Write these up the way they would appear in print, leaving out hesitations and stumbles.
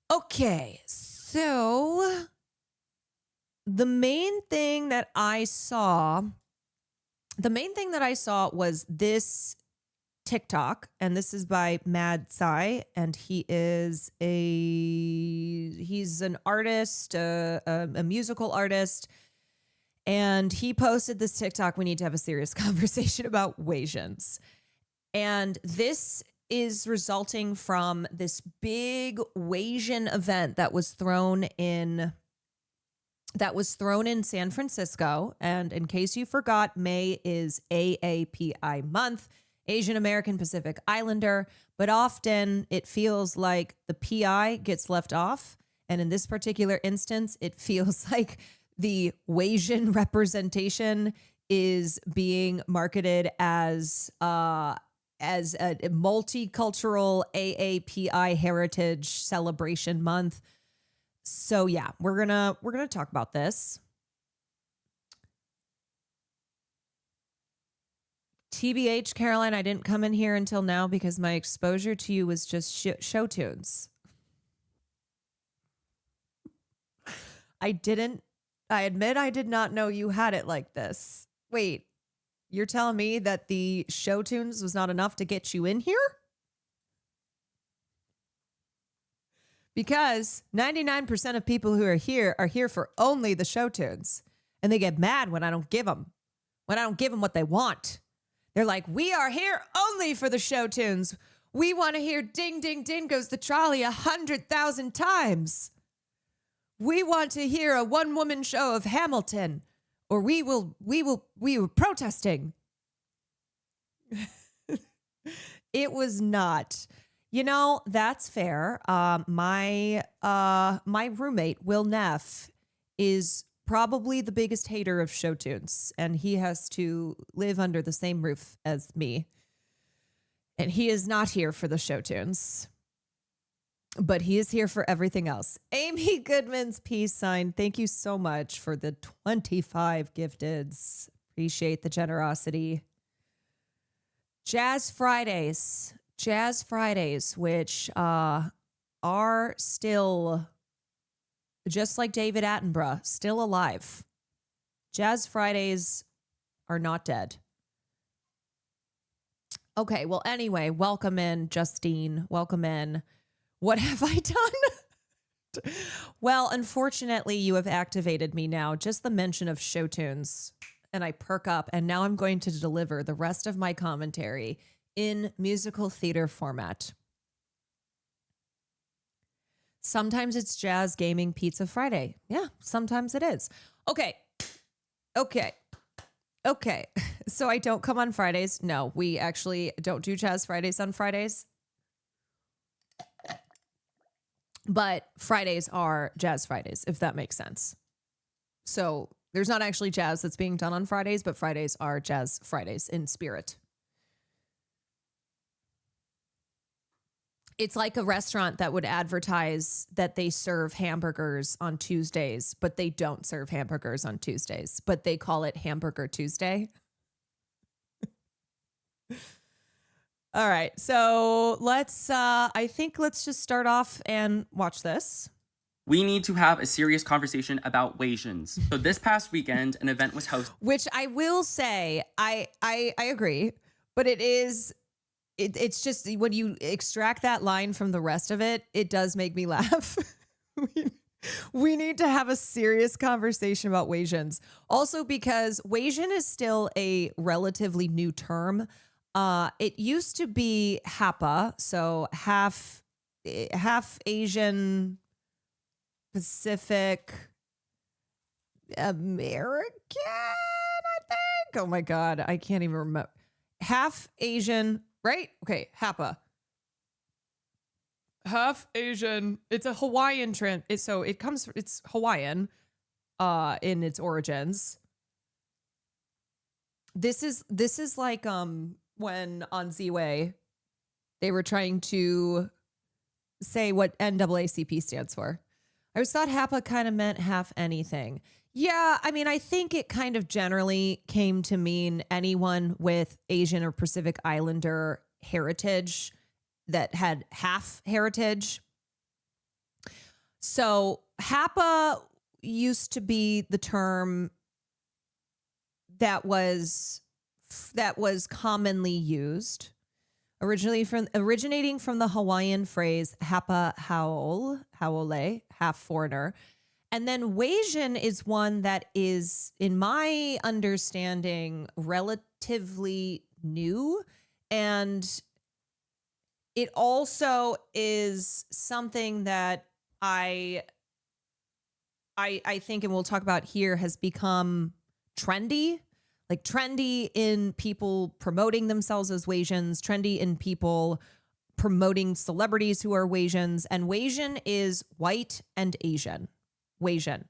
Okay, so the main thing that I saw, was this TikTok, and this is by Mad Sai, and he's an artist, a musical artist, and he posted this TikTok. We need to have a serious conversation about Wasians. And this is resulting from this big Wasian event that was thrown in San Francisco. And in case you forgot, May is AAPI month, Asian American Pacific Islander, but often it feels like the PI gets left off. And in this particular instance, it feels like the Wasian representation is being marketed as a multicultural AAPI heritage celebration month. So yeah, we're gonna talk about this. TBH, Caroline, I didn't come in here until now because my exposure to you was just show tunes. I admit I did not know you had it like this. Wait, you're telling me that the show tunes was not enough to get you in here? Because 99% of people who are here for only the show tunes. And they get mad when I don't give them what they want. They're like, we are here only for the show tunes. We want to hear Ding, Ding, Ding Goes the Trolley 100,000 times. We want to hear a one-woman show of Hamilton, or we were protesting. It was not. You know, that's fair. My roommate, Will Neff, is probably the biggest hater of show tunes, and he has to live under the same roof as me. And he is not here for the show tunes, but he is here for everything else. Amy Goodman's peace sign. Thank you so much for the 25 gifteds. Appreciate the generosity. Jazz Fridays, which are still, just like David Attenborough, still alive. Jazz Fridays are not dead. Okay, well, anyway, welcome in, Justine. Welcome in. What have I done? Well, unfortunately, you have activated me now. Just the mention of show tunes, and I perk up, and now I'm going to deliver the rest of my commentary in musical theater format. Sometimes it's Jazz Gaming Pizza Friday. Yeah, sometimes it is. Okay. So I don't come on Fridays. No, we actually don't do Jazz Fridays on Fridays. But Fridays are Jazz Fridays, if that makes sense. So there's not actually jazz that's being done on Fridays, but Fridays are Jazz Fridays in spirit. It's like a restaurant that would advertise that they serve hamburgers on Tuesdays, but they don't serve hamburgers on Tuesdays, but they call it Hamburger Tuesday. All right. So let's just start off and watch this. We need to have a serious conversation about Wasians. So this past weekend, an event was hosted. Which I will say, I agree, but it's just when you extract that line from the rest of it, it does make me laugh. We need to have a serious conversation about Wasians. Also because Wasian is still a relatively new term. It used to be Hapa, so half Asian Pacific American, I think. Oh my God, I can't even remember. Half Asian, right? Okay, Hapa. Half Asian. It's a Hawaiian it's Hawaiian in its origins. This is like when on Z-Way they were trying to say what NAACP stands for. I always thought HAPA kind of meant half anything. Yeah, I mean, I think it kind of generally came to mean anyone with Asian or Pacific Islander heritage that had half heritage. So Hapa used to be the term that was commonly used, originating from the Hawaiian phrase Hapa haole, half foreigner. And then Wasian is one that is, in my understanding, relatively new. And it also is something that I think, and we'll talk about here, has become trendy. Like trendy in people promoting themselves as Wasians, trendy in people promoting celebrities who are Wasians. And Wasian is white and Asian. Wasian.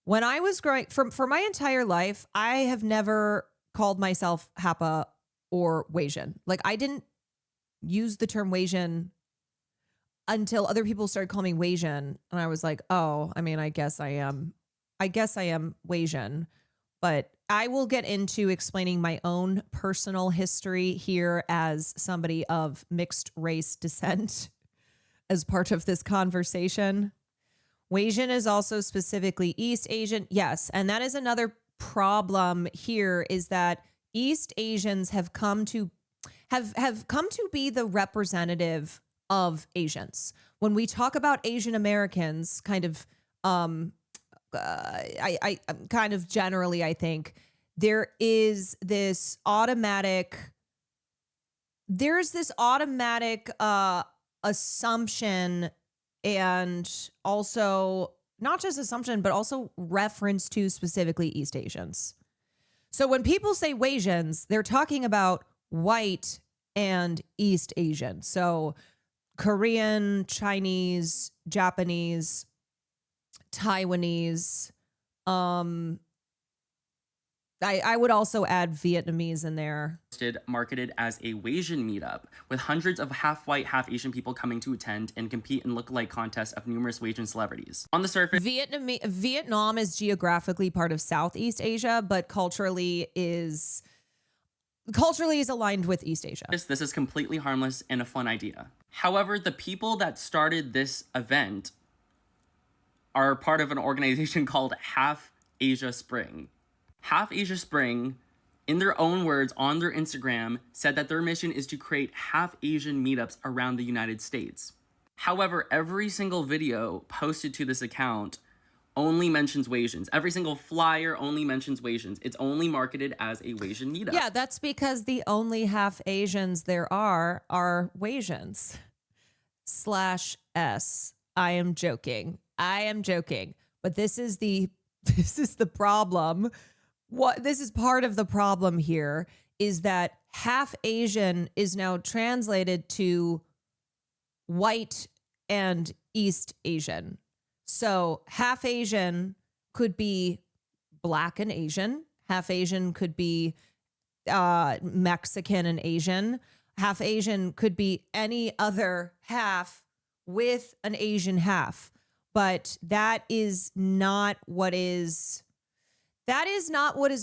When I was growing, for my entire life, I have never called myself Hapa or Wasian. Like I didn't use the term Wasian until other people started calling me Wasian, and I was like, oh, I mean, I guess I am Wasian. But I will get into explaining my own personal history here as somebody of mixed race descent as part of this conversation. Wasian is also specifically East Asian. Yes. And that is another problem here, is that East Asians have come to be the representative of Asians. When we talk about Asian Americans, kind of, I kind of generally, I think there's this automatic assumption, and also not just assumption, but also reference to specifically East Asians. So when people say Wasians, they're talking about white and East Asian. So Korean, Chinese, Japanese, Taiwanese. I would also add Vietnamese in there. Marketed as a Wasian meetup, with hundreds of half-white, half-Asian people coming to attend and compete in look-alike contests of numerous Wasian celebrities. On the surface, Vietnam is geographically part of Southeast Asia, but culturally is aligned with East Asia. This is completely harmless and a fun idea. However, the people that started this event are part of an organization called Half Asia Spring. Half Asia Spring, in their own words on their Instagram, said that their mission is to create half Asian meetups around the United States. However, every single video posted to this account only mentions Wasians. Every single flyer only mentions Wasians. It's only marketed as a Wasian meetup. Yeah, that's because the only half Asians there are Wasians. /S. I am joking. But this is the problem. This is part of the problem here, is that half Asian is now translated to white and East Asian. So half Asian could be Black and Asian. Half Asian could be Mexican and Asian. Half Asian could be any other half with an Asian half. But that is not what has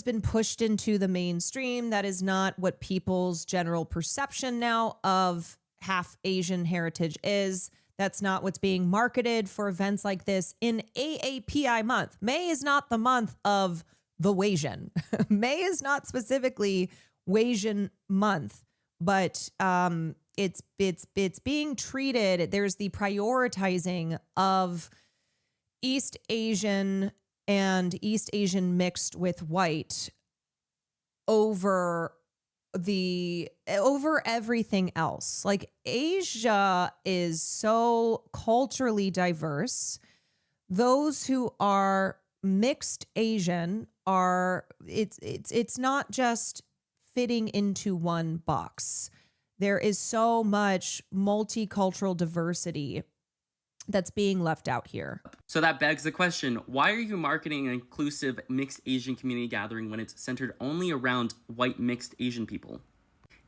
been pushed into the mainstream. That is not what people's general perception now of half Asian heritage is. That's not what's being marketed for events like this in AAPI month. May is not the month of the Wasian. May is not specifically Wasian month, but it's being treated. There's the prioritizing of East Asian and East Asian mixed with white over everything else. Like Asia is so culturally diverse. Those who are mixed Asian it's not just fitting into one box. There is so much multicultural diversity that's being left out here. So that begs the question, why are you marketing an inclusive mixed Asian community gathering when it's centered only around white mixed Asian people?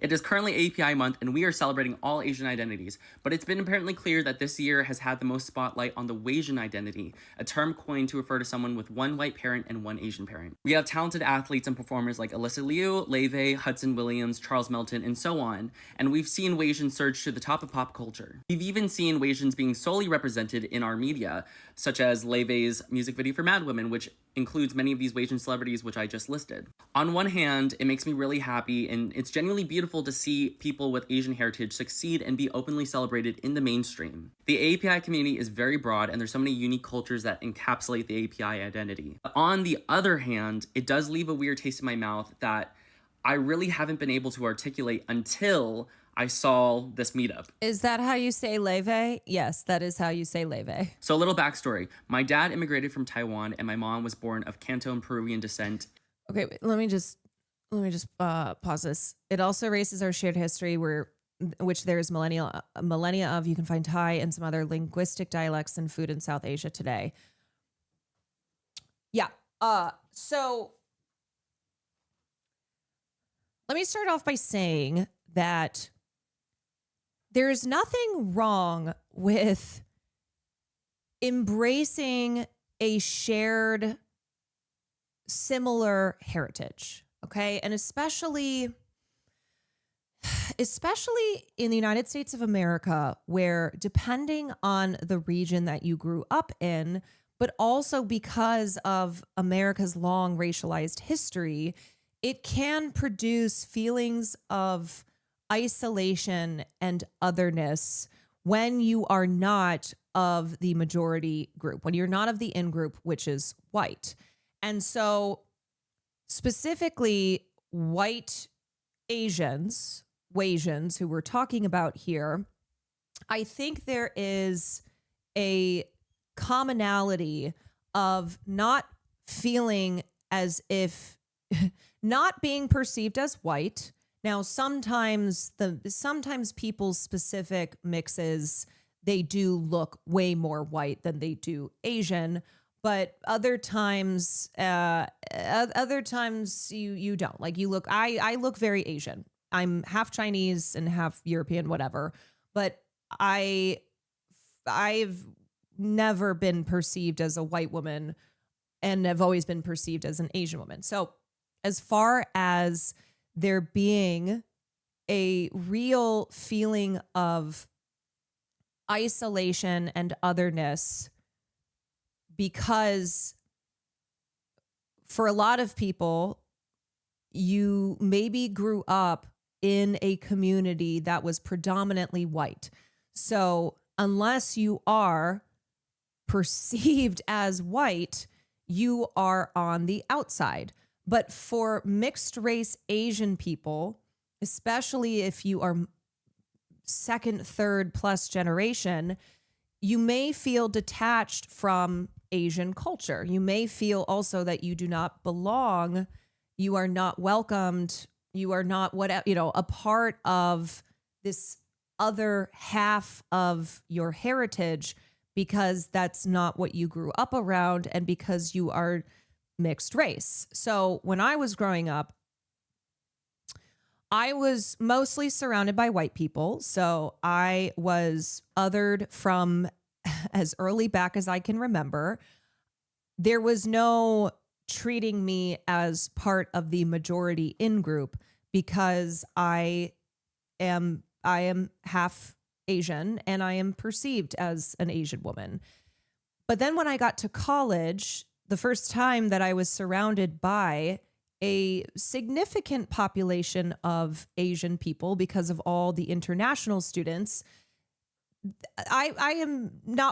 It is currently API month and we are celebrating all Asian identities, but it's been apparently clear that this year has had the most spotlight on the Wasian identity, a term coined to refer to someone with one white parent and one Asian parent. We have talented athletes and performers like Alyssa Liu, Leve, Hudson Williams, Charles Melton, and so on, and we've seen Wasians surge to the top of pop culture. We've even seen Wasians being solely represented in our media, such as Leve's music video for Mad Women, which includes many of these Wasian celebrities which I just listed. On one hand, it makes me really happy and it's genuinely beautiful to see people with Asian heritage succeed and be openly celebrated in the mainstream. The API community is very broad and there's so many unique cultures that encapsulate the API identity. On the other hand, it does leave a weird taste in my mouth that I really haven't been able to articulate until I saw this meetup. Is that how you say leve? Yes, that is how you say leve. So a little backstory. My dad immigrated from Taiwan and my mom was born of Canton Peruvian descent. Okay, wait, let me just pause this. It also erases our shared history which there is millennia of. You can find Thai and some other linguistic dialects and food in South Asia today. Yeah. So let me start off by saying that there's nothing wrong with embracing a shared similar heritage, okay? And especially in the United States of America, where depending on the region that you grew up in, but also because of America's long racialized history, it can produce feelings of isolation and otherness when you are not of the majority group, when you're not of the in group, which is white. And so specifically white Asians, Wasians, who we're talking about here, I think there is a commonality of not feeling as if not being perceived as white. Now, sometimes people's specific mixes, they do look way more white than they do Asian, but other times you don't. Like I look very Asian. I'm half Chinese and half European, whatever. But I've never been perceived as a white woman and have always been perceived as an Asian woman. So as far as there being a real feeling of isolation and otherness, because for a lot of people, you maybe grew up in a community that was predominantly white. So unless you are perceived as white, you are on the outside. But for mixed race Asian people, especially if you are second, third plus generation, you may feel detached from Asian culture. You may feel also that you do not belong. You are not welcomed. You are not a part of this other half of your heritage because that's not what you grew up around and because you are mixed race. So when I was growing up, I was mostly surrounded by white people. So I was othered from as early back as I can remember. There was no treating me as part of the majority in group because I am half Asian and I am perceived as an Asian woman. But then when I got to college, the first time that I was surrounded by a significant population of Asian people because of all the international students,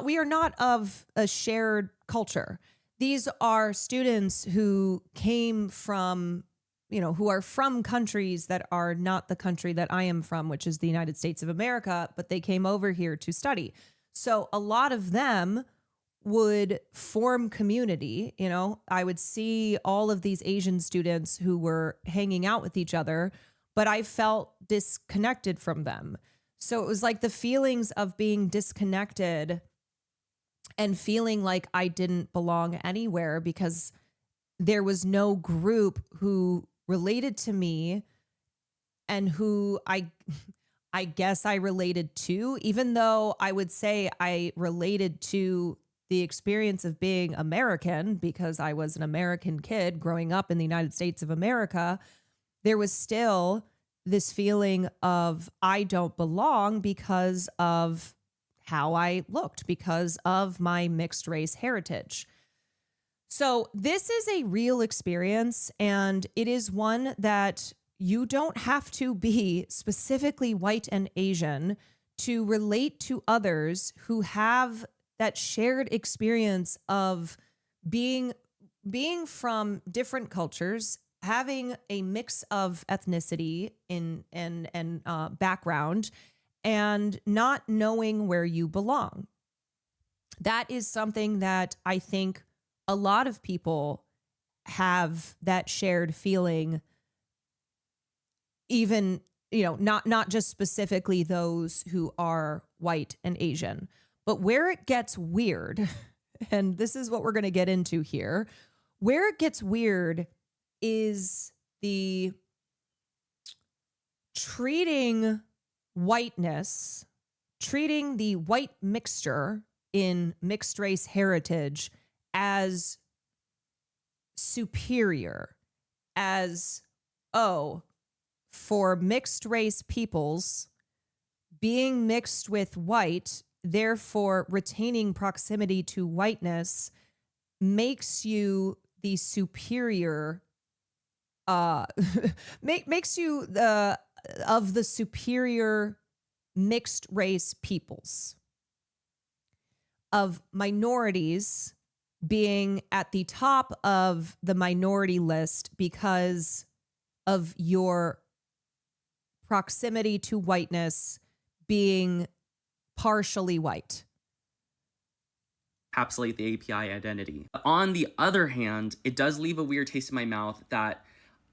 we are not of a shared culture. These are students who came from, who are from countries that are not the country that I am from, which is the United States of America, but they came over here to study. So a lot of them would form community. I would see all of these Asian students who were hanging out with each other, but I felt disconnected from them. So it was like the feelings of being disconnected and feeling like I didn't belong anywhere because there was no group who related to me and who I guess I related to, even though I would say I related to the experience of being American because I was an American kid growing up in the United States of America. There was still this feeling of I don't belong because of how I looked, because of my mixed race heritage. So this is a real experience, and it is one that you don't have to be specifically white and Asian to relate to others who have that shared experience of being from different cultures, having a mix of ethnicity and background, and not knowing where you belong. That is something that I think a lot of people have, that shared feeling, even, not just specifically those who are white and Asian. But where it gets weird, and this is what we're going to get into here, where it gets weird is the treating whiteness, treating the white mixture in mixed race heritage as superior, as, oh, for mixed race peoples, being mixed with white, therefore retaining proximity to whiteness, makes you the superior, makes you of the superior mixed race peoples, of minorities being at the top of the minority list because of your proximity to whiteness, being partially white. Encapsulate the API identity. On the other hand, it does leave a weird taste in my mouth that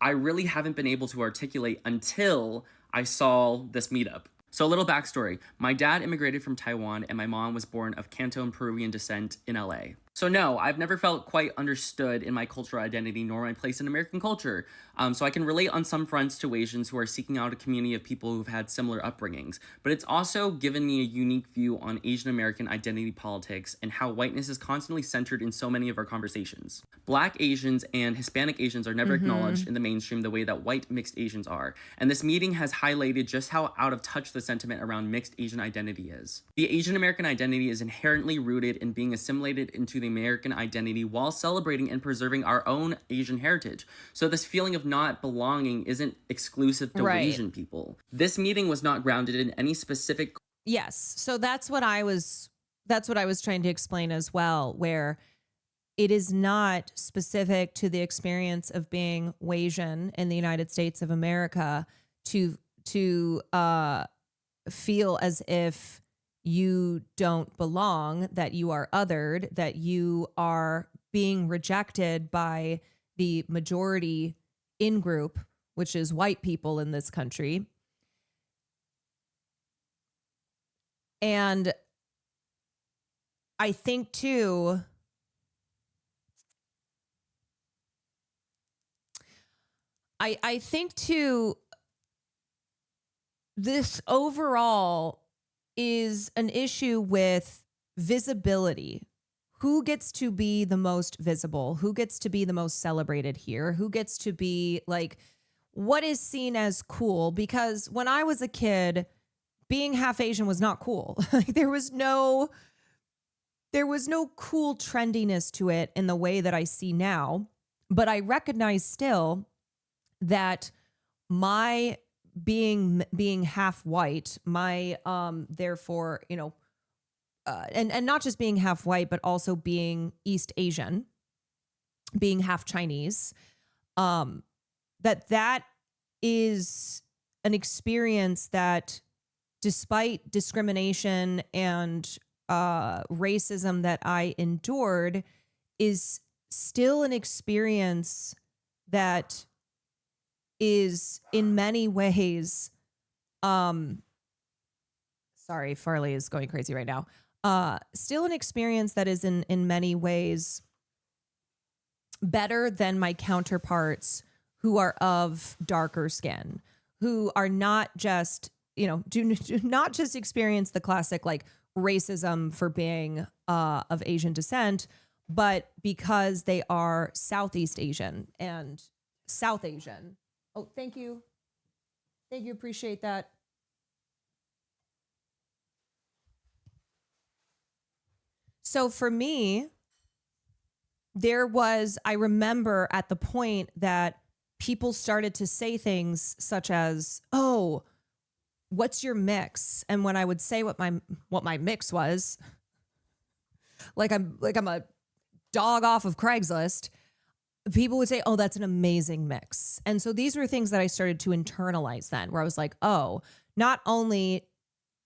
I really haven't been able to articulate until I saw this meetup. So a little backstory. My dad immigrated from Taiwan and my mom was born of Canton Peruvian descent in LA. So no, I've never felt quite understood in my cultural identity nor my place in American culture. So I can relate on some fronts to Asians who are seeking out a community of people who've had similar upbringings. But it's also given me a unique view on Asian American identity politics and how whiteness is constantly centered in so many of our conversations. Black Asians and Hispanic Asians are never acknowledged in the mainstream the way that white mixed Asians are. And this meeting has highlighted just how out of touch the sentiment around mixed Asian identity is. The Asian American identity is inherently rooted in being assimilated into the American identity while celebrating and preserving our own Asian heritage. So this feeling of not belonging isn't exclusive to Asian people. This meeting was not grounded in any specific. Yes. So that's what I was trying to explain as well, where it is not specific to the experience of being Asian in the United States of America to feel as if you don't belong, that you are othered, that you are being rejected by the majority in group, which is white people in this country. And I think too, I think too, this overall is an issue with visibility. Who gets to be the most visible? Who gets to be the most celebrated here? Who gets to be like, what is seen as cool? Because when I was a kid, being half Asian was not cool. Like there was no cool trendiness to it in the way that I see now. But I recognize still that my being half white, my therefore, and not just being half white, but also being East Asian, being half Chinese, that is an experience that, despite discrimination and racism that I endured, is still an experience that is in many ways, sorry, Farley is going crazy right now. Still an experience that is in many ways better than my counterparts who are of darker skin, who are not just, do not just experience the classic like racism for being of Asian descent, but because they are Southeast Asian and South Asian. Oh, thank you. Thank you. Appreciate that. So for me, I remember at the point that people started to say things such as, "Oh, what's your mix?" And when I would say what my mix was, like I'm a dog off of Craigslist, people would say, "Oh, that's an amazing mix." And so these were things that I started to internalize then, where I was like, "Oh, not only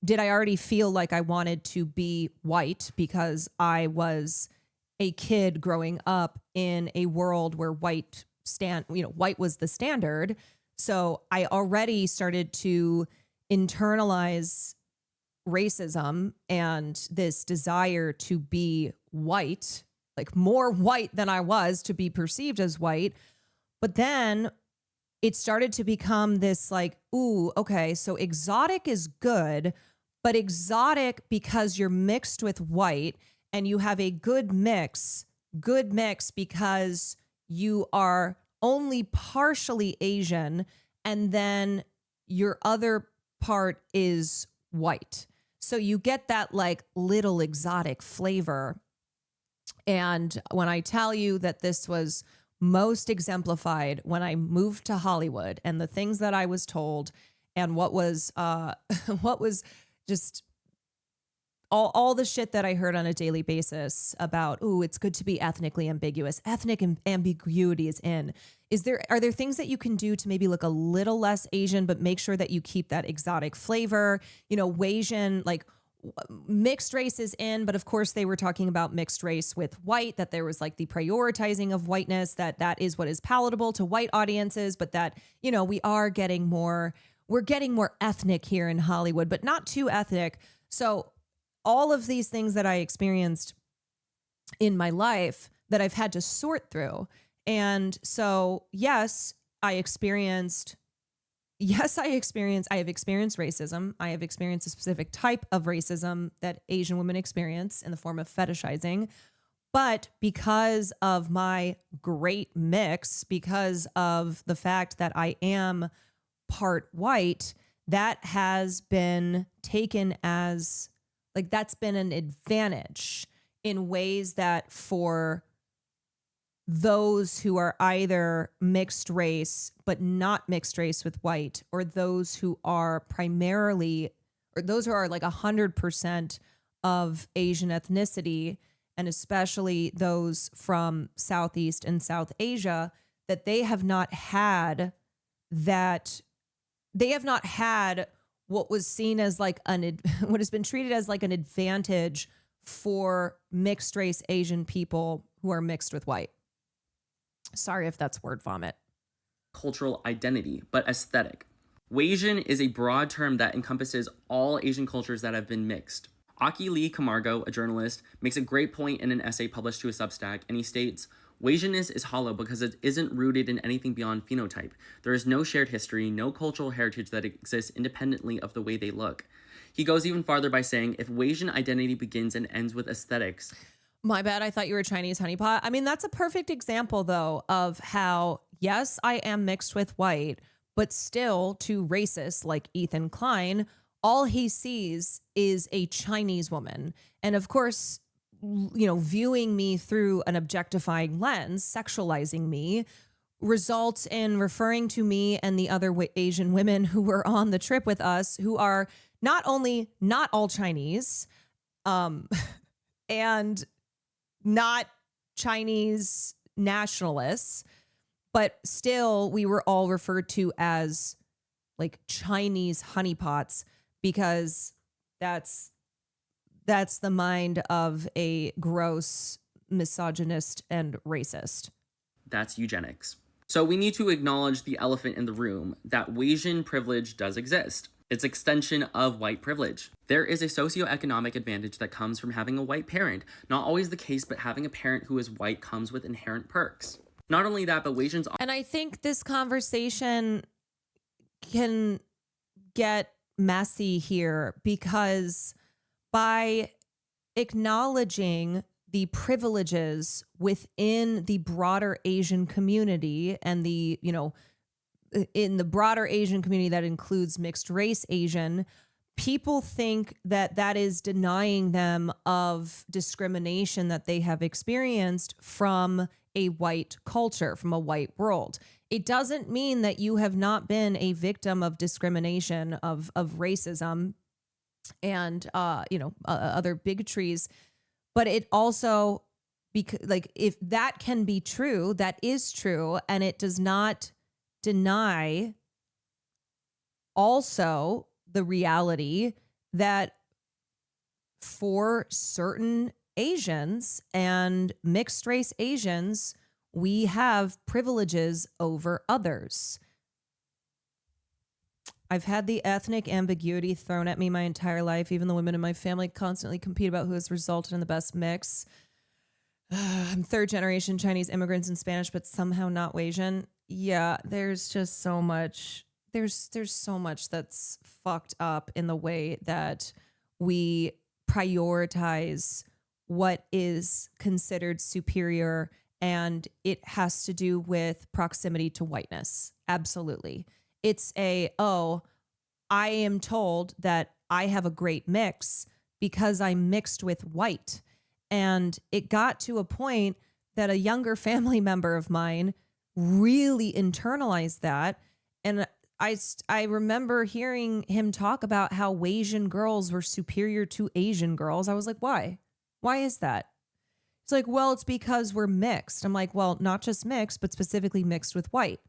did I already feel like I wanted to be white because I was a kid growing up in a world where white was the standard." So I already started to internalize racism and this desire to be white, like more white than I was, to be perceived as white. But then it started to become this like, ooh, okay, so exotic is good, but exotic because you're mixed with white and you have a good mix because you are only partially Asian and then your other part is white. So you get that like little exotic flavor. And when I tell you that this was most exemplified when I moved to Hollywood and the things that I was told and what was what was just all the shit that I heard on a daily basis about, ooh, it's good to be ethnically ambiguous. Ethnic ambiguity is in. Are there things that you can do to maybe look a little less Asian, but make sure that you keep that exotic flavor? Wasian, like mixed race is in, but of course they were talking about mixed race with white, that there was like the prioritizing of whiteness, that is what is palatable to white audiences, but that, we're getting more ethnic here in Hollywood, but not too ethnic. So all of these things that I experienced in my life that I've had to sort through. And so, I have experienced racism. I have experienced a specific type of racism that Asian women experience in the form of fetishizing. But because of my great mix, because of the fact that I am part white, that has been taken as like, that's been an advantage in ways that for those who are either mixed race, but not mixed race with white, or those who are those who are like 100% of Asian ethnicity, and especially those from Southeast and South Asia, that they have not had what was seen as like what has been treated as like an advantage for mixed race Asian people who are mixed with white. Sorry if that's word vomit. Cultural identity, but aesthetic. Wasian is a broad term that encompasses all Asian cultures that have been mixed. Aki Lee Camargo, a journalist, makes a great point in an essay published to a Substack, and he states, "Wasianness is hollow because it isn't rooted in anything beyond phenotype. There is no shared history, no cultural heritage that exists independently of the way they look." He goes even farther by saying, if Wasian identity begins and ends with aesthetics. My bad, I thought you were Chinese honeypot. I mean, that's a perfect example, though, of how, yes, I am mixed with white, but still to racists like Ethan Klein, all he sees is a Chinese woman. And of course, viewing me through an objectifying lens, sexualizing me, results in referring to me and the other Asian women who were on the trip with us, who are not only not all Chinese, and not Chinese nationalists, but still we were all referred to as like Chinese honeypots, because that's the mind of a gross misogynist and racist. That's eugenics. So we need to acknowledge the elephant in the room, that Wasian privilege does exist. It's extension of white privilege. There is a socioeconomic advantage that comes from having a white parent. Not always the case, but having a parent who is white comes with inherent perks. Not only that, but Wasians... And I think this conversation can get messy here because by acknowledging the privileges within the broader Asian community and the, in the broader Asian community that includes mixed race Asian, people think that that is denying them of discrimination that they have experienced from a white culture, from a white world. It doesn't mean that you have not been a victim of discrimination, of racism and, other bigotries. But it also, because like, if that can be true, that is true. And it does not deny also the reality that for certain Asians and mixed race Asians, we have privileges over others. I've had the ethnic ambiguity thrown at me my entire life. Even the women in my family constantly compete about who has resulted in the best mix. I'm third generation Chinese immigrants and Spanish, but somehow not Asian. Yeah, there's just so much. There's so much that's fucked up in the way that we prioritize what is considered superior, and it has to do with proximity to whiteness. Absolutely. It's I am told that I have a great mix because I'm mixed with white. And it got to a point that a younger family member of mine really internalized that. And I remember hearing him talk about how Asian girls were superior to Asian girls. I was like, why? Why is that? It's like, well, it's because we're mixed. I'm like, well, not just mixed, but specifically mixed with white.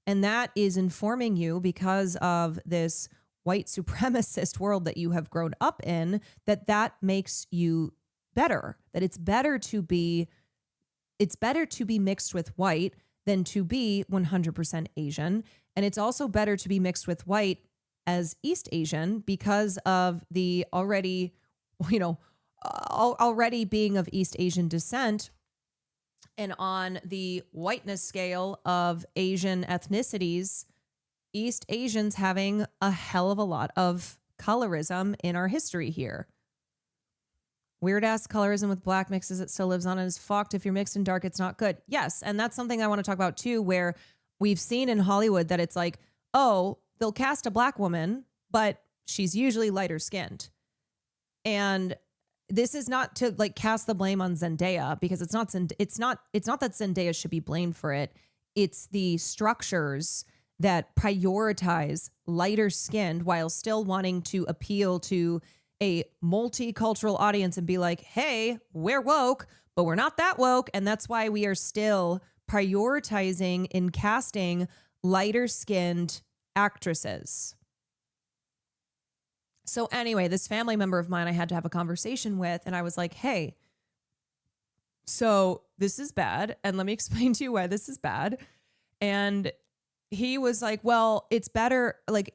And that is informing you because of this white supremacist world that you have grown up in, that makes you better, that it's better to be mixed with white than to be 100% Asian. And it's also better to be mixed with white as East Asian because of the already being of East Asian descent. And on the whiteness scale of Asian ethnicities, East Asians having a hell of a lot of colorism in our history here. Weird ass colorism with black mixes, it still lives on and is fucked. If you're mixed and dark, it's not good. Yes. And that's something I want to talk about too, where we've seen in Hollywood that it's like, oh, they'll cast a black woman, but she's usually lighter skinned. And this is not to like cast the blame on Zendaya, because it's not that Zendaya should be blamed for it. It's the structures that prioritize lighter skinned while still wanting to appeal to a multicultural audience and be like, hey, we're woke, but we're not that woke. And that's why we are still prioritizing in casting lighter skinned actresses. So anyway, this family member of mine I had to have a conversation with, and I was like, hey, so this is bad. And let me explain to you why this is bad. And he was like, well, it's better. Like,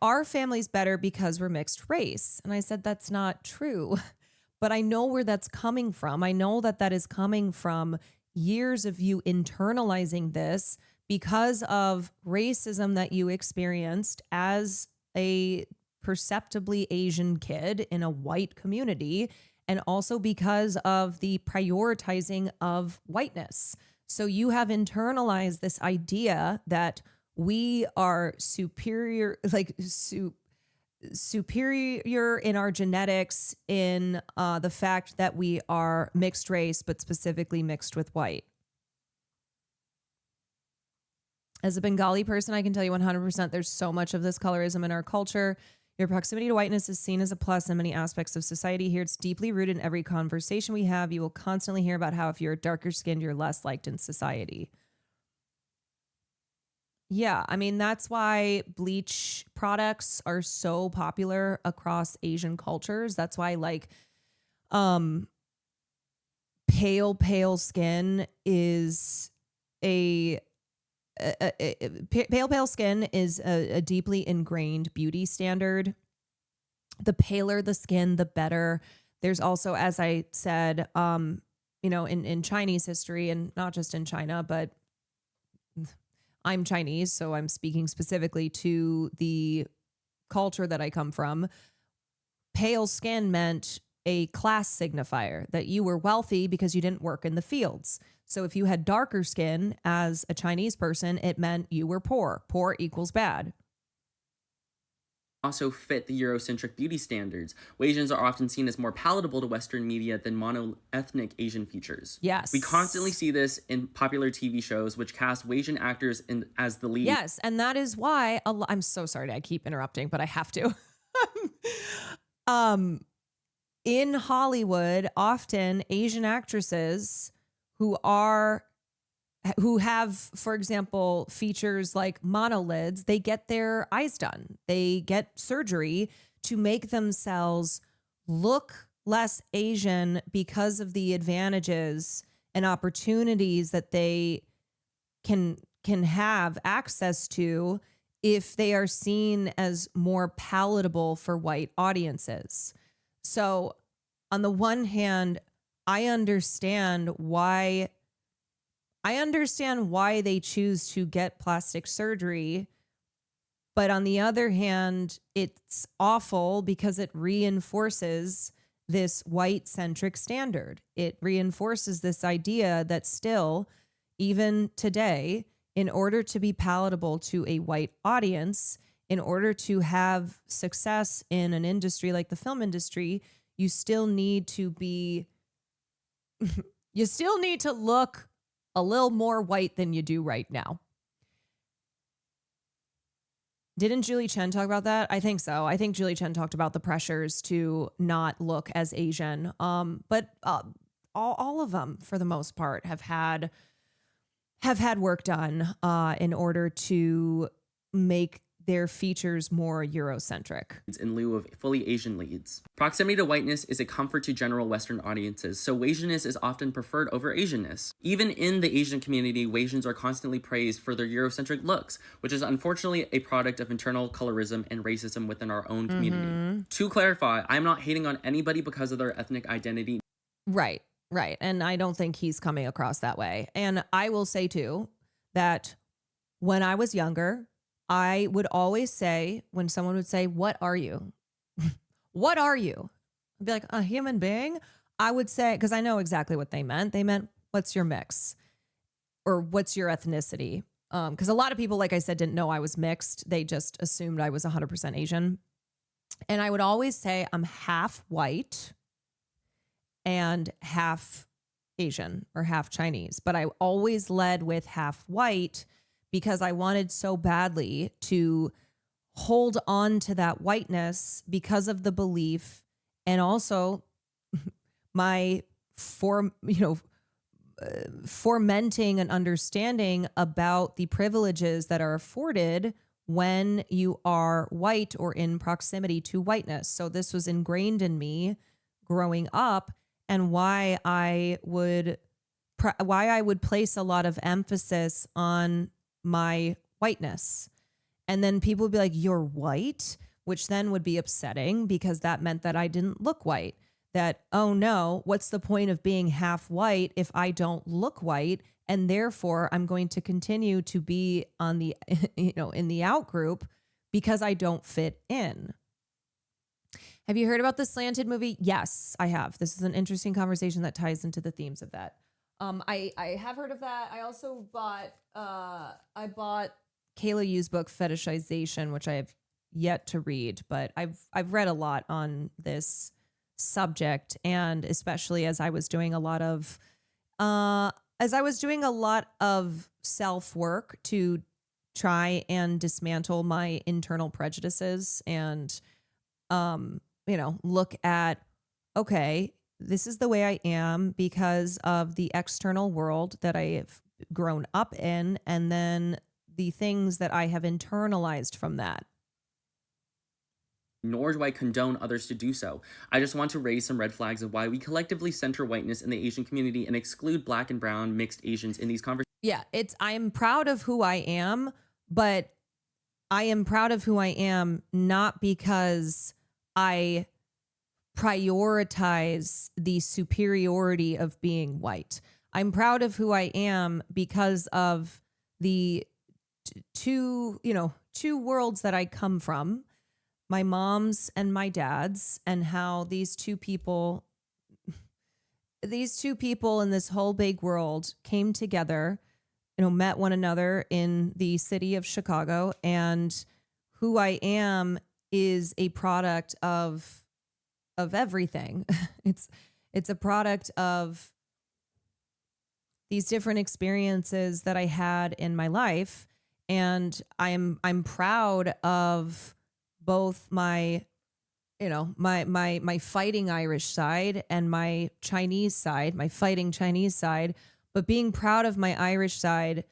our family's better because we're mixed race. And I said, that's not true, but I know where that's coming from. I know that is coming from years of you internalizing this because of racism that you experienced as a perceptibly Asian kid in a white community, and also because of the prioritizing of whiteness. So you have internalized this idea that we are superior, superior in our genetics, in the fact that we are mixed race, but specifically mixed with white. As a Bengali person, I can tell you 100% there's so much of this colorism in our culture. Your proximity to whiteness is seen as a plus in many aspects of society. Here, it's deeply rooted in every conversation we have. You will constantly hear about how if you're darker skinned, you're less liked in society. Yeah, I mean, that's why bleach products are so popular across Asian cultures. That's why, like, pale skin is pale skin is a deeply ingrained beauty standard. The paler the skin, the better. There's also, as I said, in Chinese history, and not just in China, but I'm Chinese, so I'm speaking specifically to the culture that I come from. Pale skin meant a class signifier, that you were wealthy because you didn't work in the fields. So if you had darker skin as a Chinese person, it meant you were poor. Poor equals bad. Also fit the Eurocentric beauty standards. Asians are often seen as more palatable to Western media than mono-ethnic Asian features. Yes. We constantly see this in popular TV shows, which cast Asian actors as the lead. Yes, and that is why I'm so sorry I keep interrupting, but I have to. In Hollywood, often Asian actresses who have, for example, features like monolids, they get their eyes done. They get surgery to make themselves look less Asian because of the advantages and opportunities that they can have access to if they are seen as more palatable for white audiences. So on the one hand, I understand why they choose to get plastic surgery. But on the other hand, it's awful because it reinforces this white-centric standard. It reinforces this idea that still, even today, in order to be palatable to a white audience, in order to have success in an industry like the film industry, you still need to look a little more white than you do right now. Didn't Julie Chen talk about that? I think so. I think Julie Chen talked about the pressures to not look as Asian. But all of them, for the most part, have had work done in order to make their features more Eurocentric. In lieu of fully Asian leads. Proximity to whiteness is a comfort to general Western audiences, so Wasianness is often preferred over Asianness. Even in the Asian community, Wasians are constantly praised for their Eurocentric looks, which is unfortunately a product of internal colorism and racism within our own community. To clarify, I'm not hating on anybody because of their ethnic identity. Right. And I don't think he's coming across that way. And I will say too, that when I was younger, I would always say, when someone would say, "What are you?" What are you? I'd be like, "A human being." I would say, because I know exactly what they meant. They meant, "What's your mix?" Or "What's your ethnicity?" Because a lot of people, like I said, didn't know I was mixed. They just assumed I was 100% Asian. And I would always say I'm half white and half Asian or half Chinese. But I always led with half white because I wanted so badly to hold on to that whiteness because of the belief, and also my fomenting an understanding about the privileges that are afforded when you are white or in proximity to whiteness. So this was ingrained in me growing up, and why I would place a lot of emphasis on my whiteness. And then people would be like, "You're white," which then would be upsetting because that meant that I didn't look white. That, oh no, what's the point of being half white if I don't look white? And therefore I'm going to continue to be on the, in the out group because I don't fit in. Have you heard about the Slanted movie? Yes, I have. This is an interesting conversation that ties into the themes of that. I have heard of that. I also bought Kayla Yu's book Fetishization, which I have yet to read, but I've read a lot on this subject, and especially as I was doing a lot of self-work to try and dismantle my internal prejudices and look at, okay, this is the way I am because of the external world that I have grown up in, and then the things that I have internalized from that. Nor do I condone others to do so. I just want to raise some red flags of why we collectively center whiteness in the Asian community and exclude Black and brown mixed Asians in these conversations. Yeah, I'm proud of who I am, but I am proud of who I am not because I prioritize the superiority of being white. I'm proud of who I am because of the two worlds that I come from, my mom's and my dad's, and how these two people in this whole big world came together, met one another in the city of Chicago. And who I am is a product of everything. It's a product of these different experiences that I had in my life. And I'm proud of both my my fighting Irish side and my Chinese side, my fighting Chinese side, but being proud of my Irish side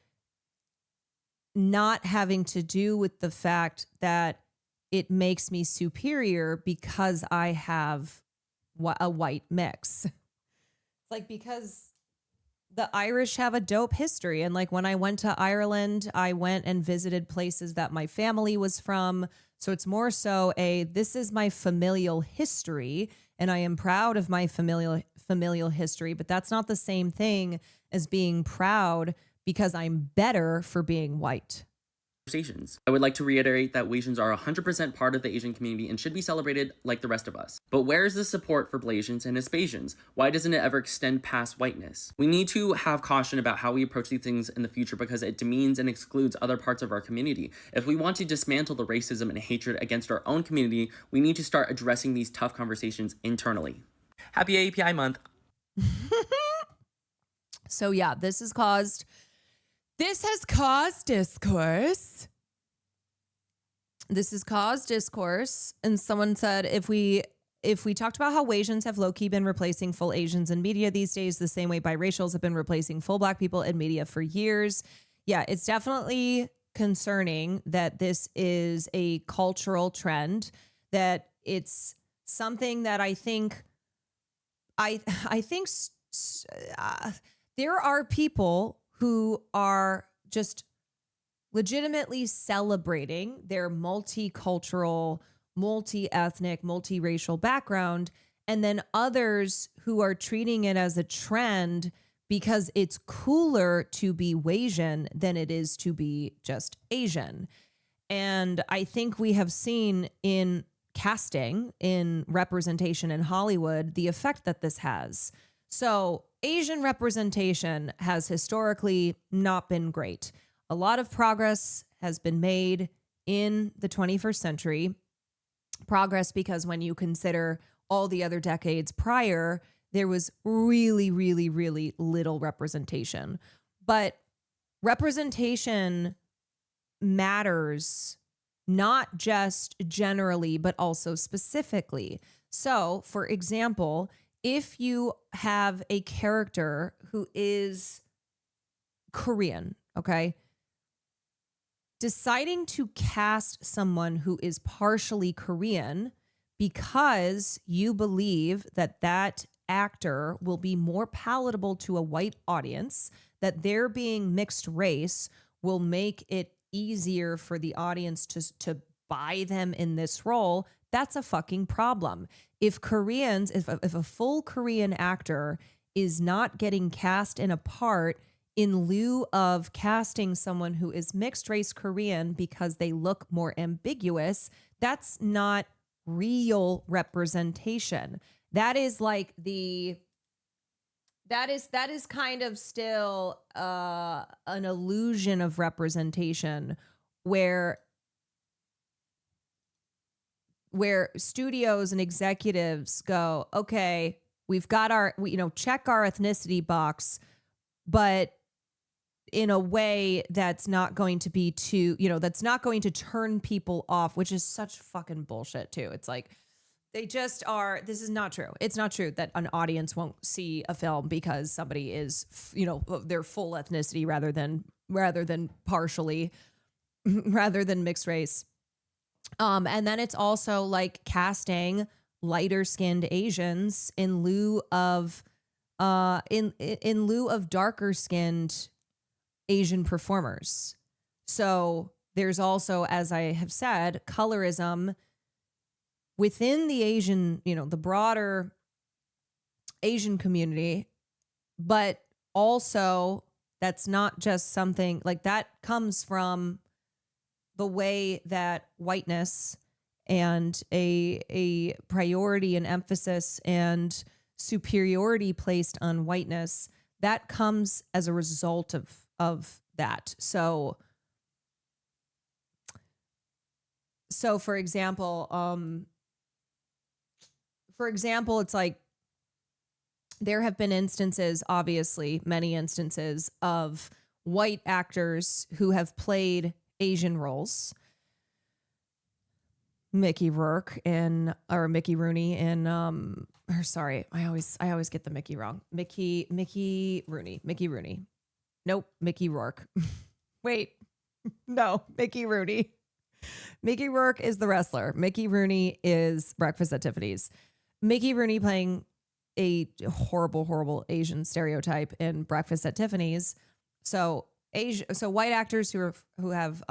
not having to do with the fact that it makes me superior because I have a white mix. It's like, because the Irish have a dope history. And like, when I went to Ireland, I went and visited places that my family was from. So it's more so this is my familial history, and I am proud of my familial history, but that's not the same thing as being proud because I'm better for being white. I would like to reiterate that Wasians are 100% part of the Asian community and should be celebrated like the rest of us. But where is the support for Blasians and Hispasians? Why doesn't it ever extend past whiteness? We need to have caution about how we approach these things in the future, because it demeans and excludes other parts of our community. If we want to dismantle the racism and hatred against our own community, we need to start addressing these tough conversations internally. Happy API month. So yeah, this has caused discourse. This has caused discourse. And someone said, if we talked about how Asians have low-key been replacing full Asians in media these days, the same way biracials have been replacing full Black people in media for years. Yeah, it's definitely concerning that this is a cultural trend, that it's something that I think there are people who are just legitimately celebrating their multicultural, multi-ethnic, multiracial background, and then others who are treating it as a trend because it's cooler to be Wasian than it is to be just Asian. And I think we have seen in casting, in representation in Hollywood, the effect that this has. So Asian representation has historically not been great. A lot of progress has been made in the 21st century. Progress because when you consider all the other decades prior, there was really, really, really little representation. But representation matters not just generally, but also specifically. So, for example, if you have a character who is Korean, okay, deciding to cast someone who is partially Korean because you believe that that actor will be more palatable to a white audience, that their being mixed race will make it easier for the audience to buy them in this role, that's a fucking problem. If a full Korean actor is not getting cast in a part in lieu of casting someone who is mixed race Korean because they look more ambiguous, that's not real representation. That is like that is kind of still an illusion of representation where studios and executives go, okay, we've got check our ethnicity box, but in a way that's not going to be that's not going to turn people off, which is such fucking bullshit too. It's like, they just are. This is not true. It's not true that an audience won't see a film because somebody is, their full ethnicity rather than partially, rather than mixed race. And then it's also like casting lighter skinned Asians in lieu of darker skinned Asian performers. So there's also, as I have said, colorism within the Asian, the broader Asian community, but also that's not just something like that comes from the way that whiteness and a priority and emphasis and superiority placed on whiteness, that comes as a result of that. So for example, it's like there have been instances, obviously many instances, of white actors who have played Asian roles. Mickey Rooney in or sorry, I always get the Mickey wrong. Mickey Rooney. Nope, Mickey Rourke. Wait. No, Mickey Rooney. Mickey Rourke is the wrestler. Mickey Rooney is Breakfast at Tiffany's. Mickey Rooney playing a horrible Asian stereotype in Breakfast at Tiffany's. So white actors who have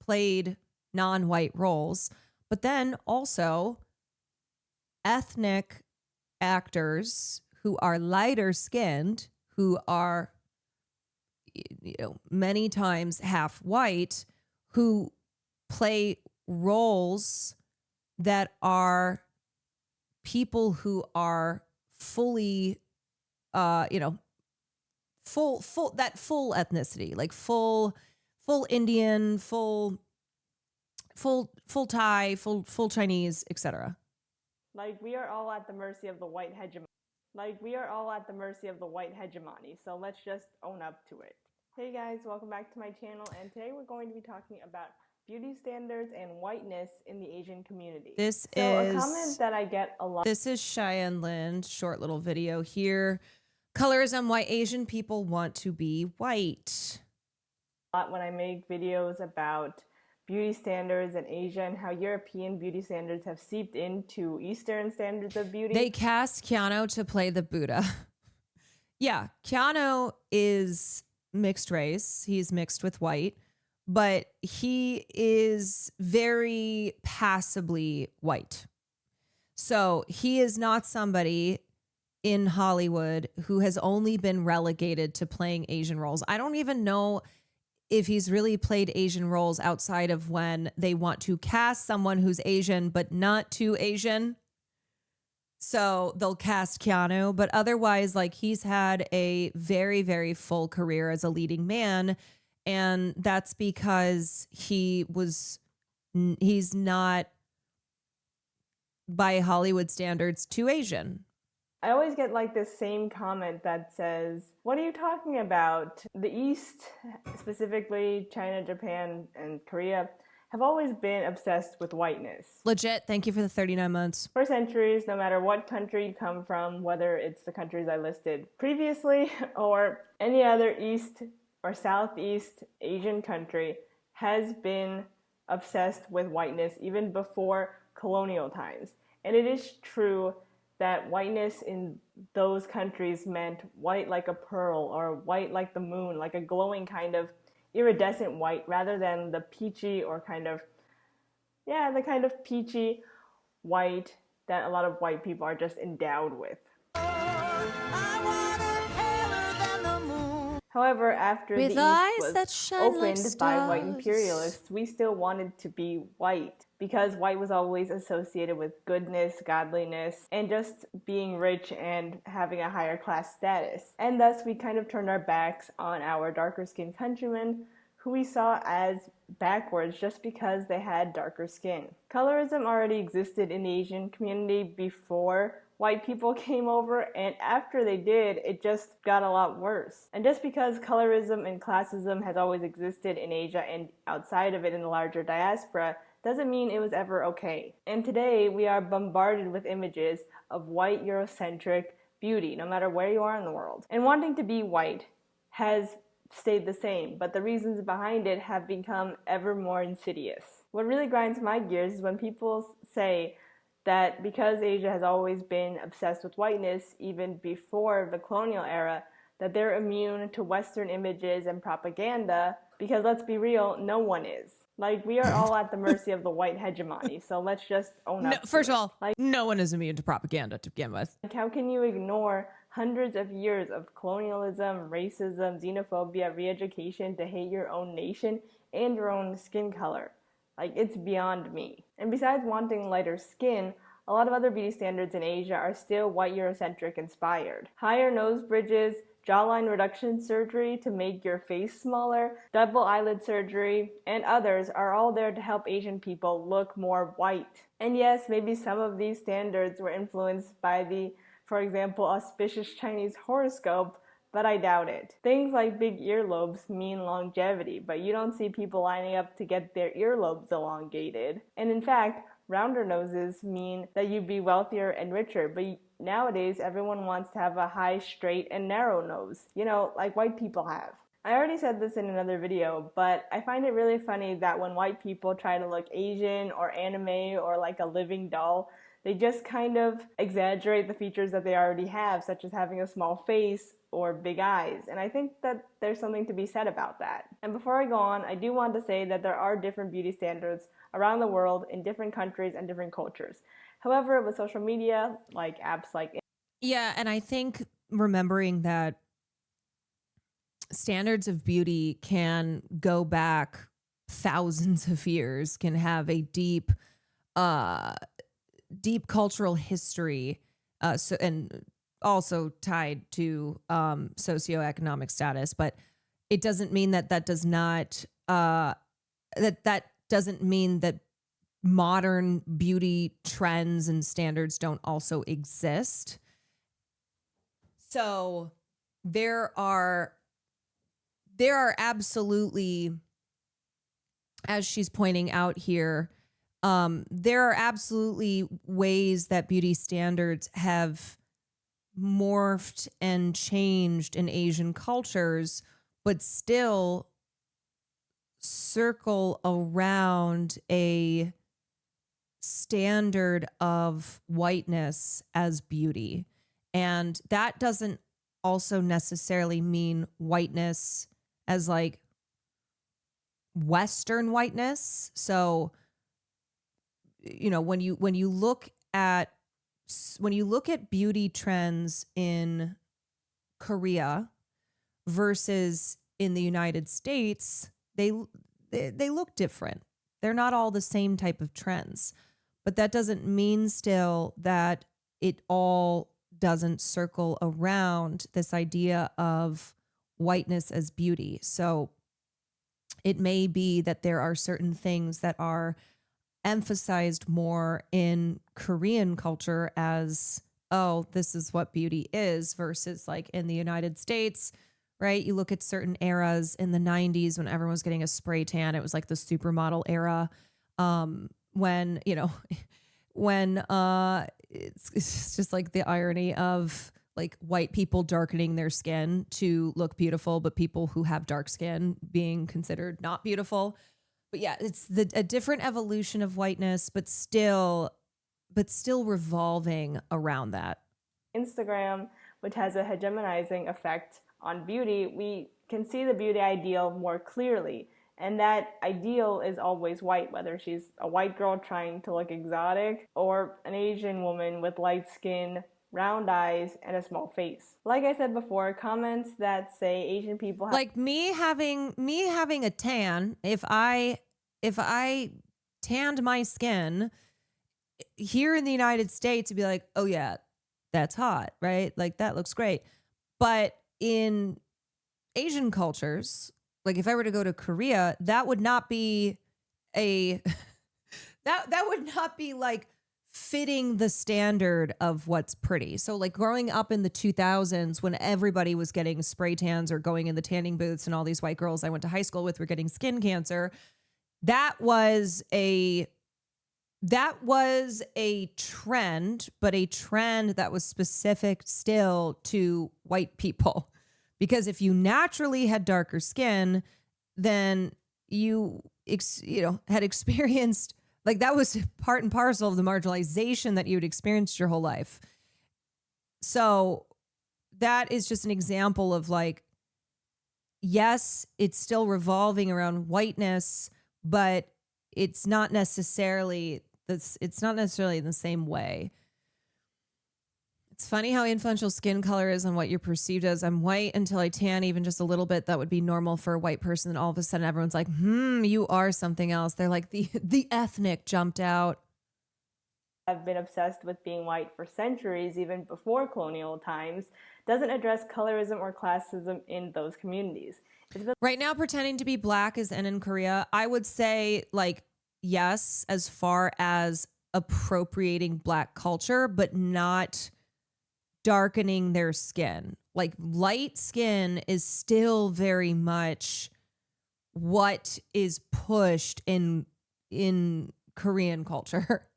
played non-white roles, but then also ethnic actors who are lighter skinned, who are many times half white, who play roles that are people who are fully full ethnicity, like full Indian, full Thai, full Chinese, etc. Like, we are all at the mercy of the white hegemony. So let's just own up to it. Hey guys, welcome back to my channel, and today we're going to be talking about beauty standards and whiteness in the Asian community. A comment that I get a lot. This is Cheyenne Lind, short little video here. Colorism, why Asian people want to be white. When I make videos about beauty standards in Asia and how European beauty standards have seeped into Eastern standards of beauty. They cast Keanu to play the Buddha. Yeah, Keanu is mixed race. He's mixed with white, but he is very passably white. So he is not somebody in Hollywood who has only been relegated to playing Asian roles. I don't even know if he's really played Asian roles outside of when they want to cast someone who's Asian but not too Asian. So they'll cast Keanu, but otherwise, like, he's had a very, very full career as a leading man. And that's because he's not, by Hollywood standards, too Asian. I always get like this same comment that says, what are you talking about? The East, specifically China, Japan, and Korea, have always been obsessed with whiteness. Legit, thank you for the 39 months. For centuries, no matter what country you come from, whether it's the countries I listed previously or any other East or Southeast Asian country, has been obsessed with whiteness even before colonial times. And it is true that whiteness in those countries meant white like a pearl or white like the moon, like a glowing kind of iridescent white, rather than the peachy or the kind of peachy white that a lot of white people are just endowed with. However, after the East was opened by white imperialists, we still wanted to be white because white was always associated with goodness, godliness, and just being rich and having a higher class status. And thus we kind of turned our backs on our darker skinned countrymen, who we saw as backwards just because they had darker skin. Colorism already existed in the Asian community before white people came over, and after they did, it just got a lot worse. And just because colorism and classism has always existed in Asia and outside of it in the larger diaspora, doesn't mean it was ever okay. And today, we are bombarded with images of white Eurocentric beauty, no matter where you are in the world. And wanting to be white has stayed the same, but the reasons behind it have become ever more insidious. What really grinds my gears is when people say that because Asia has always been obsessed with whiteness, even before the colonial era, that they're immune to Western images and propaganda, because let's be real, no one is. Like, we are all at the mercy of the white hegemony, so let's just own up. First of all, no one is immune to propaganda to begin with. Like, how can you ignore hundreds of years of colonialism, racism, xenophobia, re-education to hate your own nation and your own skin color. Like, it's beyond me. And besides wanting lighter skin, a lot of other beauty standards in Asia are still white Eurocentric inspired. Higher nose bridges, jawline reduction surgery to make your face smaller, double eyelid surgery, and others are all there to help Asian people look more white. And yes, maybe some of these standards were influenced by the, for example, auspicious Chinese horoscope, but I doubt it. Things like big earlobes mean longevity, but you don't see people lining up to get their earlobes elongated. And in fact, rounder noses mean that you'd be wealthier and richer, but nowadays everyone wants to have a high, straight, and narrow nose, like white people have. I already said this in another video, but I find it really funny that when white people try to look Asian or anime or like a living doll, they just kind of exaggerate the features that they already have, such as having a small face or big eyes. And I think that there's something to be said about that. And before I go on, I do want to say that there are different beauty standards around the world in different countries and different cultures. However, with social media, like apps like... Yeah, and I think remembering that standards of beauty can go back thousands of years, can have a deep cultural history, and also tied to socioeconomic status, but it doesn't mean that does not that doesn't mean that modern beauty trends and standards don't also exist. So there are absolutely, as she's pointing out here, there are absolutely ways that beauty standards have morphed and changed in Asian cultures, but still circle around a standard of whiteness as beauty. And that doesn't also necessarily mean whiteness as like Western whiteness. So, when you look at beauty trends in Korea versus in the United States, they look different. They're not all the same type of trends, but that doesn't mean still that it all doesn't circle around this idea of whiteness as beauty. So it may be that there are certain things that are emphasized more in Korean culture as, oh, this is what beauty is, versus like in the United States, right? You look at certain eras in the 90s when everyone was getting a spray tan. It was like the supermodel era. When it's just like the irony of like white people darkening their skin to look beautiful, but people who have dark skin being considered not beautiful. But yeah, it's a different evolution of whiteness, but still revolving around that. Instagram, which has a hegemonizing effect on beauty, we can see the beauty ideal more clearly. And that ideal is always white, whether she's a white girl trying to look exotic or an Asian woman with light skin, round eyes, and a small face. Like I said before, comments that say Asian people have... Like me having a tan, if I tanned my skin here in the United States, to be like, oh yeah, that's hot, right? Like that looks great. But in Asian cultures, like if I were to go to Korea, that would not be that would not be like fitting the standard of what's pretty. So like growing up in the 2000s when everybody was getting spray tans or going in the tanning booths and all these white girls I went to high school with were getting skin cancer, that was a trend, but a trend that was specific still to white people. Because if you naturally had darker skin, then you had experienced, like that was part and parcel of the marginalization that you'd experienced your whole life. So that is just an example of like, yes, it's still revolving around whiteness, but it's not necessarily in the same way. It's funny how influential skin color is on what you're perceived as. I'm white until I tan even just a little bit. That would be normal for a white person. And all of a sudden everyone's like, you are something else. They're like the ethnic jumped out. I've been obsessed with being white for centuries, even before colonial times, doesn't address colorism or classism in those communities. Right now, pretending to be black is in Korea. I would say, like, yes, as far as appropriating black culture, but not darkening their skin. Like, light skin is still very much what is pushed in Korean culture.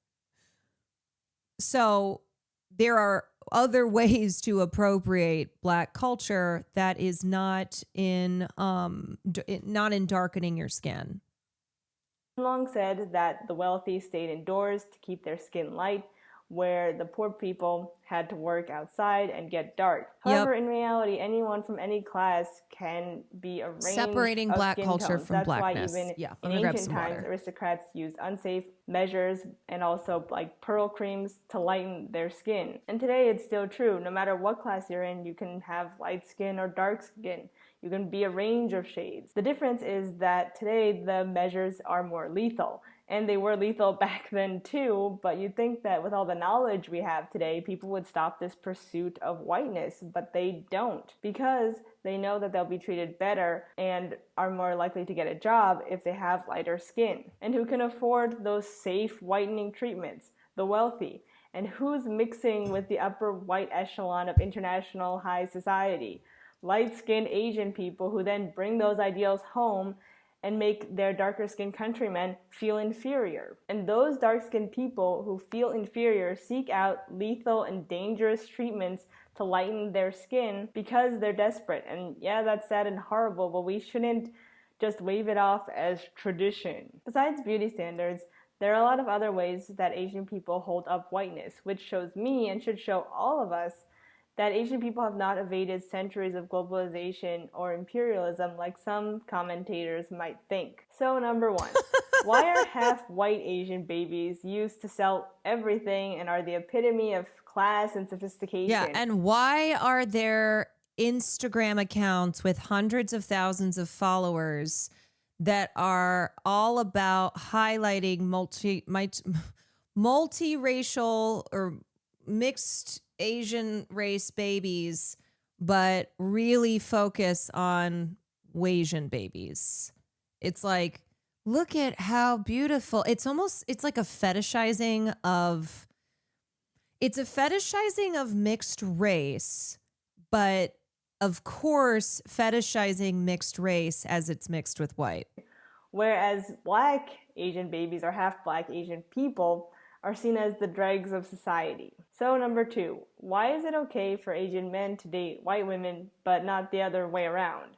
So there are other ways to appropriate black culture that is not in darkening your skin. Long said that the wealthy stayed indoors to keep their skin light, where the poor people had to work outside and get dark. However, in reality, anyone from any class can be a range separating of black skin culture tones. from That's blackness. why even in ancient times, aristocrats used unsafe measures and also like pearl creams to lighten their skin. And today it's still true. No matter what class you're in, you can have light skin or dark skin. You can be a range of shades. The difference is that today the measures are more lethal. And they were lethal back then too, but you'd think that with all the knowledge we have today, people would stop this pursuit of whiteness, but they don't, because they know that they'll be treated better and are more likely to get a job if they have lighter skin. And who can afford those safe whitening treatments? The wealthy. And who's mixing with the upper white echelon of international high society? Light-skinned Asian people who then bring those ideals home and make their darker-skinned countrymen feel inferior. And those dark-skinned people who feel inferior seek out lethal and dangerous treatments to lighten their skin because they're desperate. And yeah, that's sad and horrible, but we shouldn't just wave it off as tradition. Besides beauty standards, there are a lot of other ways that Asian people hold up whiteness, which shows me and should show all of us that Asian people have not evaded centuries of globalization or imperialism like some commentators might think. So number one, why are half-white Asian babies used to sell everything and are the epitome of class and sophistication? Yeah, and why are there Instagram accounts with hundreds of thousands of followers that are all about highlighting multiracial or mixed Asian race babies, but really focus on Wasian babies? It's like, look at how beautiful. It's like a fetishizing of, mixed race, but of course, fetishizing mixed race as it's mixed with white. Whereas black Asian babies or half-black Asian people are seen as the dregs of society. So number two, why is it okay for Asian men to date white women but not the other way around?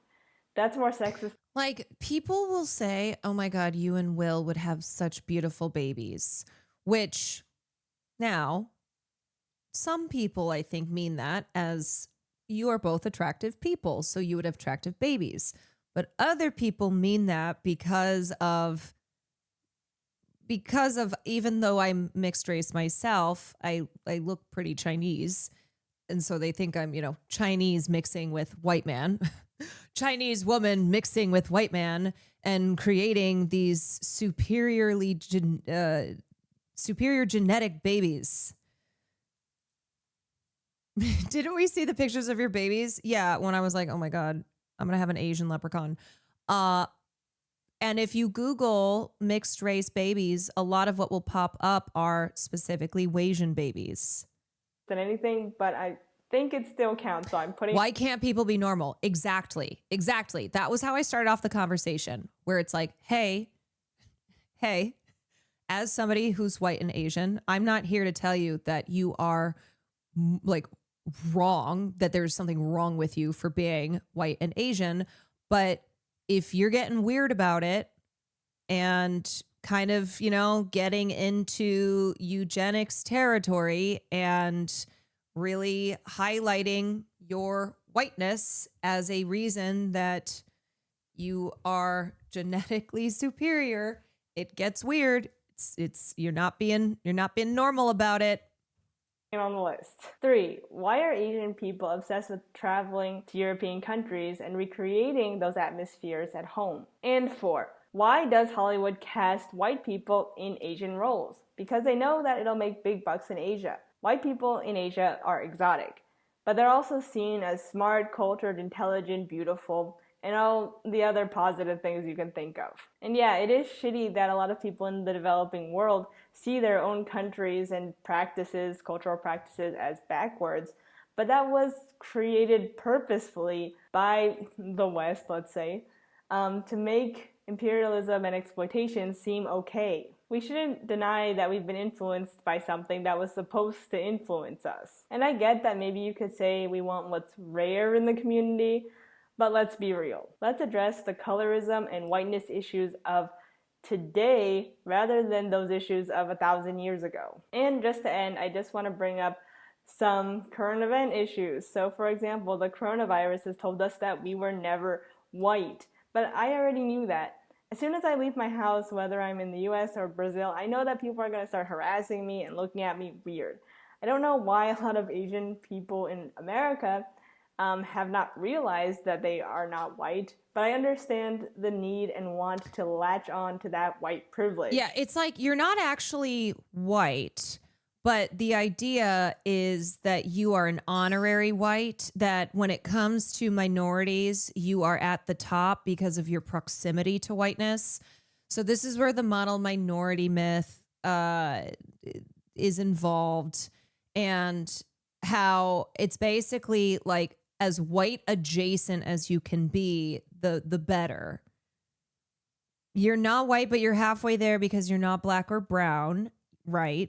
That's more sexist. Like, people will say, oh my God, you and Will would have such beautiful babies, which now some people I think mean that as you are both attractive people, so you would have attractive babies. But other people mean that because of even though I'm mixed race myself, I look pretty Chinese. And so they think I'm, Chinese mixing with white man, Chinese woman mixing with white man and creating these superior genetic babies. Didn't we see the pictures of your babies? Yeah, when I was like, oh my God, I'm going to have an Asian leprechaun. And if you Google mixed race babies, a lot of what will pop up are specifically Wasian babies. Than anything, but I think it still counts, so I'm putting... Why can't people be normal? Exactly. That was how I started off the conversation, where it's like, hey, as somebody who's white and Asian, I'm not here to tell you that you are like wrong, that there's something wrong with you for being white and Asian. But if you're getting weird about it and kind of, getting into eugenics territory and really highlighting your whiteness as a reason that you are genetically superior, it gets weird. It's you're not being normal about it. on the list. 3. Why are Asian people obsessed with traveling to European countries and recreating those atmospheres at home? And 4. Why does Hollywood cast white people in Asian roles? Because they know that it'll make big bucks in Asia. White people in Asia are exotic, but they're also seen as smart, cultured, intelligent, beautiful, and all the other positive things you can think of. And yeah, it is shitty that a lot of people in the developing world see their own countries and practices, cultural practices, as backwards, but that was created purposefully by the West, let's say, to make imperialism and exploitation seem okay. We shouldn't deny that we've been influenced by something that was supposed to influence us. And I get that maybe you could say we want what's rare in the community, but let's be real. Let's address the colorism and whiteness issues of today rather than those issues of 1,000 years ago. And just to end, I just want to bring up some current event issues. So for example, the coronavirus has told us that we were never white, but I already knew that. As soon as I leave my house, whether I'm in the US or Brazil, I know that people are going to start harassing me and looking at me weird. I don't know why a lot of Asian people in America have not realized that they are not white, but I understand the need and want to latch on to that white privilege. Yeah, it's like you're not actually white, but the idea is that you are an honorary white, that when it comes to minorities, you are at the top because of your proximity to whiteness. So this is where the model minority myth is involved, and how it's basically like as white adjacent as you can be, the better. You're not white, but you're halfway there because you're not black or brown, right?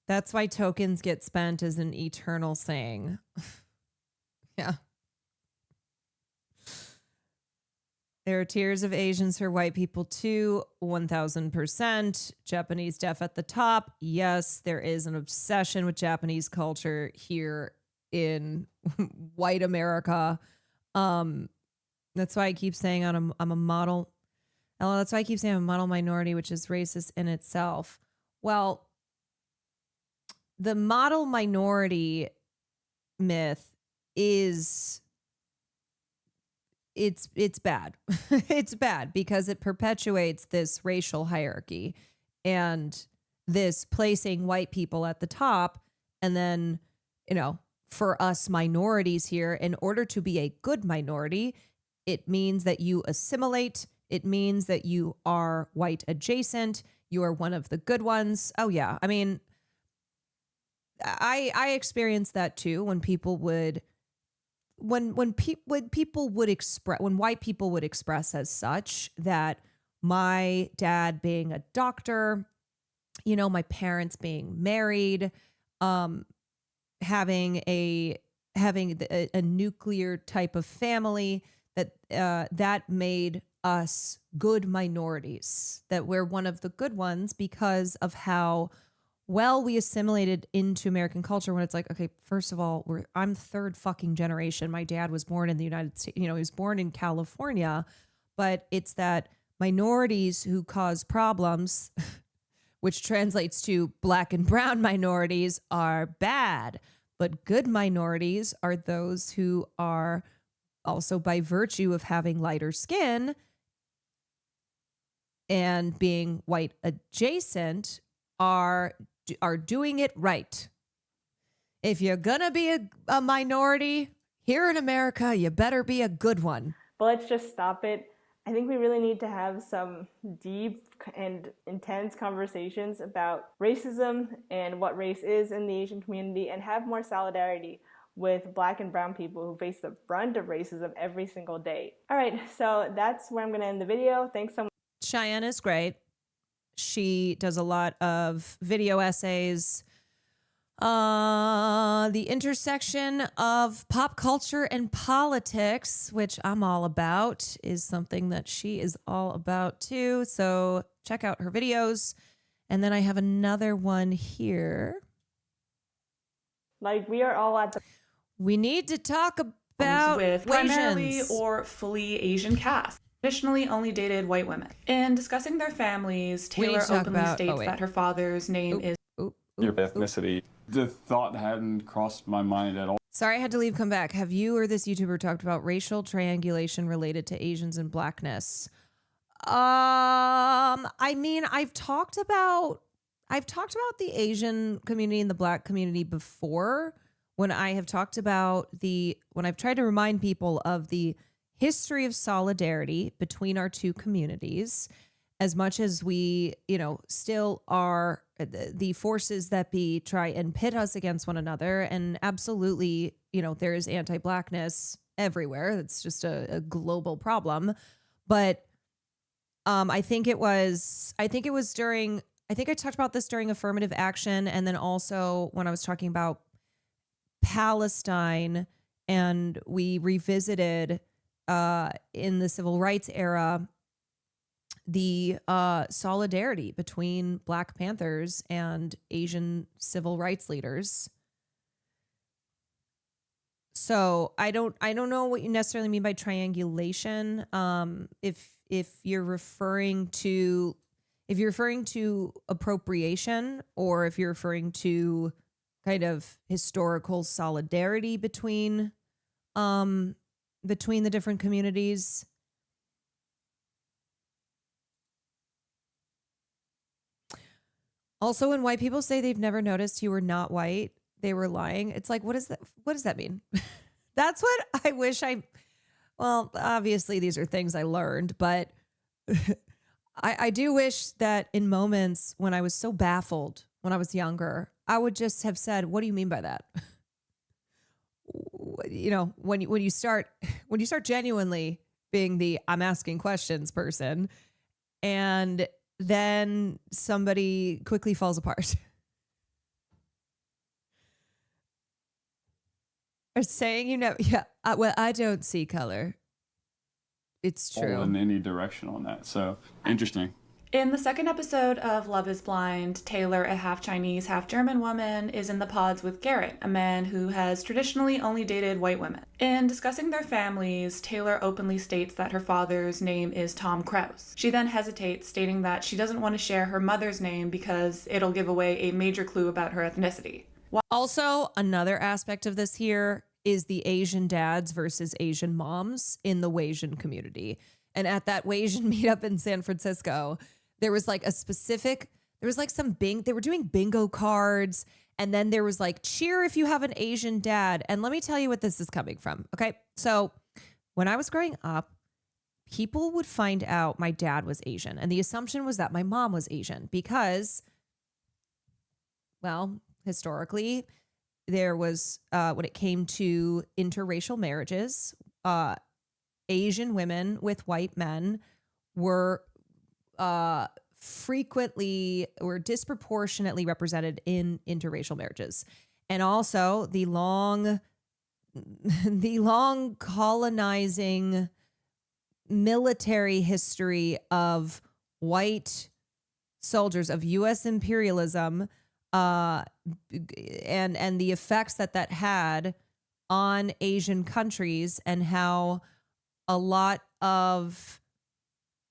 That's why tokens get spent as an eternal saying. Yeah. There are tiers of Asians for white people too, 1000%. Japanese deaf at the top. Yes, there is an obsession with Japanese culture here in white America. That's why I keep saying I'm a model. That's why I keep saying I'm a model minority, which is racist in itself. Well, the model minority myth is it's bad. It's bad because it perpetuates this racial hierarchy and this placing white people at the top. And then, for us minorities here, in order to be a good minority, it means that you assimilate. It means that you are white adjacent. You are one of the good ones. Oh yeah. I mean, I experienced that too when people would when white people would express as such that my dad being a doctor, my parents being married, having a nuclear type of family, that made us good minorities, that we're one of the good ones because of how well we assimilated into American culture. When it's like, okay, first of all, I'm third fucking generation. My dad was born in the United States, he was born in California, but it's that minorities who cause problems, which translates to black and brown minorities, are bad. But good minorities are those who are also, by virtue of having lighter skin and being white adjacent, are doing it right. If you're gonna be a minority here in America, you better be a good one. But let's just stop it. I think we really need to have some deep and intense conversations about racism and what race is in the Asian community, and have more solidarity with black and brown people who face the brunt of racism every single day. All right, so that's where I'm going to end the video. Thanks so much. Cheyenne is great. She does a lot of video essays. The intersection of pop culture and politics, which I'm all about, is something that she is all about too. So check out her videos. And then I have another one here. Like, we are all at the... We need to talk about with primarily Asians or fully Asian cast. Traditionally only dated white women. In discussing their families, Taylor openly states that her father's name is your ethnicity. The thought hadn't crossed my mind at all. Sorry, I had to leave. Come back. Have you or this YouTuber talked about racial triangulation related to Asians and blackness? I mean, I've talked about the Asian community and the black community before when I have talked about when I've tried to remind people of the history of solidarity between our two communities, as much as we, still are the forces that try and pit us against one another. And absolutely, there is anti-blackness everywhere. It's just a global problem. But I think I talked about this during affirmative action. And then also when I was talking about Palestine, and we revisited in the civil rights era the solidarity between Black Panthers and Asian civil rights leaders. So I don't know what you necessarily mean by triangulation. If you're referring to appropriation, or if you're referring to kind of historical solidarity between the different communities. Also, when white people say they've never noticed you were not white, they were lying. It's like, what does that mean? That's what I wish well, obviously these are things I learned, but I do wish that in moments when I was so baffled when I was younger, I would just have said, what do you mean by that? When you start genuinely being the I'm asking questions person, and then somebody quickly falls apart. Or saying well, I don't see color. It's true. In any direction on that. So interesting. In the second episode of Love is Blind, Taylor, a half Chinese, half German woman, is in the pods with Garrett, a man who has traditionally only dated white women. In discussing their families, Taylor openly states that her father's name is Tom Kraus. She then hesitates, stating that she doesn't want to share her mother's name because it'll give away a major clue about her ethnicity. Also, another aspect of this here is the Asian dads versus Asian moms in the Wasian community. And at that Wasian meetup in San Francisco, there was like they were doing bingo cards, and then there was like, cheer if you have an Asian dad. And let me tell you what this is coming from. Okay. So when I was growing up, people would find out my dad was Asian. And the assumption was that my mom was Asian because, well, historically, there was, when it came to interracial marriages, Asian women with white men were frequently or disproportionately represented in interracial marriages. And also the long colonizing military history of white soldiers, of U.S. imperialism, and the effects that had on Asian countries, and how a lot of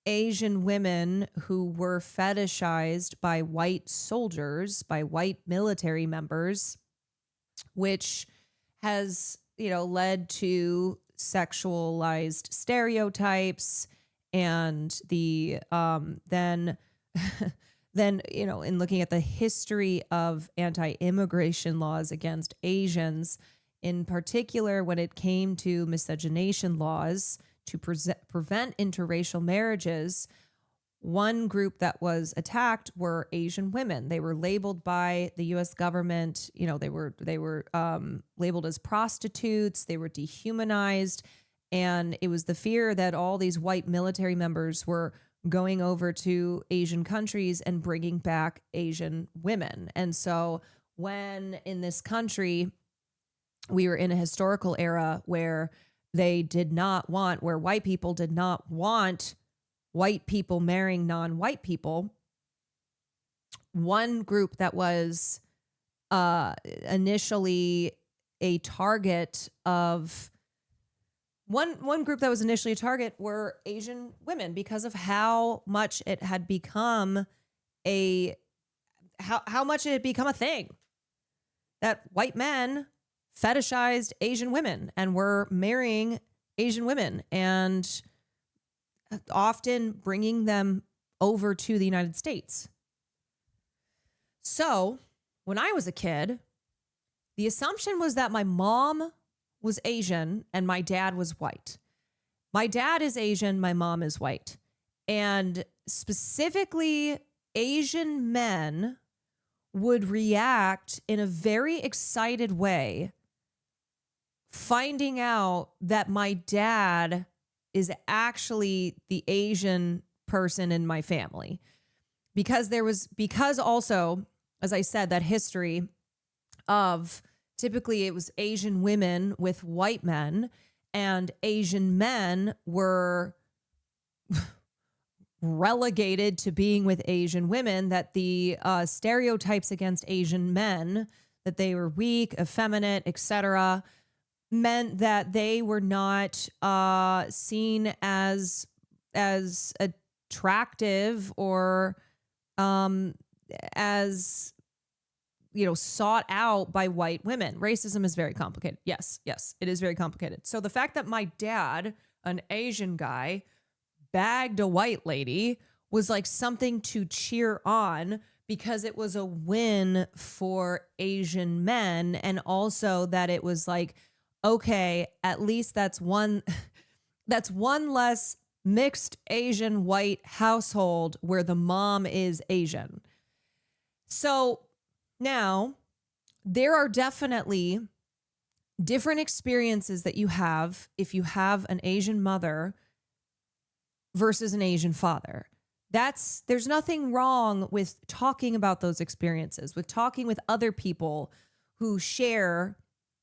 Asian women who were fetishized by white soldiers, by white military members, which has, led to sexualized stereotypes, and the then in looking at the history of anti-immigration laws against Asians, in particular when it came to miscegenation laws to prevent interracial marriages, one group that was attacked were Asian women. They were labeled by the U.S. government. They were labeled as prostitutes. They were dehumanized. And it was the fear that all these white military members were going over to Asian countries and bringing back Asian women. And so when in this country, we were in a historical era where white people did not want white people marrying non-white people, one group that was initially a target were Asian women, because of how much it had become a thing. that white men fetishized Asian women and were marrying Asian women and often bringing them over to the United States. So when I was a kid, the assumption was that my mom was Asian and my dad was white. My dad is Asian, my mom is white. And specifically, Asian men would react in a very excited way, finding out that my dad is actually the Asian person in my family. Because also, as I said, that history of typically it was Asian women with white men, and Asian men were relegated to being with Asian women, that the stereotypes against Asian men, that they were weak, effeminate, etc., meant that they were not seen as attractive or as sought out by white women. Racism is very complicated. Yes, it is very complicated. So the fact that my dad, an Asian guy, bagged a white lady was like something to cheer on, because it was a win for Asian men. And also that it was like, okay, at least that's one less mixed Asian white household where the mom is Asian. So now there are definitely different experiences that you have if you have an Asian mother versus an Asian father. There's nothing wrong with talking about those experiences, with talking with other people who share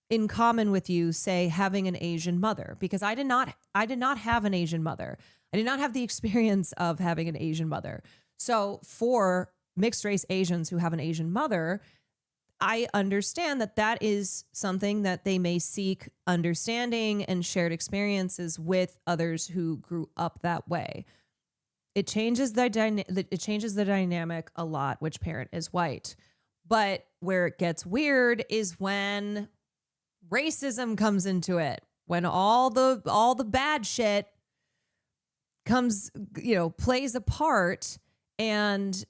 in common with you, say, having an Asian mother, because I did not have an Asian mother. I did not have the experience of having an Asian mother. So for mixed race Asians who have an Asian mother, I understand that is something that they may seek understanding and shared experiences with others who grew up that way. It changes the dynamic a lot, which parent is white. But where it gets weird is when racism comes into it, when all the bad shit comes, plays a part, and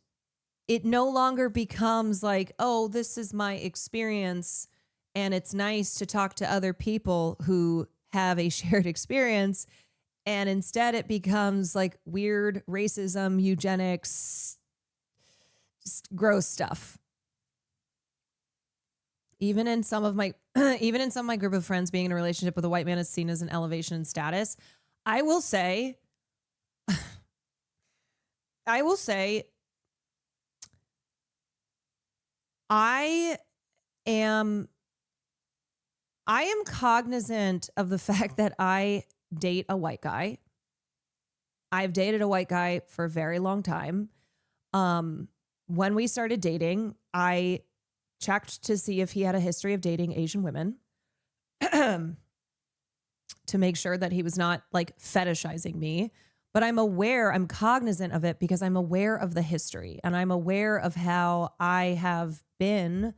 it no longer becomes like, oh, this is my experience and it's nice to talk to other people who have a shared experience. And instead it becomes like weird racism, eugenics, just gross stuff. Even in some of my group of friends, being in a relationship with a white man is seen as an elevation in status. I will say I am cognizant of the fact that I date a white guy. I've dated a white guy for a very long time. When we started dating, I checked to see if he had a history of dating Asian women to make sure that he was not like fetishizing me. But I'm cognizant of it because I'm aware of the history, and I'm aware of how I have been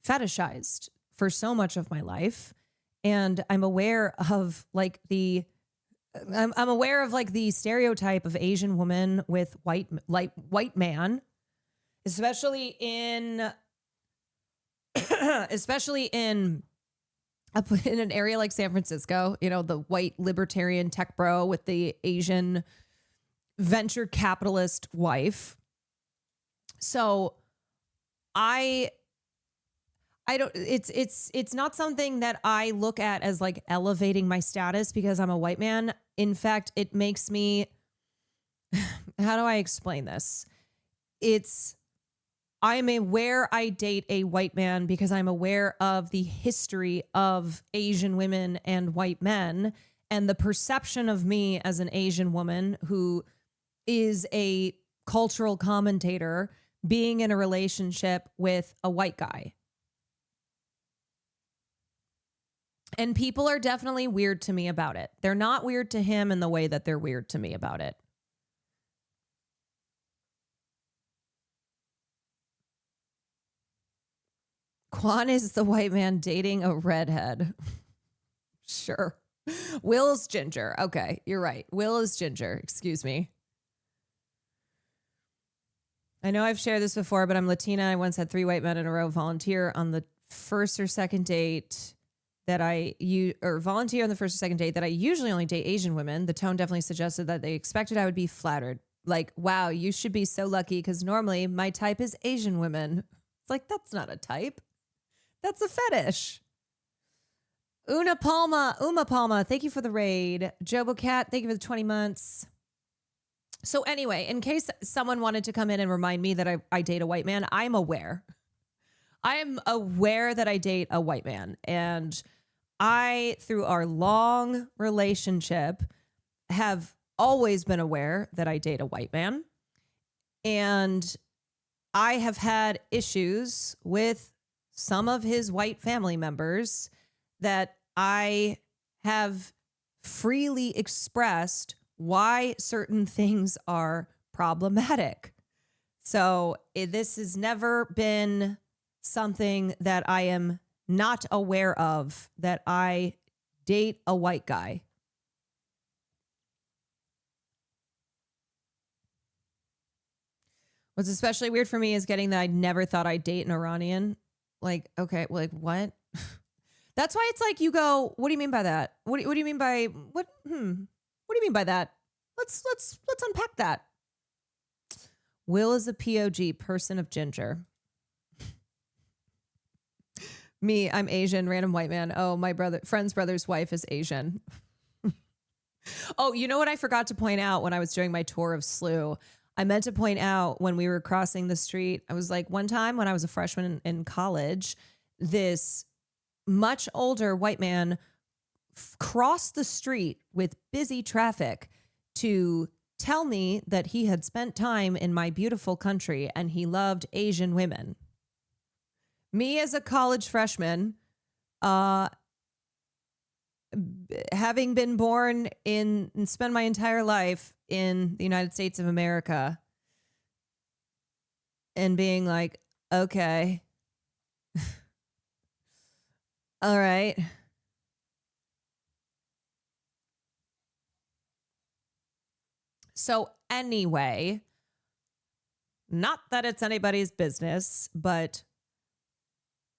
fetishized for so much of my life. And I'm aware of like I'm aware of like the stereotype of Asian woman with white man, especially in in an area like San Francisco, the white libertarian tech bro with the Asian venture capitalist wife. So I don't, it's not something that I look at as like elevating my status because I'm a white man. In fact, it makes me, how do I explain this? I'm aware I date a white man because I'm aware of the history of Asian women and white men, and the perception of me as an Asian woman who is a cultural commentator being in a relationship with a white guy. And people are definitely weird to me about it. They're not weird to him in the way that they're weird to me about it. Kwan is the white man dating a redhead. Sure. Will's ginger. Okay, you're right. Will is ginger. Excuse me. I know I've shared this before, but I'm Latina. I once had 3 white men in a row volunteer on the first or second date that I usually only date Asian women. The tone definitely suggested that they expected I would be flattered. Like, wow, you should be so lucky because normally my type is Asian women. It's like, that's not a type. That's a fetish. Uma Palma, thank you for the raid. Jobo Cat, thank you for the 20 months. So anyway, in case someone wanted to come in and remind me that I date a white man, I'm aware. I am aware that I date a white man. And I, through our long relationship, have always been aware that I date a white man. And I have had issues with some of his white family members that I have freely expressed why certain things are problematic. So this has never been something that I am not aware of, that I date a white guy. What's especially weird for me is getting that I never thought I'd date an Iranian. Like, okay, like what? That's why it's like you go, what do you mean by that? What do you mean by what? What do you mean by that? Let's unpack that. Will is a POG, person of ginger. Me, I'm Asian, random white man. Oh, my friend's brother's wife is Asian. Oh, you know what I forgot to point out when I was doing my tour of SLU? I meant to point out when we were crossing the street, I was like, one time when I was a freshman in college, this much older white man crossed the street with busy traffic to tell me that he had spent time in my beautiful country and he loved Asian women. Me as a college freshman, having been born in and spent my entire life in the United States of America and being like, okay, all right. So anyway, not that it's anybody's business, but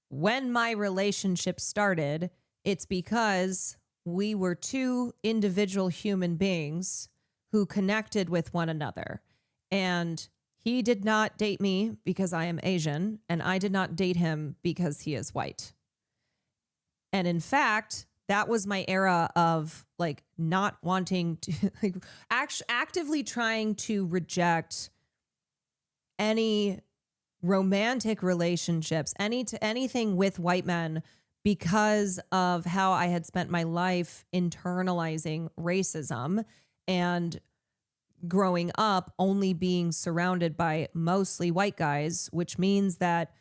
when my relationship started, it's because we were 2 individual human beings who connected with one another. And he did not date me because I am Asian, and I did not date him because he is white. And in fact, that was my era of like not wanting to, like actively trying to reject any romantic relationships, anything with white men, because of how I had spent my life internalizing racism and growing up only being surrounded by mostly white guys, which means that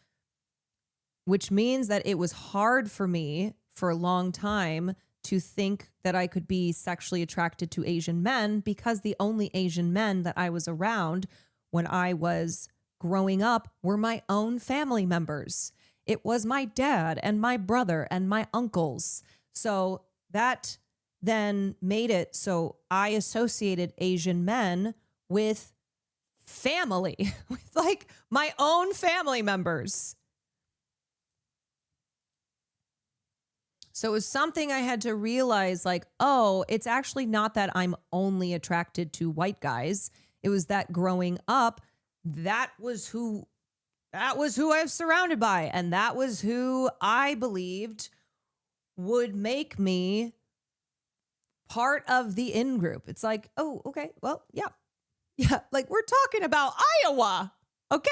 it was hard for me for a long time to think that I could be sexually attracted to Asian men, because the only Asian men that I was around when I was growing up were my own family members. It was my dad and my brother and my uncles. So that then made it so I associated Asian men with family, with like my own family members. So it was something I had to realize, like, oh, it's actually not that I'm only attracted to white guys. It was that growing up, that was who I was surrounded by. And that was who I believed would make me part of the in-group. It's like, oh, okay, well, yeah. Yeah, like we're talking about Iowa, okay?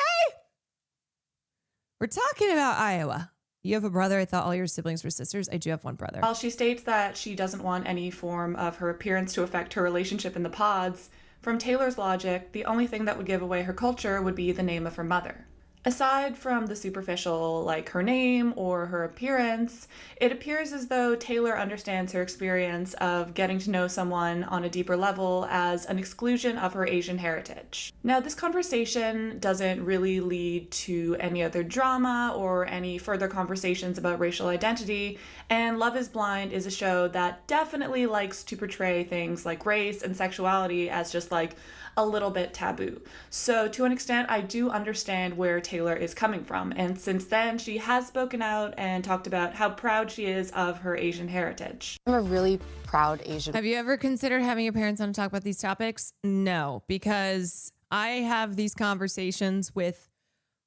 We're talking about Iowa. You have a brother? I thought all your siblings were sisters. I do have one brother. While she states that she doesn't want any form of her appearance to affect her relationship in the pods, from Taylor's logic, the only thing that would give away her culture would be the name of her mother. Aside from the superficial, like her name or her appearance, it appears as though Taylor understands her experience of getting to know someone on a deeper level as an exclusion of her Asian heritage. Now, this conversation doesn't really lead to any other drama or any further conversations about racial identity, and Love is Blind is a show that definitely likes to portray things like race and sexuality as just like a little bit taboo. So to an extent, I do understand where Taylor is coming from. And since then, she has spoken out and talked about how proud she is of her Asian heritage. I'm a really proud Asian. Have you ever considered having your parents on to talk about these topics? No, because I have these conversations with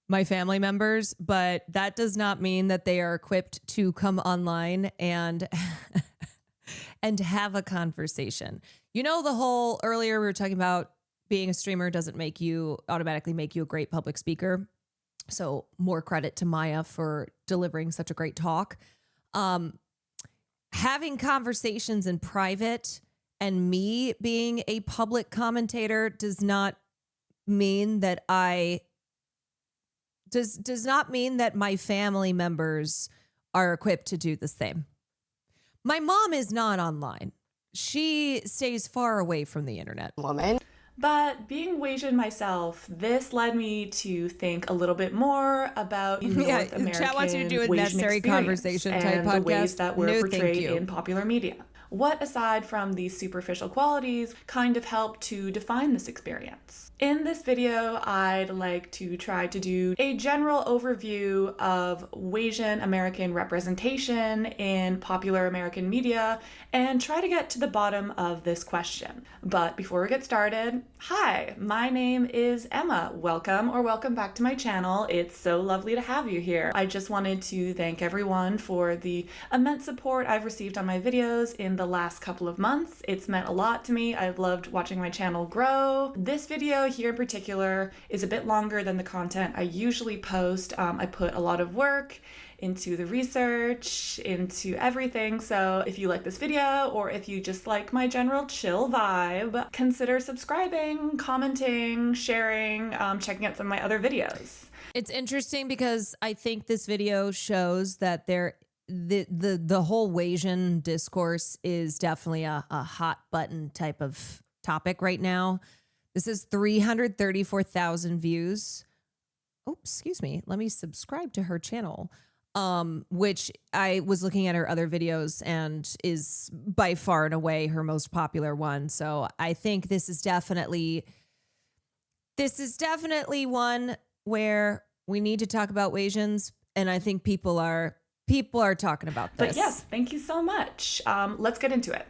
my family members, but that does not mean that they are equipped to come online and and have a conversation. You know, the whole earlier we were talking about being a streamer doesn't automatically make you a great public speaker. So more credit to Maya for delivering such a great talk. Having conversations in private and me being a public commentator does not mean that does not mean that my family members are equipped to do the same. My mom is not online. She stays far away from the internet. Woman. But being Wasian myself, this led me to think a little bit more about North American Chat wants you to do a Wasian necessary experience conversation and type the podcast. ways that were No, thank portrayed you. in popular media. What, aside from these superficial qualities, kind of helped to define this experience? In this video, I'd like to try to do a general overview of Wasian American representation in popular American media and try to get to the bottom of this question. But before we get started, hi, my name is Emma. Welcome back to my channel. It's so lovely to have you here. I just wanted to thank everyone for the immense support I've received on my videos in the last couple of months. It's meant a lot to me. I've loved watching my channel grow. This video here in particular is a bit longer than the content I usually post. I put a lot of work into the research, into everything. So if you like this video, or if you just like my general chill vibe, consider subscribing, commenting, sharing, checking out some of my other videos. It's interesting because I think this video shows that the whole Wasian discourse is definitely a hot button type of topic right now. This is 334,000 views. Oh, excuse me. Let me subscribe to her channel, which I was looking at her other videos and is by far and away her most popular one. So I think this is definitely one where we need to talk about Wasians, and I think people are talking about this. But yes, thank you so much. Let's get into it.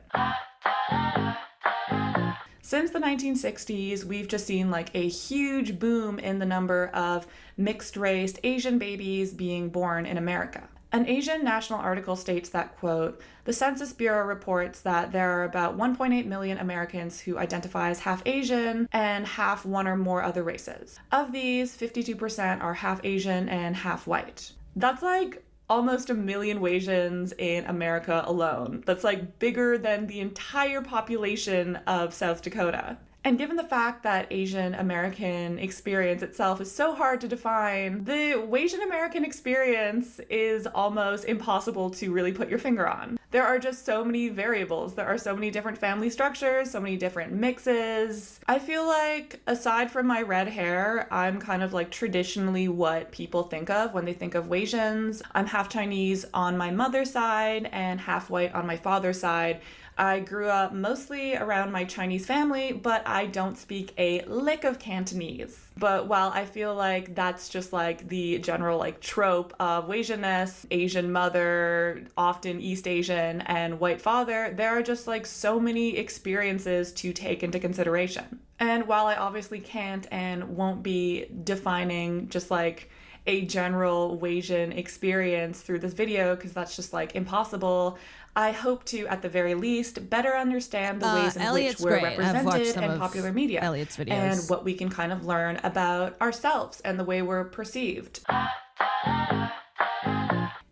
Since the 1960s, we've just seen like a huge boom in the number of mixed-race Asian babies being born in America. An Asian National article states that, quote, the Census Bureau reports that there are about 1.8 million Americans who identify as half Asian and half one or more other races. Of these, 52% are half Asian and half white. That's like almost 1 million Wasians in America alone. That's like bigger than the entire population of South Dakota. And given the fact that Asian American experience itself is so hard to define, the Wasian American experience is almost impossible to really put your finger on. There are just so many variables. There are so many different family structures, so many different mixes. I feel like aside from my red hair, I'm kind of like traditionally what people think of when they think of Wasians. I'm half Chinese on my mother's side and half white on my father's side. I grew up mostly around my Chinese family, but I don't speak a lick of Cantonese. But while I feel like that's just like the general like trope of Wasianness, Asian mother, often East Asian, and white father, there are just like so many experiences to take into consideration. And while I obviously can't and won't be defining just like a general Wasian experience through this video, because that's just like impossible, I hope to, at the very least, better understand the ways in which we're represented in popular media Elliot's videos and what we can kind of learn about ourselves and the way we're perceived.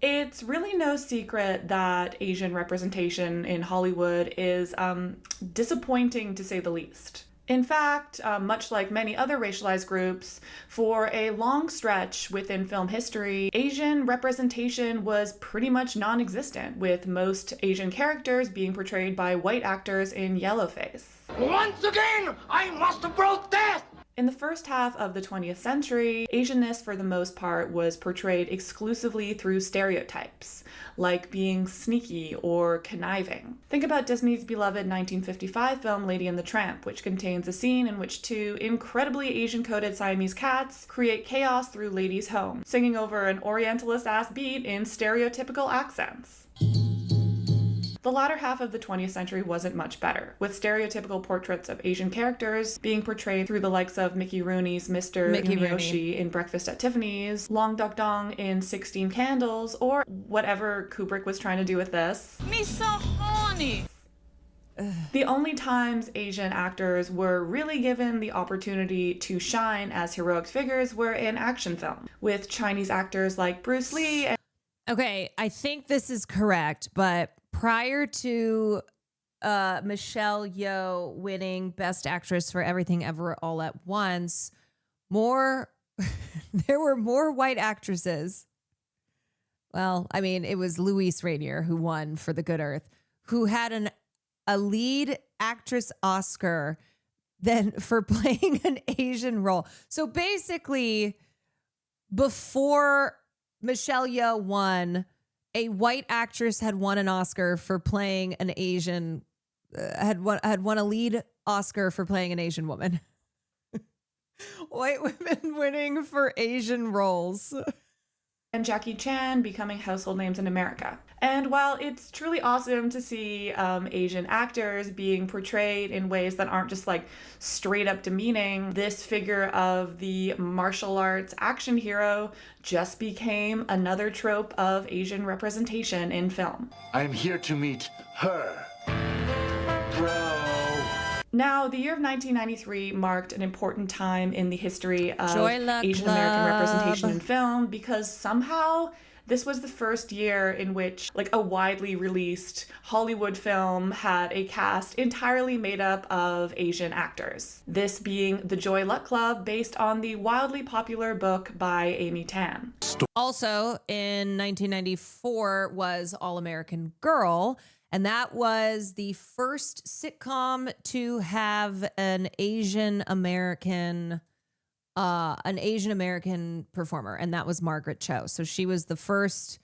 It's really no secret that Asian representation in Hollywood is disappointing, to say the least. In fact, much like many other racialized groups, for a long stretch within film history, Asian representation was pretty much non-existent, with most Asian characters being portrayed by white actors in yellowface. Once again, I must protest! In the first half of the 20th century, Asianness for the most part was portrayed exclusively through stereotypes, like being sneaky or conniving. Think about Disney's beloved 1955 film Lady and the Tramp, which contains a scene in which two incredibly Asian-coded Siamese cats create chaos through Lady's home, singing over an Orientalist-ass beat in stereotypical accents. The latter half of the 20th century wasn't much better, with stereotypical portraits of Asian characters being portrayed through the likes of Mickey Rooney's Mr. Yumioshi in Breakfast at Tiffany's, Long Duk Dong in 16 Candles, or whatever Kubrick was trying to do with this. Me so horny! The only times Asian actors were really given the opportunity to shine as heroic figures were in action film, with Chinese actors like Bruce Lee. Okay, I think this is correct, but prior to Michelle Yeoh winning Best Actress for Everything Ever All at Once, there were more white actresses. Well, I mean, it was Louise Rainier who won for The Good Earth, who had a lead actress Oscar than for playing an Asian role. So basically, before Michelle Yeoh won, a white actress had won an Oscar for playing an Asian, had won a lead Oscar for playing an Asian woman. White women winning for Asian roles. And Jackie Chan becoming household names in America. And while it's truly awesome to see Asian actors being portrayed in ways that aren't just like straight up demeaning, this figure of the martial arts action hero just became another trope of Asian representation in film. I am here to meet her. Bro. Now, the year of 1993 marked an important time in the history of Joy-Luck Asian American representation in film because somehow this was the first year in which like a widely released Hollywood film had a cast entirely made up of Asian actors. This being The Joy Luck Club, based on the wildly popular book by Amy Tan. Also in 1994 was All American Girl, and that was the first sitcom to have an Asian American performer, and that was Margaret Cho. So she was the first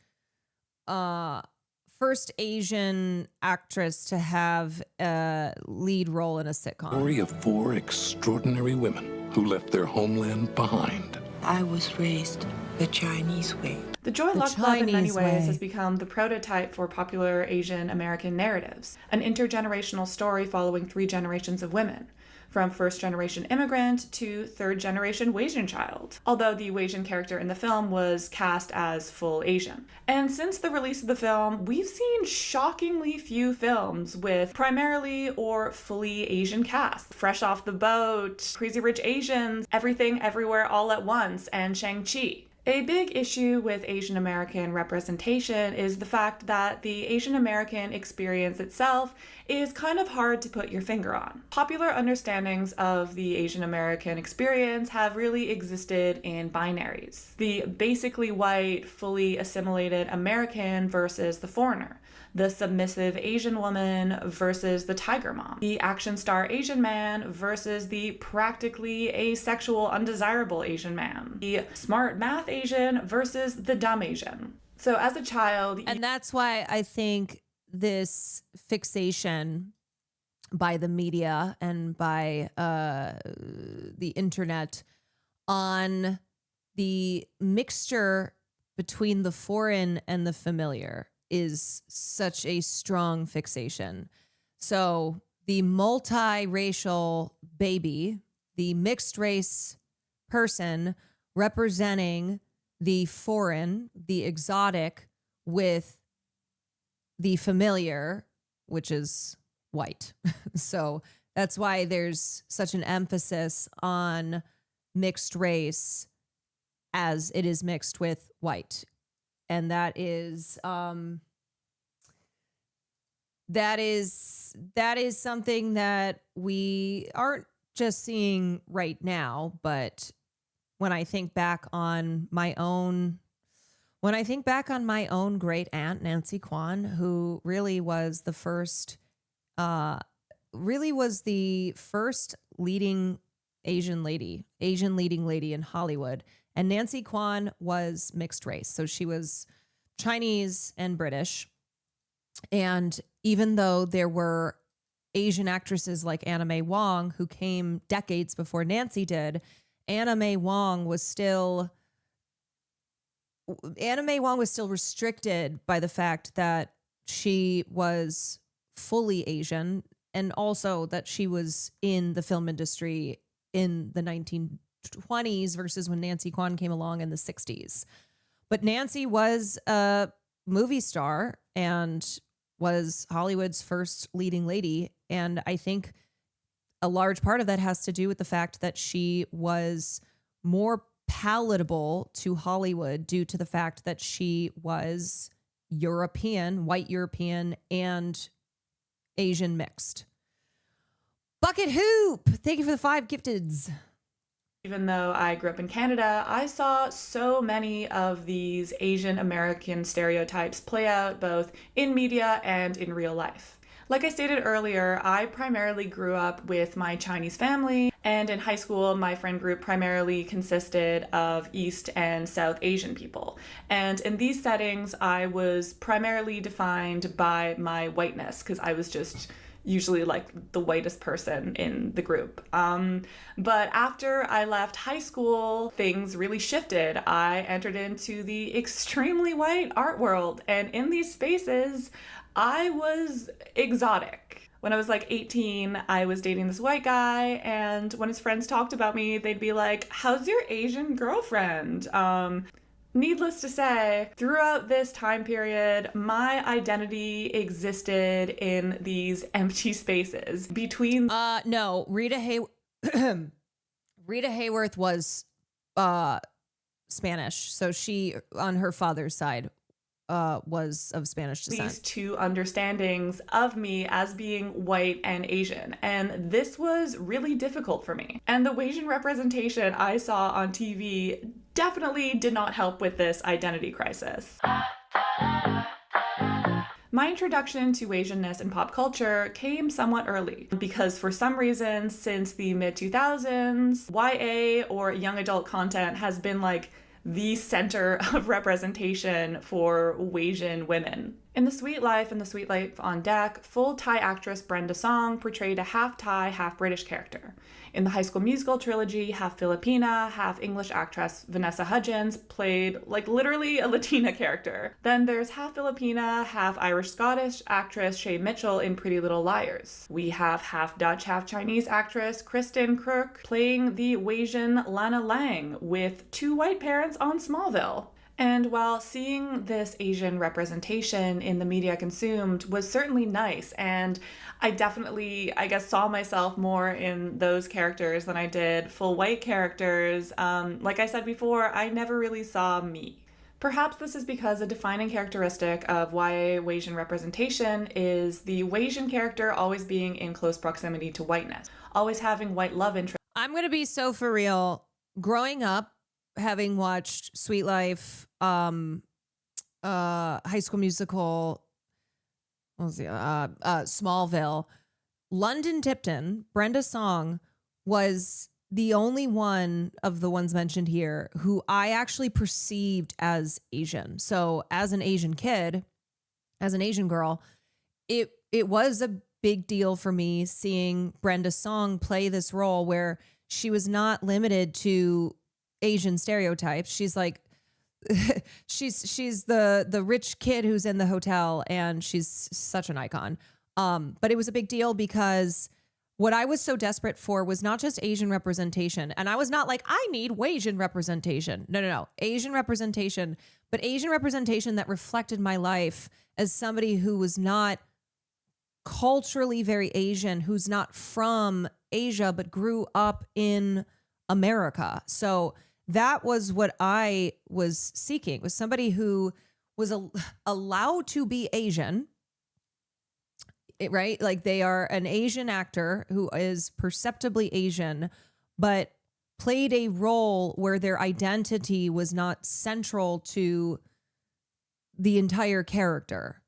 Asian actress to have a lead role in a sitcom. Story of 4 extraordinary women who left their homeland behind. I was raised the Chinese way. The Joy Luck Club in many ways has become the prototype for popular Asian American narratives, an intergenerational story following 3 generations of women, from first-generation immigrant to third-generation Wasian child, although the Wasian character in the film was cast as full Asian. And since the release of the film, we've seen shockingly few films with primarily or fully Asian cast. Fresh Off the Boat, Crazy Rich Asians, Everything Everywhere All at Once, and Shang-Chi. A big issue with Asian American representation is the fact that the Asian American experience itself is kind of hard to put your finger on. Popular understandings of the Asian American experience have really existed in binaries. The basically white, fully assimilated American versus the foreigner. The submissive Asian woman versus the tiger mom. The action star Asian man versus the practically asexual, undesirable Asian man. The smart math Asian versus the dumb Asian. So as a child... And that's why I think this fixation by the media and by the internet on the mixture between the foreign and the familiar is such a strong fixation. So the multiracial baby, the mixed race person representing the foreign, the exotic with the familiar, which is white. So that's why there's such an emphasis on mixed race as it is mixed with white. And that is something that we aren't just seeing right now, but when I think back on my own great aunt, Nancy Kwan, who really was the first leading Asian leading lady in Hollywood. And Nancy Kwan was mixed race. So she was Chinese and British. And even though there were Asian actresses like Anna May Wong, who came decades before Nancy did, Anna May Wong was still restricted by the fact that she was fully Asian, and also that she was in the film industry in the 1920s versus when Nancy Kwan came along in the 60s. But Nancy was a movie star and was Hollywood's first leading lady. And I think a large part of that has to do with the fact that she was more palatable to Hollywood due to the fact that she was European, white European, and Asian mixed. Bucket Hoop, thank you for the 5 gifteds. Even though I grew up in Canada, I saw so many of these Asian American stereotypes play out both in media and in real life. Like I stated earlier, I primarily grew up with my Chinese family, and in high school, my friend group primarily consisted of East and South Asian people. And in these settings, I was primarily defined by my whiteness, because I was just usually like the whitest person in the group. But after I left high school, things really shifted. I entered into the extremely white art world, and in these spaces, I was exotic. When I was like 18, I was dating this white guy, and when his friends talked about me, they'd be like, "How's your Asian girlfriend?" Needless to say, throughout this time period, my identity existed in these empty spaces between... No, Rita Hayworth was Spanish. So she, on her father's side, was of Spanish descent. These two understandings of me as being white and Asian. And this was really difficult for me. And the Asian representation I saw on TV definitely did not help with this identity crisis. My introduction to Asianness in pop culture came somewhat early because for some reason since the mid-2000s, YA or young adult content has been like the center of representation for Asian women. In The Sweet Life and The Sweet Life on Deck, full Thai actress Brenda Song portrayed a half Thai, half British character. In the High School Musical trilogy, half Filipina, half English actress Vanessa Hudgens played like literally a Latina character. Then there's half Filipina, half Irish-Scottish actress Shay Mitchell in Pretty Little Liars. We have half Dutch, half Chinese actress Kristen Kruk playing the Asian Lana Lang with 2 white parents on Smallville. And while seeing this Asian representation in the media consumed was certainly nice, and I definitely, saw myself more in those characters than I did full white characters, like I said before, I never really saw me. Perhaps this is because a defining characteristic of YA Asian representation is the Asian character always being in close proximity to whiteness, always having white love interest. I'm going to be so for real. Growing up, having watched Sweet Life, High School Musical, Smallville, London Tipton, Brenda Song was the only one of the ones mentioned here who I actually perceived as Asian. So as an Asian kid, as an Asian girl, it was a big deal for me seeing Brenda Song play this role where she was not limited to Asian stereotypes. She's like, she's the rich kid who's in the hotel, and she's such an icon. But it was a big deal because what I was so desperate for was not just Asian representation. And I was not like, I need Asian representation. No. Asian representation, but Asian representation that reflected my life as somebody who was not culturally very Asian, who's not from Asia, but grew up in America. So that was what I was seeking, was somebody who was allowed to be Asian right? Like they are an Asian actor who is perceptibly Asian, but played a role where their identity was not central to the entire character.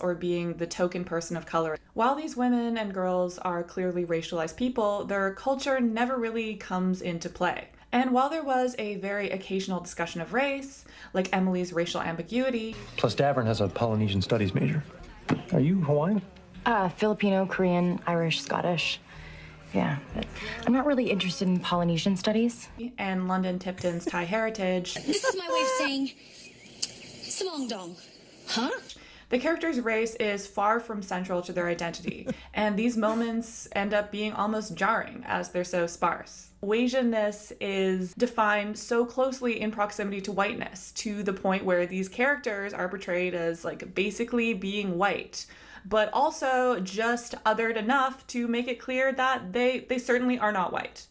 Or being the token person of color. While these women and girls are clearly racialized people, their culture never really comes into play. And while there was a very occasional discussion of race, like Emily's racial ambiguity. Plus, Davern has a Polynesian studies major. Are you Hawaiian? Filipino, Korean, Irish, Scottish. Yeah, but I'm not really interested in Polynesian studies. And London Tipton's Thai heritage. This is my way of saying Samong Dong. Huh? The character's race is far from central to their identity, and these moments end up being almost jarring as they're so sparse. Wasianness is defined so closely in proximity to whiteness, to the point where these characters are portrayed as like basically being white, but also just othered enough to make it clear that they certainly are not white.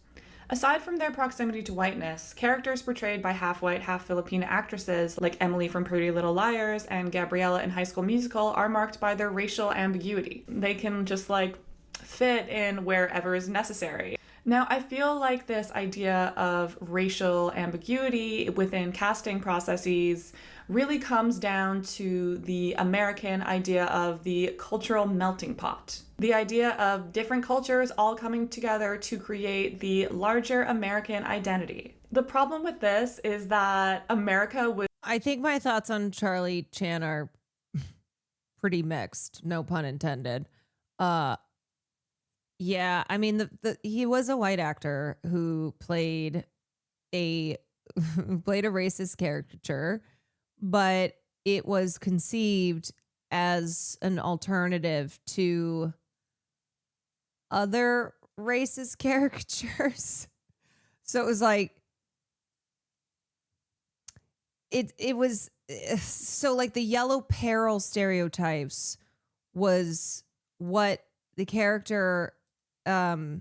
Aside from their proximity to whiteness, characters portrayed by half-white, half-Filipina actresses like Emily from Pretty Little Liars and Gabriella in High School Musical are marked by their racial ambiguity. They can just like fit in wherever is necessary. Now, I feel like this idea of racial ambiguity within casting processes really comes down to the American idea of the cultural melting pot. The idea of different cultures all coming together to create the larger American identity. The problem with this is that America would... I think my thoughts on Charlie Chan are pretty mixed, no pun intended. Yeah, I mean, he was a white actor who played a racist caricature, but it was conceived as an alternative to other racist caricatures. So it was like, it was, so like the yellow peril stereotypes was what the character the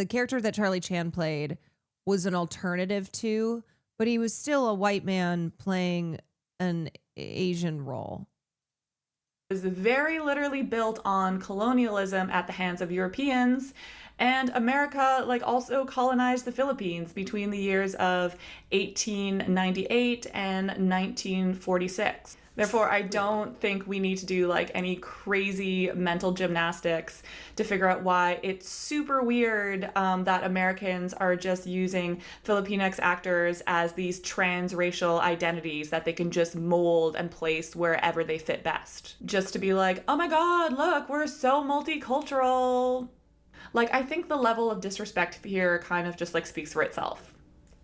character that Charlie Chan played was an alternative to, but he was still a white man playing an Asian role. Was very literally built on colonialism at the hands of Europeans, and America like also colonized the Philippines between the years of 1898 and 1946. Therefore, I don't think we need to do like any crazy mental gymnastics to figure out why it's super weird that Americans are just using Filipinx actors as these transracial identities that they can just mold and place wherever they fit best. Just to be like, oh my God, look, we're so multicultural. Like, I think the level of disrespect here kind of just like speaks for itself.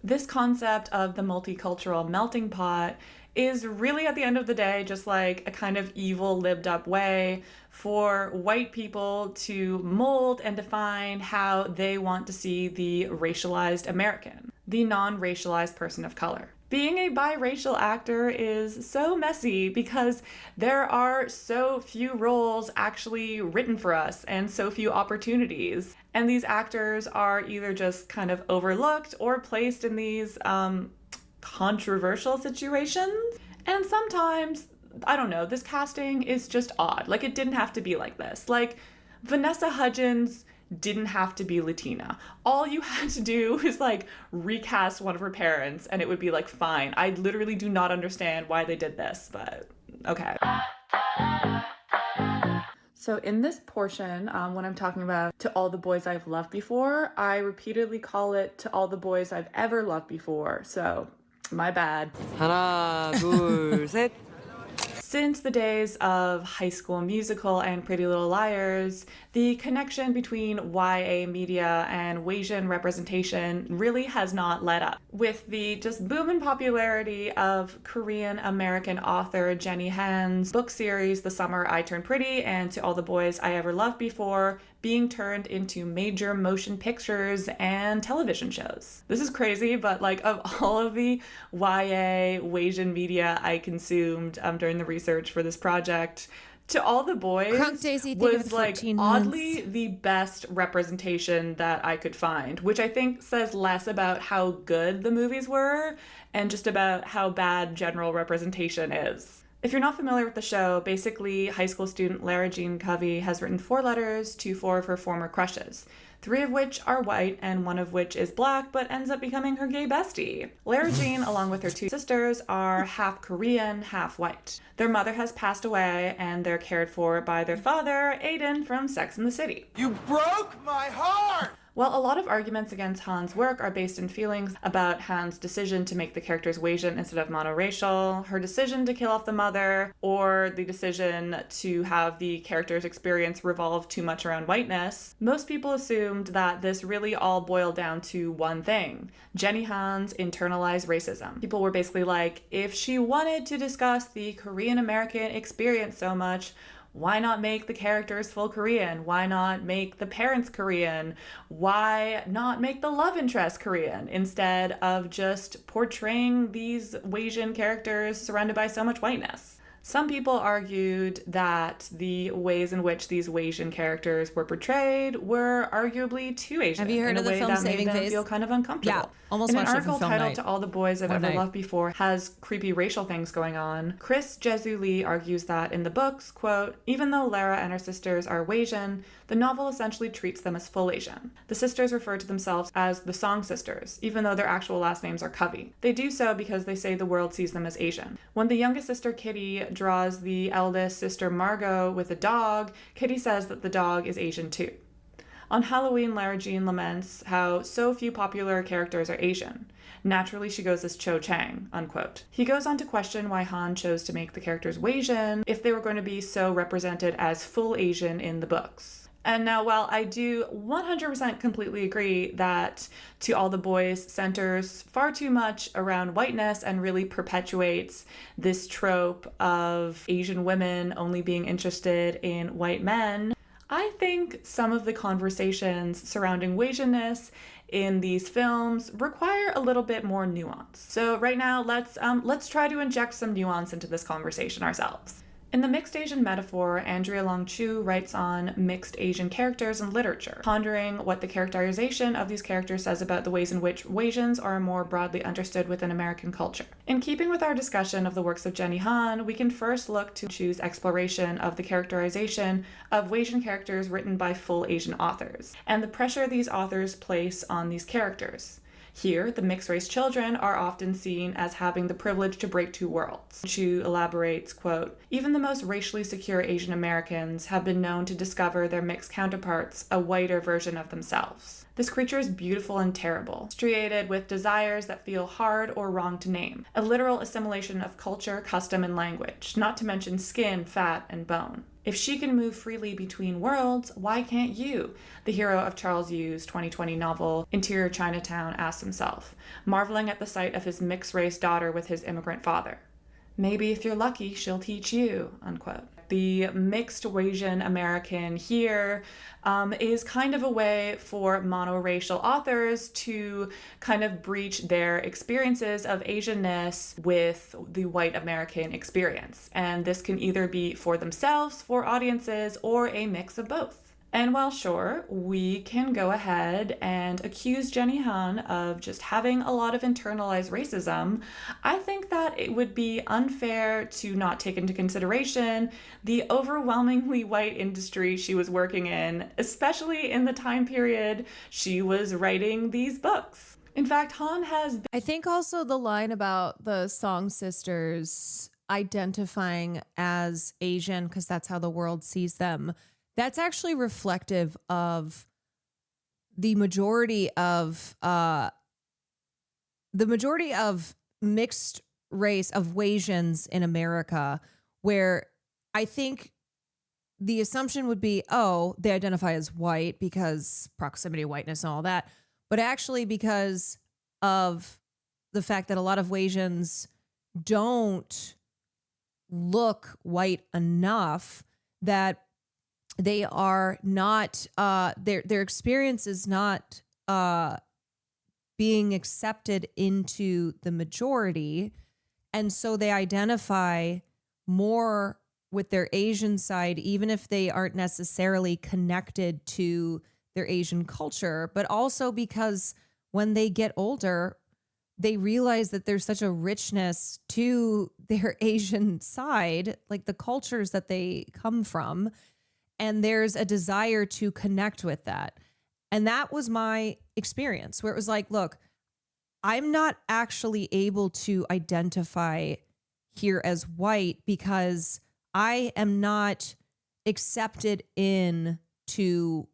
This concept of the multicultural melting pot is really at the end of the day just like a kind of evil lived up way for white people to mold and define how they want to see the racialized American, the non-racialized person of color. Being a biracial actor is so messy because there are so few roles actually written for us and so few opportunities. And these actors are either just kind of overlooked or placed in these controversial situations. And sometimes, I don't know, this casting is just odd. Like, it didn't have to be like this. Like, Vanessa Hudgens didn't have to be Latina. All you had to do is like recast one of her parents and it would be like fine. I literally do not understand why they did this, but okay. So in this portion, when I'm talking about To All the Boys I've Loved Before, I repeatedly call it To All the Boys I've Ever Loved Before. So my bad. 하나, 둘, 셋. Since the days of High School Musical and Pretty Little Liars, the connection between YA media and Wasian representation really has not let up. With the just boom in popularity of Korean American author Jenny Han's book series The Summer I Turned Pretty and To All the Boys I Ever Loved Before being turned into major motion pictures and television shows. This is crazy, but like of all of the YA Wasian media I consumed during the research for this project, To All the Boys Crunk Daisy, think of was it for like 14 oddly months. the best representation that I could find, which I think says less about how good the movies were and just about how bad general representation is. If you're not familiar with the show, basically high school student Lara Jean Covey has written 4 letters to 4 of her former crushes, 3 of which are white and 1 of which is black, but ends up becoming her gay bestie. Lara Jean, along with her 2 sisters, are half Korean, half white. Their mother has passed away, and they're cared for by their father, Aiden from Sex and the City. You broke my heart! While a lot of arguments against Han's work are based in feelings about Han's decision to make the characters Wasian instead of monoracial, her decision to kill off the mother, or the decision to have the character's experience revolve too much around whiteness, most people assumed that this really all boiled down to one thing: Jenny Han's internalized racism. People were basically like, if she wanted to discuss the Korean American experience so much, why not make the characters full Korean? Why not make the parents Korean? Why not make the love interest Korean instead of just portraying these Wasian characters surrounded by so much whiteness? Some people argued that the ways in which these Wasian characters were portrayed were arguably too Asian. Have you heard in a of the way film that Saving made them Face? feel kind of uncomfortable. Yeah, almost in an watched it for article film titled night. "To All the Boys I've One Ever night. Loved Before" has creepy racial things going on. Chris Jesu Lee argues that in the books, quote, even though Lara and her sisters are Wasian, the novel essentially treats them as full Asian. The sisters refer to themselves as the Song Sisters, even though their actual last names are Covey. They do so because they say the world sees them as Asian. When the youngest sister Kitty draws the eldest sister Margot with a dog, Kitty says that the dog is Asian too. On Halloween, Lara Jean laments how so few popular characters are Asian. Naturally, she goes as Cho Chang, unquote. He goes on to question why Han chose to make the characters Wasian if they were going to be so represented as full Asian in the books. And now, while I do 100% completely agree that To All the Boys centers far too much around whiteness and really perpetuates this trope of Asian women only being interested in white men, I think some of the conversations surrounding Wasianness in these films require a little bit more nuance. So right now, let's try to inject some nuance into this conversation ourselves. In the mixed Asian metaphor, Andrea Long Chu writes on mixed Asian characters in literature, pondering what the characterization of these characters says about the ways in which Wasians are more broadly understood within American culture. In keeping with our discussion of the works of Jenny Han, we can first look to Chu's exploration of the characterization of Wasian characters written by full Asian authors, and the pressure these authors place on these characters. Here, the mixed-race children are often seen as having the privilege to break 2 worlds. Chu elaborates, quote, even the most racially secure Asian Americans have been known to discover their mixed counterparts a whiter version of themselves. This creature is beautiful and terrible, striated with desires that feel hard or wrong to name, a literal assimilation of culture, custom, and language, not to mention skin, fat, and bone. If she can move freely between worlds, why can't you? The hero of Charles Yu's 2020 novel, Interior Chinatown, asks himself, marveling at the sight of his mixed-race daughter with his immigrant father. Maybe if you're lucky, she'll teach you, unquote. The mixed Wasian American here is kind of a way for monoracial authors to kind of breach their experiences of Asianness with the white American experience. And this can either be for themselves, for audiences, or a mix of both. And while sure, we can go ahead and accuse Jenny Han of just having a lot of internalized racism, I think that it would be unfair to not take into consideration the overwhelmingly white industry she was working in, especially in the time period she was writing these books. In fact, Han has... I think also the line about the Song Sisters identifying as Asian because that's how the world sees them, that's actually reflective of the majority of mixed race of Wasians in America, where I think the assumption would be, oh, they identify as white because proximity to whiteness and all that, but actually because of the fact that a lot of Wasians don't look white enough that they are not, their experience is not being accepted into the majority. And so they identify more with their Asian side, even if they aren't necessarily connected to their Asian culture, but also because when they get older, they realize that there's such a richness to their Asian side, like the cultures that they come from. And there's a desire to connect with that. And that was my experience where it was like, look, I'm not actually able to identify here as white because I am not accepted into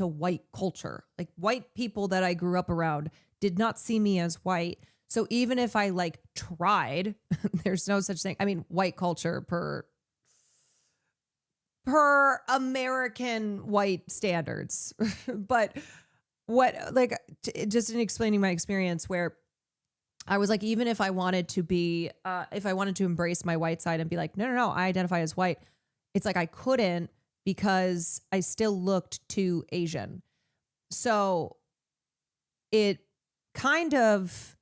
white culture. Like white people that I grew up around did not see me as white. So even if I like tried, there's no such thing. I mean, white culture per American white standards. But just in explaining my experience where I was like, even if I wanted to be, if I wanted to embrace my white side and be like, no, I identify as white. It's like I couldn't because I still looked too Asian. So it kind of,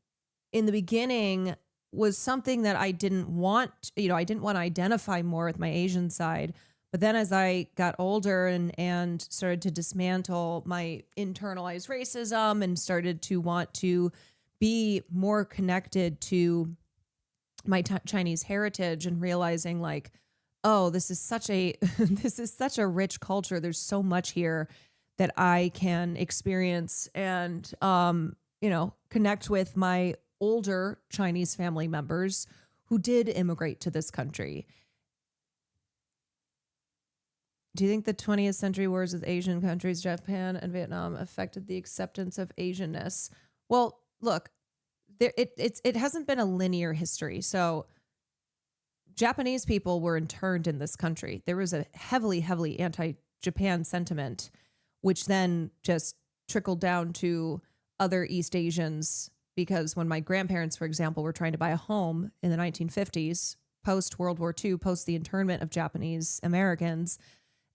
in the beginning, was something that I didn't want, I didn't want to identify more with my Asian side. But then as I got older and started to dismantle my internalized racism and started to want to be more connected to my Chinese heritage and realizing like, oh, this is such a rich culture. There's so much here that I can experience and, connect with my older Chinese family members who did immigrate to this country. Do you think the 20th century wars with Asian countries, Japan and Vietnam, affected the acceptance of Asianness? Well, look, it hasn't been a linear history. So Japanese people were interned in this country. There was a heavily anti-Japan sentiment, which then just trickled down to other East Asians, because when my grandparents, for example, were trying to buy a home in the 1950s, post World War II, post the internment of Japanese Americans,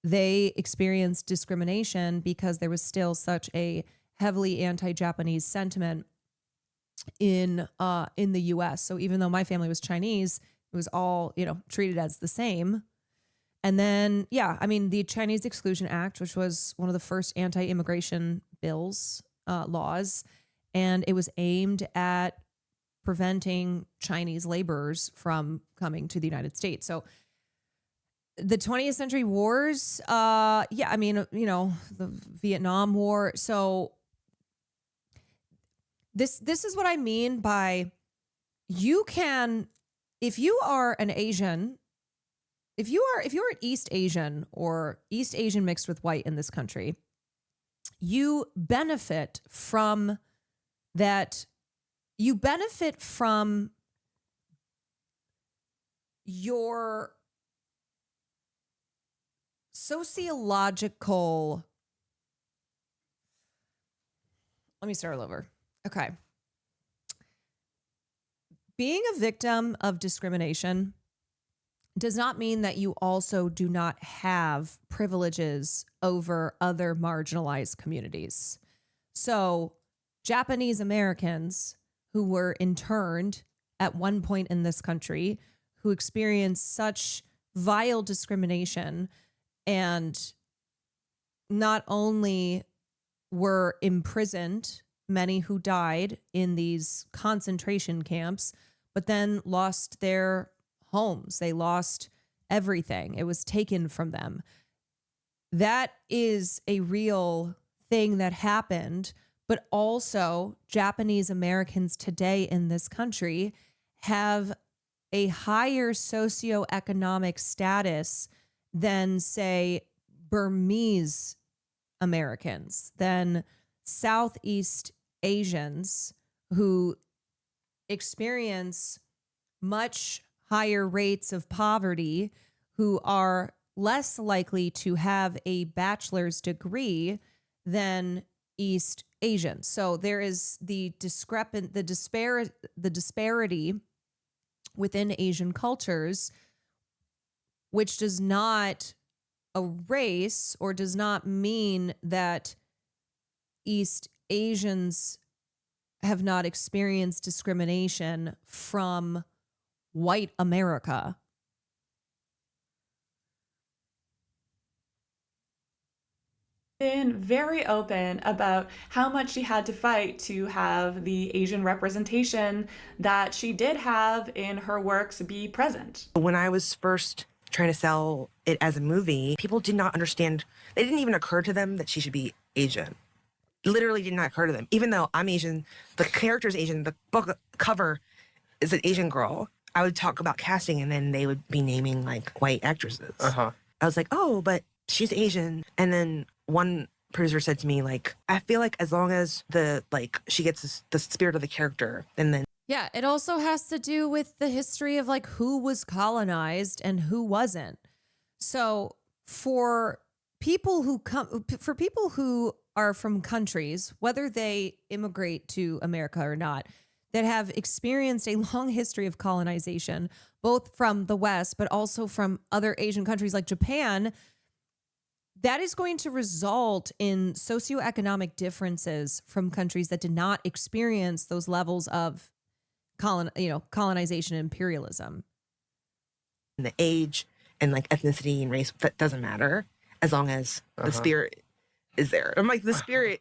they experienced discrimination because there was still such a heavily anti-Japanese sentiment in the US. So even though my family was Chinese, it was all, treated as the same. And then, the Chinese Exclusion Act, which was one of the first anti-immigration bills, laws, and it was aimed at preventing Chinese laborers from coming to the United States. So the 20th century wars, the Vietnam War. So this is what I mean by if you are an Asian, if you're an East Asian or East Asian mixed with white in this country, you benefit from that. You benefit from your sociological. Let me start all over. Okay. Being a victim of discrimination does not mean that you also do not have privileges over other marginalized communities. So Japanese Americans who were interned at one point in this country, who experienced such vile discrimination, and not only were imprisoned, many who died in these concentration camps, but then lost their homes. They lost everything. It was taken from them. That is a real thing that happened, but also Japanese Americans today in this country have a higher socioeconomic status than, say, Burmese Americans, than Southeast Asians who experience much higher rates of poverty, who are less likely to have a bachelor's degree than East Asians. So there is the disparity within Asian cultures, which does not erase or does not mean that East Asians have not experienced discrimination from white America. Been very open about how much she had to fight to have the Asian representation that she did have in her works be present. When I was first trying to sell it as a movie, people did not understand. It didn't even occur to them that she should be Asian. Literally did not occur to them. Even though I'm Asian, the character's Asian, the book cover is an Asian girl. I would talk about casting and then they would be naming like white actresses. I was like, oh, but she's Asian. And then one producer said to me, like, I feel like as long as she gets the spirit of the character, and then yeah, it also has to do with the history of like who was colonized and who wasn't. So for people who are from countries, whether they immigrate to America or not, that have experienced a long history of colonization, both from the West, but also from other Asian countries like Japan, that is going to result in socioeconomic differences from countries that did not experience those levels of colonization and imperialism. The age and like ethnicity and race, that doesn't matter as long as the spirit is there. I'm like, the spirit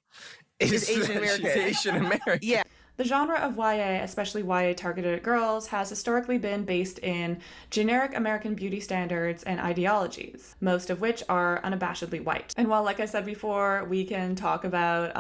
is Asian American. Asian American. Yeah. The genre of YA, especially YA targeted at girls, has historically been based in generic American beauty standards and ideologies, most of which are unabashedly white. And while, like I said before, we can talk about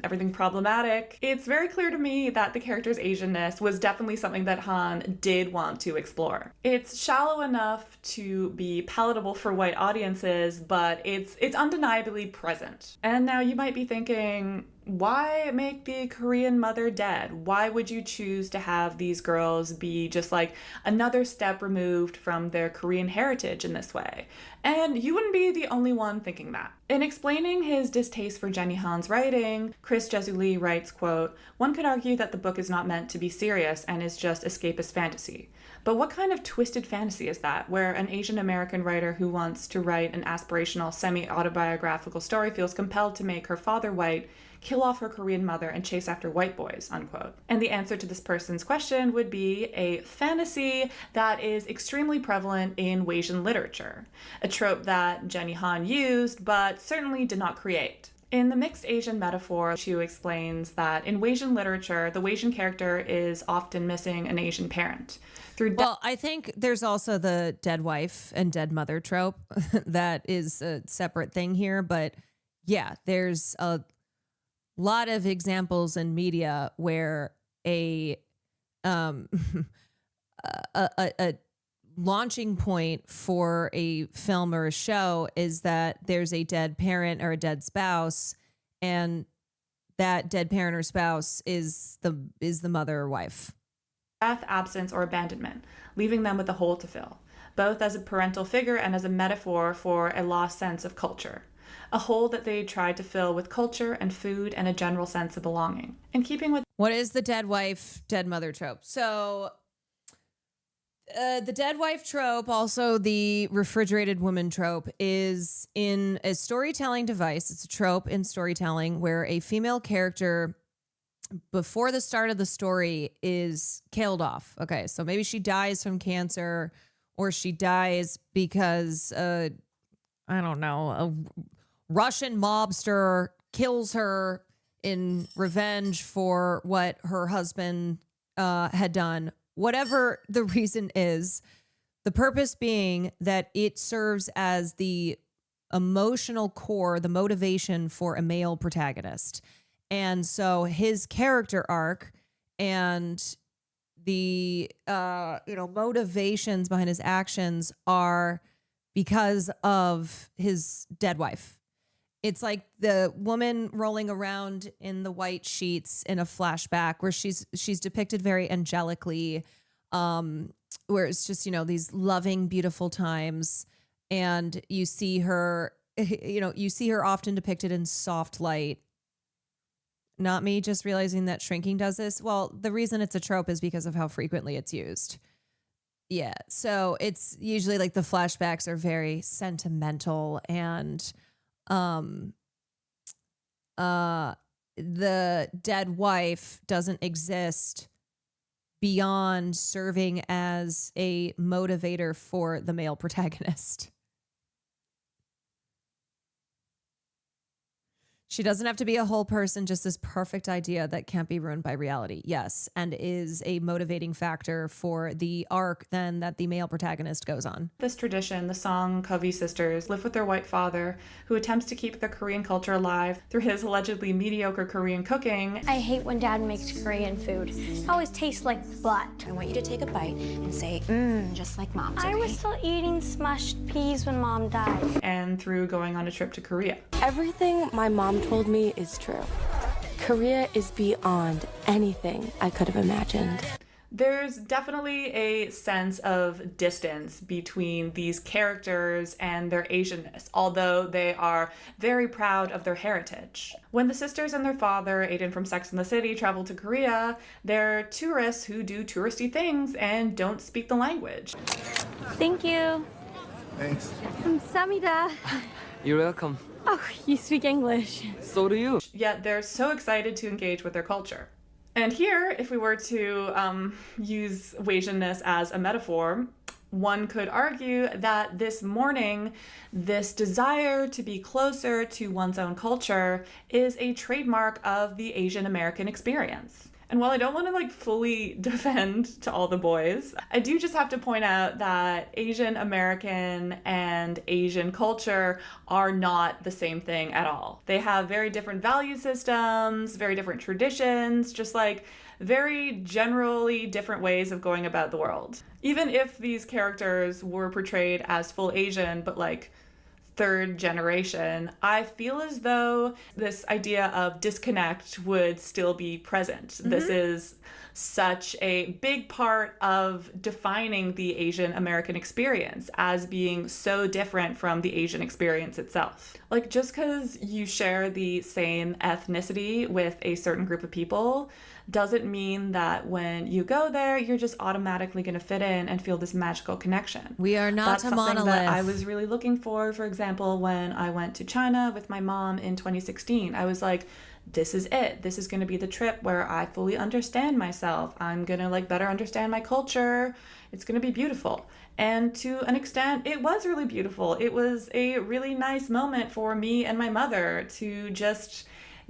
everything problematic, it's very clear to me that the character's Asianness was definitely something that Han did want to explore. It's shallow enough to be palatable for white audiences, but it's undeniably present. And now you might be thinking, why make the Korean mother dead? Why would you choose to have these girls be just like another step removed from their Korean heritage in this way? And you wouldn't be the only one thinking that. In explaining his distaste for Jenny Han's writing, Chris Jesu Lee writes, quote, "One could argue that the book is not meant to be serious and is just escapist fantasy. But what kind of twisted fantasy is that, where an Asian American writer who wants to write an aspirational, semi-autobiographical story feels compelled to make her father white, kill off her Korean mother, and chase after white boys," unquote. And the answer to this person's question would be a fantasy that is extremely prevalent in Wasian literature, a trope that Jenny Han used, but certainly did not create. In the mixed Asian metaphor, Chu explains that in Wasian literature, the Wasian character is often missing an Asian parent. Well, I think there's also the dead wife and dead mother trope that is a separate thing here. But yeah, there's a lot of examples in media where a launching point for a film or a show is that there's a dead parent or a dead spouse, and that dead parent or spouse is the mother or wife. Death, absence, or abandonment, leaving them with a hole to fill, both as a parental figure and as a metaphor for a lost sense of culture. A hole that they tried to fill with culture and food and a general sense of belonging. In keeping with what is the dead wife, dead mother trope? So the dead wife trope, also the refrigerated woman trope, is in a storytelling device. It's a trope in storytelling where a female character before the start of the story is killed off. Okay, so maybe she dies from cancer, or she dies because I don't know, a Russian mobster kills her in revenge for what her husband had done. Whatever the reason is, the purpose being that it serves as the emotional core, the motivation for a male protagonist. And so his character arc and the motivations behind his actions are because of his dead wife. It's like the woman rolling around in the white sheets in a flashback where she's depicted very angelically, where it's just, these loving, beautiful times. And you see her often depicted in soft light. Not me just realizing that shrinking does this. Well, the reason it's a trope is because of how frequently it's used. Yeah. So it's usually like the flashbacks are very sentimental, and the dead wife doesn't exist beyond serving as a motivator for the male protagonist. She doesn't have to be a whole person, just this perfect idea that can't be ruined by reality. Yes, and is a motivating factor for the arc then that the male protagonist goes on. This tradition, the Song Covey sisters, live with their white father, who attempts to keep the Korean culture alive through his allegedly mediocre Korean cooking. I hate when Dad makes Korean food. It always tastes like butt. I want you to take a bite and say, just like Mom's. I was still eating smashed peas when Mom died. And through going on a trip to Korea. Everything my mom told me is true. Korea is beyond anything I could have imagined. There's definitely a sense of distance between these characters and their Asianness, although they are very proud of their heritage. When the sisters and their father, Aiden from Sex and the City, travel to Korea, they're tourists who do touristy things and don't speak the language. Thank you. Thanks. Samida. You're welcome. Oh, you speak English. So do you. Yet they're so excited to engage with their culture. And here, if we were to use Wasianness as a metaphor, one could argue that this mourning, this desire to be closer to one's own culture, is a trademark of the Asian American experience. And while I don't want to fully defend To All the Boys, I do just have to point out that Asian American and Asian culture are not the same thing at all. They have very different value systems, very different traditions, just very generally different ways of going about the world. Even if these characters were portrayed as full Asian, but third generation, I feel as though this idea of disconnect would still be present. Mm-hmm. This is such a big part of defining the Asian American experience as being so different from the Asian experience itself. Just because you share the same ethnicity with a certain group of people doesn't mean that when you go there, you're just automatically going to fit in and feel this magical connection. We are not That's a something monolith. that I was really looking for example, when I went to China with my mom in 2016. I was like, this is it. This is going to be the trip where I fully understand myself. I'm going to better understand my culture. It's going to be beautiful. And to an extent, it was really beautiful. It was a really nice moment for me and my mother to just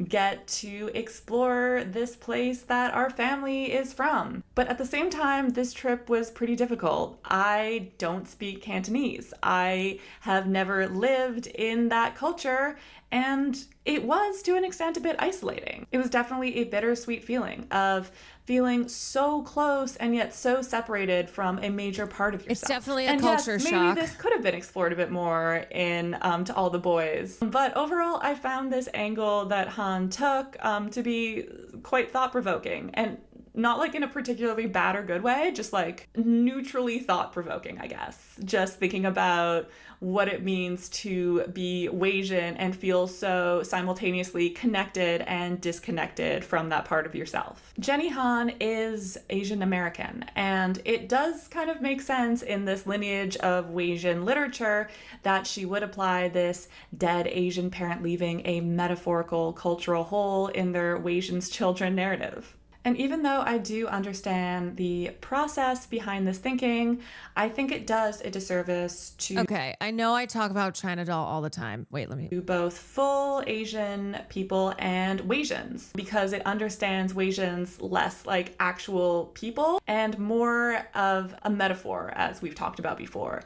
get to explore this place that our family is from. But at the same time, this trip was pretty difficult. I don't speak Cantonese. I have never lived in that culture, and it was, to an extent, a bit isolating. It was definitely a bittersweet feeling of feeling so close and yet so separated from a major part of yourself. It's definitely a and culture yes, shock. Maybe this could have been explored a bit more in To All the Boys. But overall, I found this angle that Han took to be quite thought-provoking, and not in a particularly bad or good way, just neutrally thought-provoking, I guess. Just thinking about what it means to be Wasian and feel so simultaneously connected and disconnected from that part of yourself. Jenny Han is Asian American, and it does kind of make sense in this lineage of Wasian literature that she would apply this dead Asian parent leaving a metaphorical cultural hole in their Wasian's children narrative. And even though I do understand the process behind this thinking, I think it does a disservice to Okay, I know I talk about China Doll all the time. Wait, let me... both full Asian people and Wasians, because it understands Wasians less like actual people and more of a metaphor, as we've talked about before.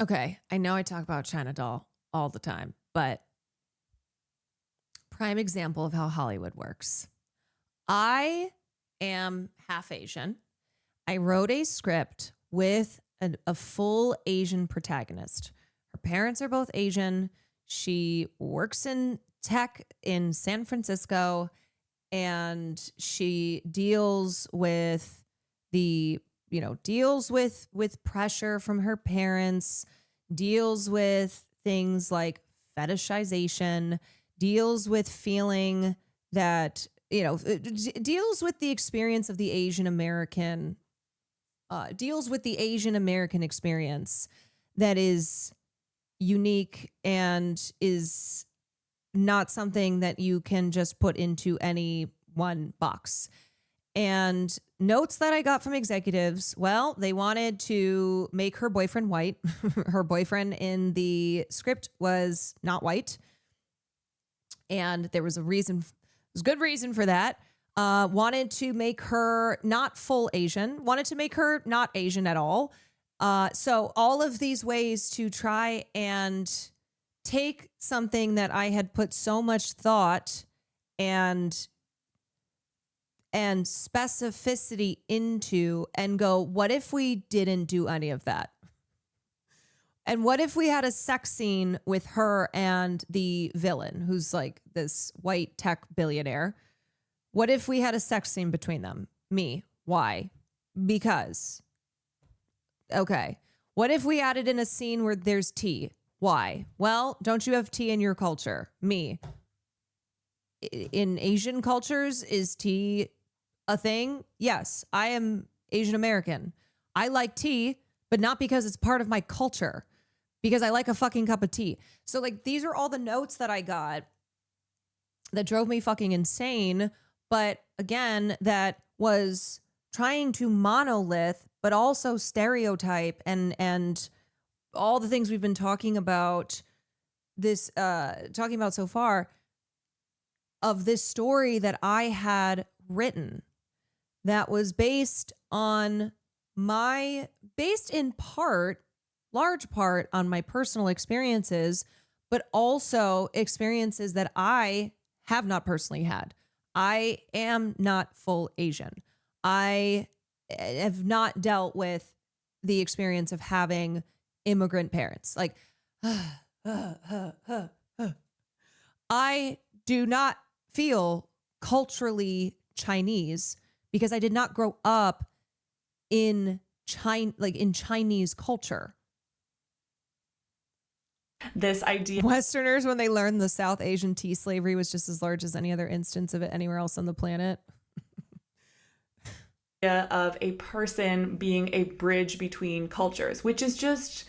Okay, I know I talk about China Doll all the time, but prime example of how Hollywood works. I am half Asian. I wrote a script with a full Asian protagonist. Her parents are both Asian. She works in tech in San Francisco, and she deals with pressure from her parents, deals with things like fetishization, deals with feeling that deals with the experience of the Asian American, deals with the Asian American experience that is unique and is not something that you can just put into any one box. And notes that I got from executives, well, they wanted to make her boyfriend white. Her boyfriend in the script was not white. And there was a reason, there's good reason for that. Wanted to make her not full Asian, wanted to make her not Asian at all. So all of these ways to try and take something that I had put so much thought and specificity into and go, what if we didn't do any of that? And what if we had a sex scene with her and the villain, who's like this white tech billionaire? What if we had a sex scene between them? Me. Why? Because. Okay. What if we added in a scene where there's tea? Why? Well, don't you have tea in your culture? Me. In Asian cultures, is tea a thing? Yes, I am Asian American. I like tea, but not because it's part of my culture, because I like a fucking cup of tea. So like, these are all the notes that I got that drove me fucking insane. But again, that was trying to monolith, but also stereotype and all the things we've been talking about so far of this story that I had written that was based in large part on my personal experiences, but also experiences that I have not personally had. I am not full Asian. I have not dealt with the experience of having immigrant parents. Like, I do not feel culturally Chinese because I did not grow up in Chinese culture. This idea, Westerners, when they learned the South Asian tea slavery was just as large as any other instance of it anywhere else on the planet. Of a person being a bridge between cultures, which is just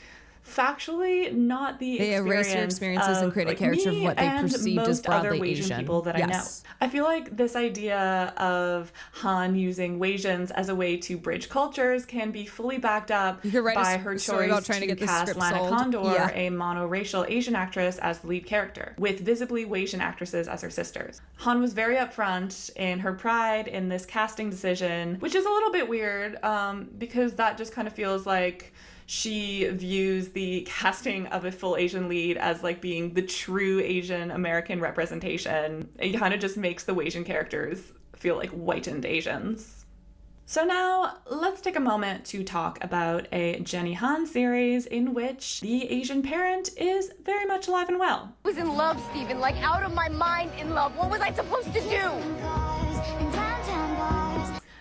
factually not the experience. They erase your experiences and create a caricature of what they perceived as broadly Asian people that I know. I feel like this idea of Han using Wasians as a way to bridge cultures can be fully backed up by her choice to cast Lana Condor, a monoracial Asian actress, as the lead character, with visibly Wasian actresses as her sisters. Han was very upfront in her pride in this casting decision, which is a little bit weird because that just kind of feels like she views the casting of a full Asian lead as like being the true Asian American representation. It kind of just makes the Wasian characters feel like whitened Asians. So now let's take a moment to talk about a Jenny Han series in which the Asian parent is very much alive and well. I was in love, Steven, like out of my mind in love. What was I supposed to do?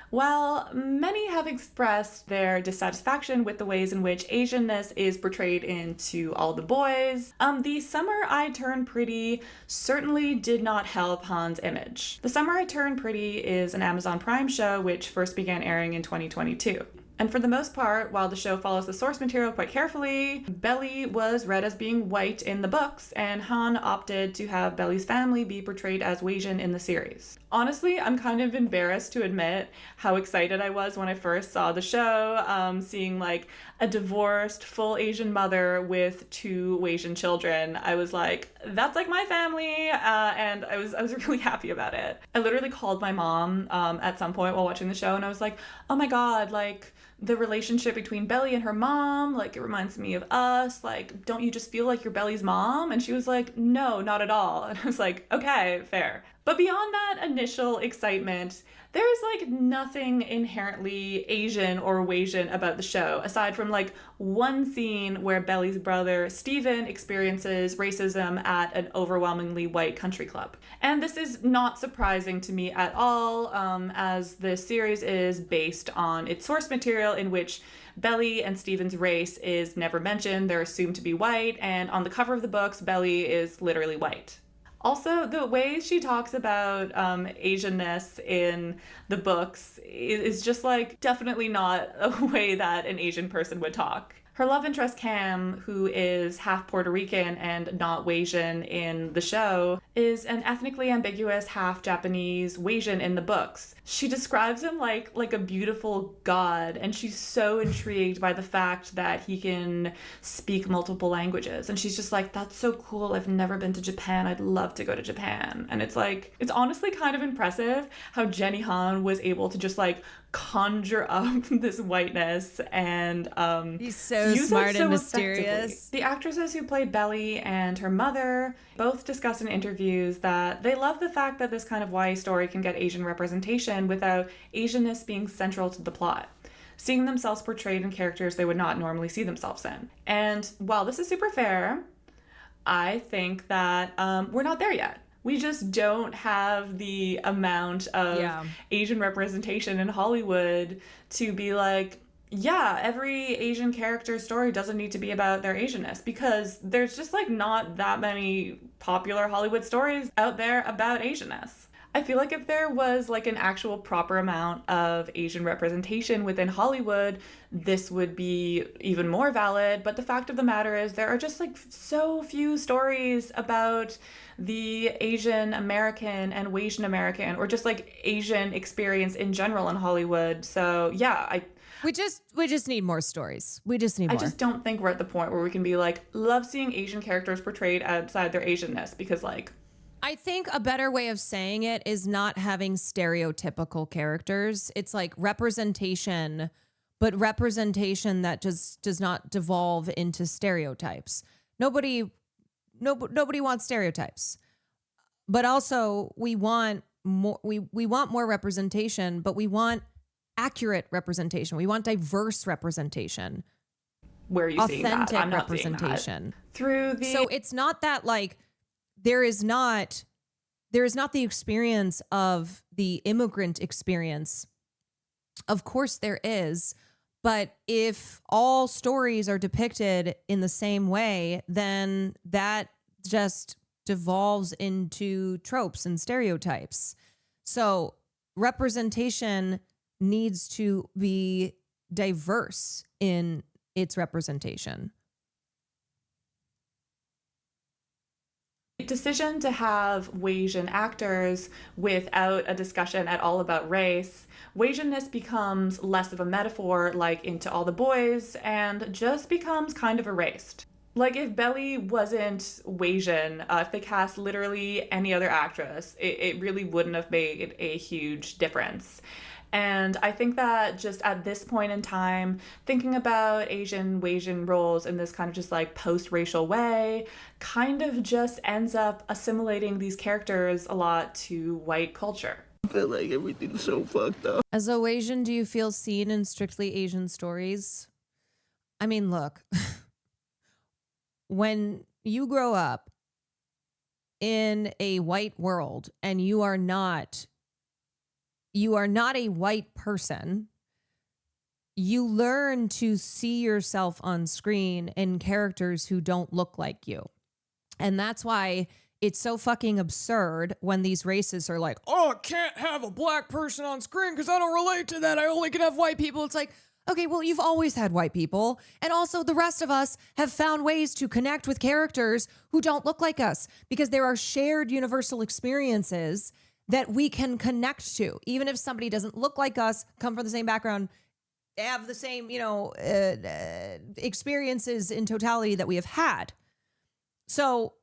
While many have expressed their dissatisfaction with the ways in which Asianness is portrayed into All the Boys, The Summer I Turned Pretty certainly did not help Han's image. The Summer I Turned Pretty is an Amazon Prime show which first began airing in 2022. And for the most part, while the show follows the source material quite carefully, Belly was read as being white in the books, and Han opted to have Belly's family be portrayed as Wasian in the series. Honestly, I'm kind of embarrassed to admit how excited I was when I first saw the show, seeing like a divorced, full Asian mother with 2 Wasian children. I was like, that's like my family, and I was really happy about it. I literally called my mom at some point while watching the show, and I was like, oh my god, like, the relationship between Belly and her mom, like, it reminds me of us. Like, don't you just feel like you're Belly's mom? And she was like, no, not at all. And I was like, okay, fair. But beyond that initial excitement, there's like nothing inherently Asian or Wasian about the show, aside from like one scene where Belly's brother Steven experiences racism at an overwhelmingly white country club. And this is not surprising to me at all, as the series is based on its source material in which Belly and Steven's race is never mentioned. They're assumed to be white, and on the cover of the books, Belly is literally white. Also, the way she talks about Asianness in the books is just like definitely not a way that an Asian person would talk. Her love interest, Cam, who is half Puerto Rican and not Wasian in the show, is an ethnically ambiguous half Japanese Wasian in the books. She describes him like a beautiful god, and she's so intrigued by the fact that he can speak multiple languages. And she's just like, that's so cool. I've never been to Japan. I'd love to go to Japan. And it's like, it's honestly kind of impressive how Jenny Han was able to just like conjure up this whiteness and he's so smart and mysterious. The actresses who played Belly and her mother both discussed in interviews that they love the fact that this kind of YA story can get Asian representation without Asianness being central to the plot, seeing themselves portrayed in characters they would not normally see themselves in. And while this is super fair, I think that we're not there yet. We just don't have the amount of Asian representation in Hollywood to be like, yeah, every Asian character's story doesn't need to be about their Asianness, because there's just like not that many popular Hollywood stories out there about Asianness. I feel like if there was like an actual proper amount of Asian representation within Hollywood, this would be even more valid. But the fact of the matter is there are just like so few stories about the Asian American and Wasian American, or just like Asian experience in general in Hollywood. So yeah, we just need more stories. We just need more. I just don't think we're at the point where we can be like, love seeing Asian characters portrayed outside their Asianness, because like, I think a better way of saying it is not having stereotypical characters. It's like representation, but representation that just does not devolve into stereotypes. Nobody wants stereotypes. But also we want more we want more representation, but we want accurate representation. We want diverse representation. Where are you seeing that? Authentic I'm not representation. So it's not that like there is not the experience of the immigrant experience. Of course there is, but if all stories are depicted in the same way, then that just devolves into tropes and stereotypes. So representation needs to be diverse in its representation. Decision to have Wasian actors without a discussion at all about race, Wasianness becomes less of a metaphor like Into All the Boys and just becomes kind of erased. Like if Belly wasn't Wasian, if they cast literally any other actress, it really wouldn't have made a huge difference. And I think that just at this point in time, thinking about Asian Wasian roles in this kind of just like post-racial way kind of just ends up assimilating these characters a lot to white culture. I feel like everything's so fucked up. As a Wasian, do you feel seen in strictly Asian stories? I mean, look, when you grow up in a white world and you are not a white person, you learn to see yourself on screen in characters who don't look like you. And that's why it's so fucking absurd when these racists are like, oh, I can't have a black person on screen because I don't relate to that. I only can have white people. It's like, okay, well, you've always had white people. And also the rest of us have found ways to connect with characters who don't look like us because there are shared universal experiences that we can connect to. Even if somebody doesn't look like us, come from the same background, have the same, experiences in totality that we have had. So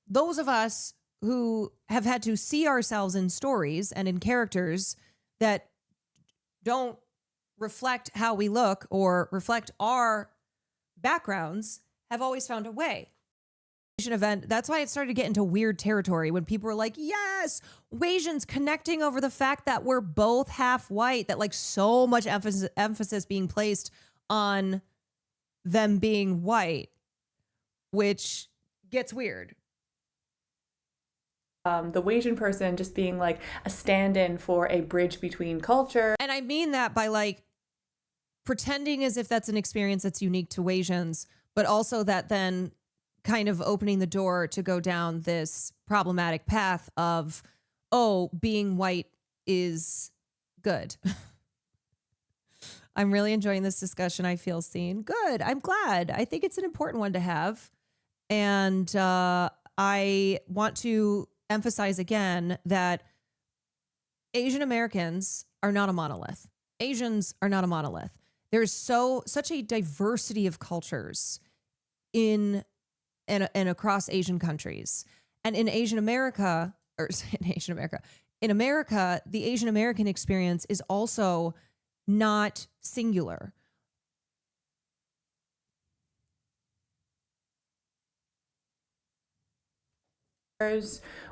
those of us who have had to see ourselves in stories and in characters that don't reflect how we look or reflect our backgrounds have always found a way. Event. That's why it started to get into weird territory when people were like, yes, Wasians connecting over the fact that we're both half white, that like so much emphasis being placed on them being white, which gets weird. The Wasian person just being like a stand-in for a bridge between culture. And I mean that by like pretending as if that's an experience that's unique to Wasians, but also that then kind of opening the door to go down this problematic path of, oh, being white is good. I'm really enjoying this discussion. I feel seen. Good. I'm glad. I think it's an important one to have. And I want to emphasize again that Asian Americans are not a monolith. Asians are not a monolith. There's such a diversity of cultures in and across Asian countries. And in Asian America, in America, the Asian American experience is also not singular.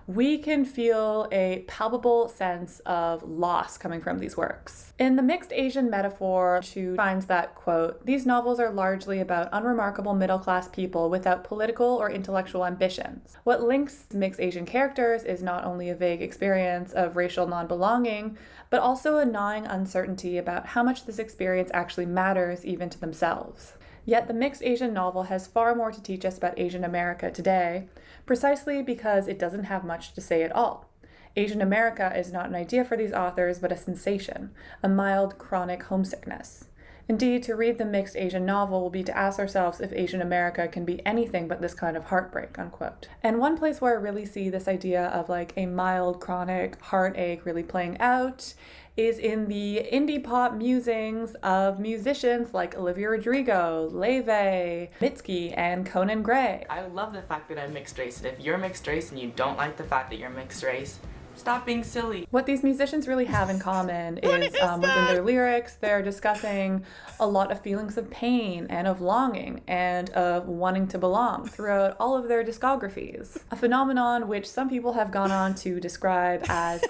We can feel a palpable sense of loss coming from these works. In the mixed Asian metaphor, Chu finds that, quote, these novels are largely about unremarkable middle-class people without political or intellectual ambitions. What links mixed Asian characters is not only a vague experience of racial non-belonging, but also a gnawing uncertainty about how much this experience actually matters even to themselves. Yet the mixed Asian novel has far more to teach us about Asian America today, precisely because it doesn't have much to say at all. Asian America is not an idea for these authors, but a sensation, a mild, chronic homesickness. Indeed, to read the mixed Asian novel will be to ask ourselves if Asian America can be anything but this kind of heartbreak, unquote. And one place where I really see this idea of like a mild, chronic heartache really playing out is in the indie pop musings of musicians like Olivia Rodrigo, Leve, Mitski, and Conan Gray. I love the fact that I'm mixed race, and if you're mixed race and you don't like the fact that you're mixed race, stop being silly. What these musicians really have in common is within their lyrics, they're discussing a lot of feelings of pain and of longing and of wanting to belong throughout all of their discographies. A phenomenon which some people have gone on to describe as...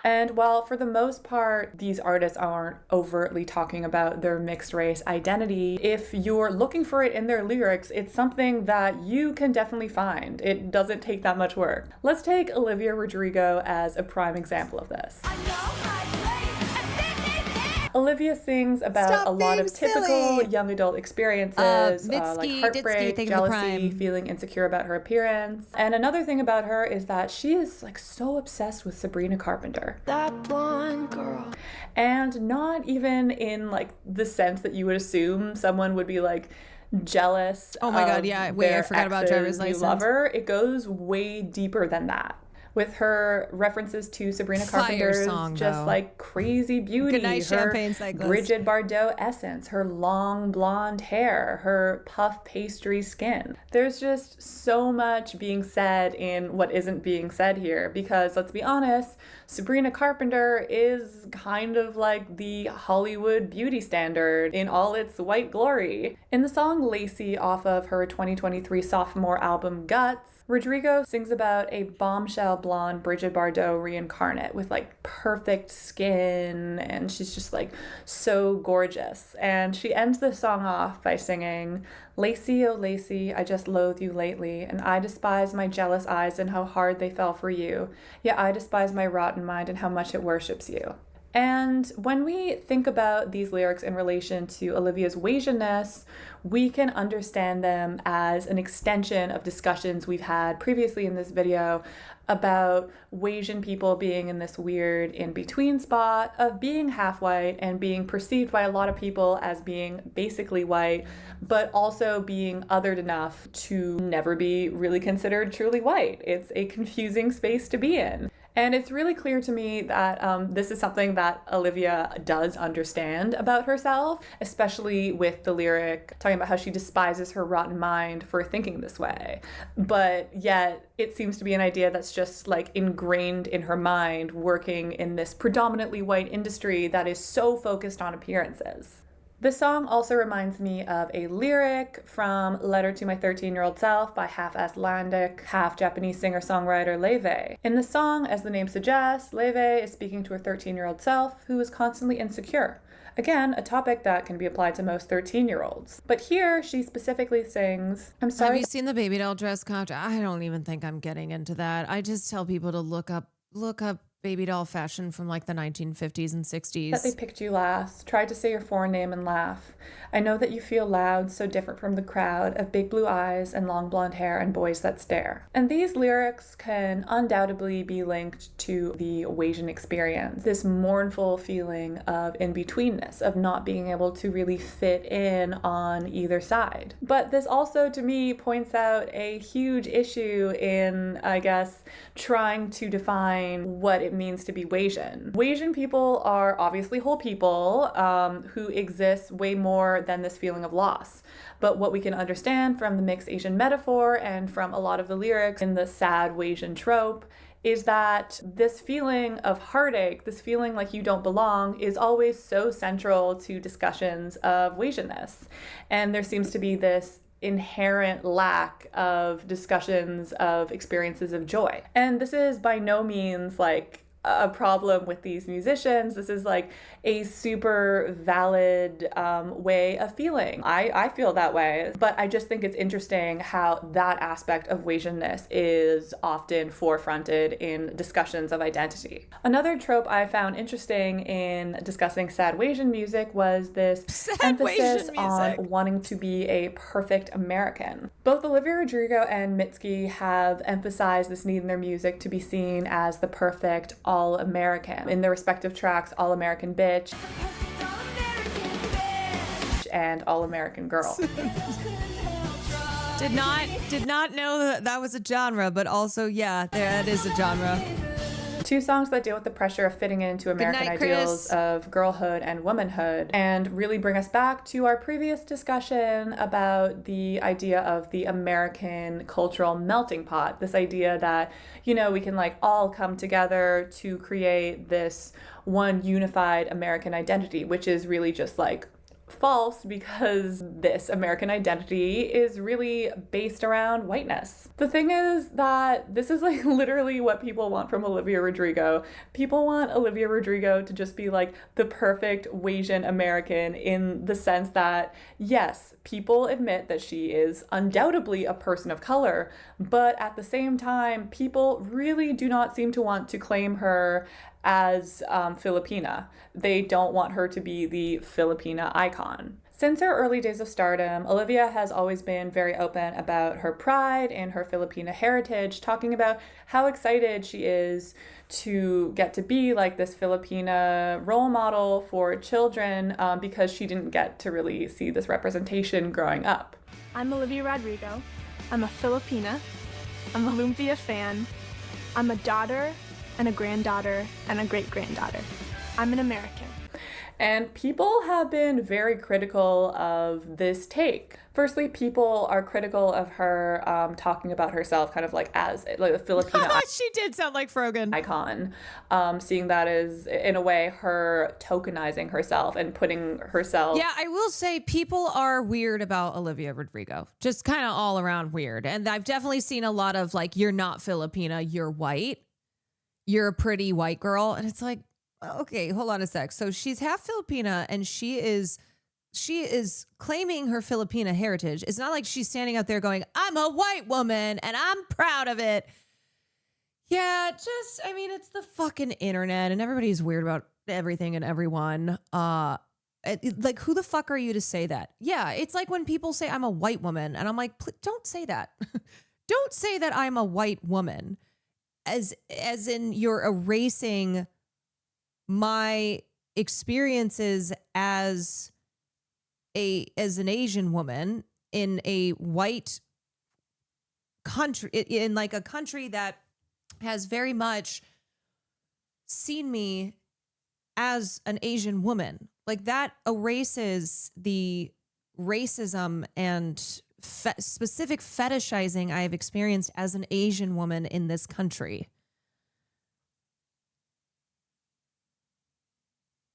And while for the most part, these artists aren't overtly talking about their mixed race identity, if you're looking for it in their lyrics, it's something that you can definitely find. It doesn't take that much work. Let's take Olivia Rodrigo as a prime example of this. Olivia sings about a lot of typical young adult experiences, like heartbreak, jealousy, feeling insecure about her appearance. And another thing about her is that she is like so obsessed with Sabrina Carpenter. That blonde girl. And not even in like the sense that you would assume someone would be like jealous. Oh my God, yeah. Wait, I forgot about Driver's License. Lover. It goes way deeper than that. With her references to Sabrina Carpenter's song, just though. like crazy beauty, Good night, her champagne cyclist. Bridget Bardot essence, her long blonde hair, her puff pastry skin. There's just so much being said in what isn't being said here because, let's be honest, Sabrina Carpenter is kind of like the Hollywood beauty standard in all its white glory. In the song Lacey off of her 2023 sophomore album Guts, Rodrigo sings about a bombshell blonde Bridget Bardot reincarnate with like perfect skin, and she's just like so gorgeous. And she ends the song off by singing, Lacey, oh Lacey, I just loathe you lately, and I despise my jealous eyes and how hard they fell for you. Yet I despise my rotten mind and how much it worships you. And when we think about these lyrics in relation to Olivia's Wasianness, we can understand them as an extension of discussions we've had previously in this video about Wasian people being in this weird in-between spot of being half white and being perceived by a lot of people as being basically white, but also being othered enough to never be really considered truly white. It's a confusing space to be in. And it's really clear to me that this is something that Olivia does understand about herself, especially with the lyric talking about how she despises her rotten mind for thinking this way. But yet it seems to be an idea that's just like ingrained in her mind, working in this predominantly white industry that is so focused on appearances. This song also reminds me of a lyric from Letter to My 13-Year-Old Self by half Icelandic, half Japanese singer-songwriter Leve. In the song, as the name suggests, Leve is speaking to her 13-year-old self who is constantly insecure. Again, a topic that can be applied to most 13-year-olds. But here, she specifically sings, I'm sorry. Have you seen the baby doll dress contest? I don't even think I'm getting into that. I just tell people to look up baby doll fashion from like the 1950s and 60s. That they picked you last, tried to say your foreign name and laugh. I know that you feel loud, so different from the crowd of big blue eyes and long blonde hair and boys that stare. And these lyrics can undoubtedly be linked to the Wasian experience, this mournful feeling of in-betweenness, of not being able to really fit in on either side. But this also, to me, points out a huge issue in, I guess, trying to define what it means to be Wasian. Wasian people are obviously whole people who exist way more than this feeling of loss. But what we can understand from the mixed Asian metaphor and from a lot of the lyrics in the sad Wasian trope is that this feeling of heartache, this feeling like you don't belong, is always so central to discussions of Wasianness. And there seems to be this inherent lack of discussions of experiences of joy. And this is by no means like a problem with these musicians. This is like a super valid way of feeling. I feel that way, but I just think it's interesting how that aspect of Wasianness is often forefronted in discussions of identity. Another trope I found interesting in discussing sad Wasian music was this emphasis on wanting to be a perfect American. Both Olivia Rodrigo and Mitski have emphasized this need in their music to be seen as the perfect all-American. In their respective tracks, All-American Bitch and All-American Girl. Did not know that was a genre, but also, yeah, that is a genre. Two songs that deal with the pressure of fitting into American ideals of girlhood and womanhood, and really bring us back to our previous discussion about the idea of the American cultural melting pot. This idea that, you know, we can like all come together to create this one unified American identity, which is really just like false, because this American identity is really based around whiteness. The thing is that this is like literally what people want from Olivia Rodrigo. People want Olivia Rodrigo to just be like the perfect Wasian American, in the sense that, yes, people admit that she is undoubtedly a person of color, but at the same time, people really do not seem to want to claim her as Filipina. They don't want her to be the Filipina icon. Since her early days of stardom, Olivia has always been very open about her pride and her Filipina heritage, talking about how excited she is to get to be like this Filipina role model for children, because she didn't get to really see this representation growing up. I'm Olivia Rodrigo. I'm a Filipina. I'm a Lumpia fan. I'm a daughter and a granddaughter and a great-granddaughter. I'm an American. And people have been very critical of this take. Firstly, people are critical of her talking about herself kind of like as like a Filipina She did sound like Frogan. Icon, seeing that as, in a way, her tokenizing herself and putting herself... Yeah, I will say people are weird about Olivia Rodrigo. Just kind of all around weird. And I've definitely seen a lot of like, you're not Filipina, you're white. You're a pretty white girl. And it's like, okay, hold on a sec. So she's half Filipina and she is claiming her Filipina heritage. It's not like she's standing out there going, I'm a white woman and I'm proud of it. Yeah, I mean, it's the fucking internet and everybody's weird about everything and everyone. Like, who the fuck are you to say that? Yeah, it's like when people say I'm a white woman and I'm like, don't say that. Don't say that I'm a white woman. As in you're erasing my experiences as an Asian woman in a white country, in like a country that has very much seen me as an Asian woman. Like that erases the racism and specific fetishizing I have experienced as an Asian woman in this country.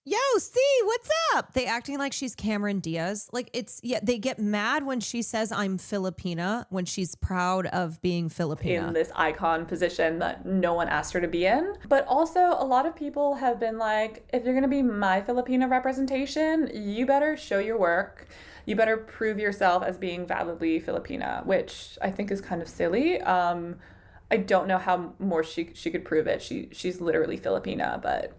Yo, C, what's up? They acting like she's Cameron Diaz. Like they get mad when she says I'm Filipina, when she's proud of being Filipina. In this icon position that no one asked her to be in. But also a lot of people have been like, if you're going to be my Filipina representation, you better show your work. You better prove yourself as being validly Filipina, which I think is kind of silly. I don't know how more she could prove it. She's literally Filipina, but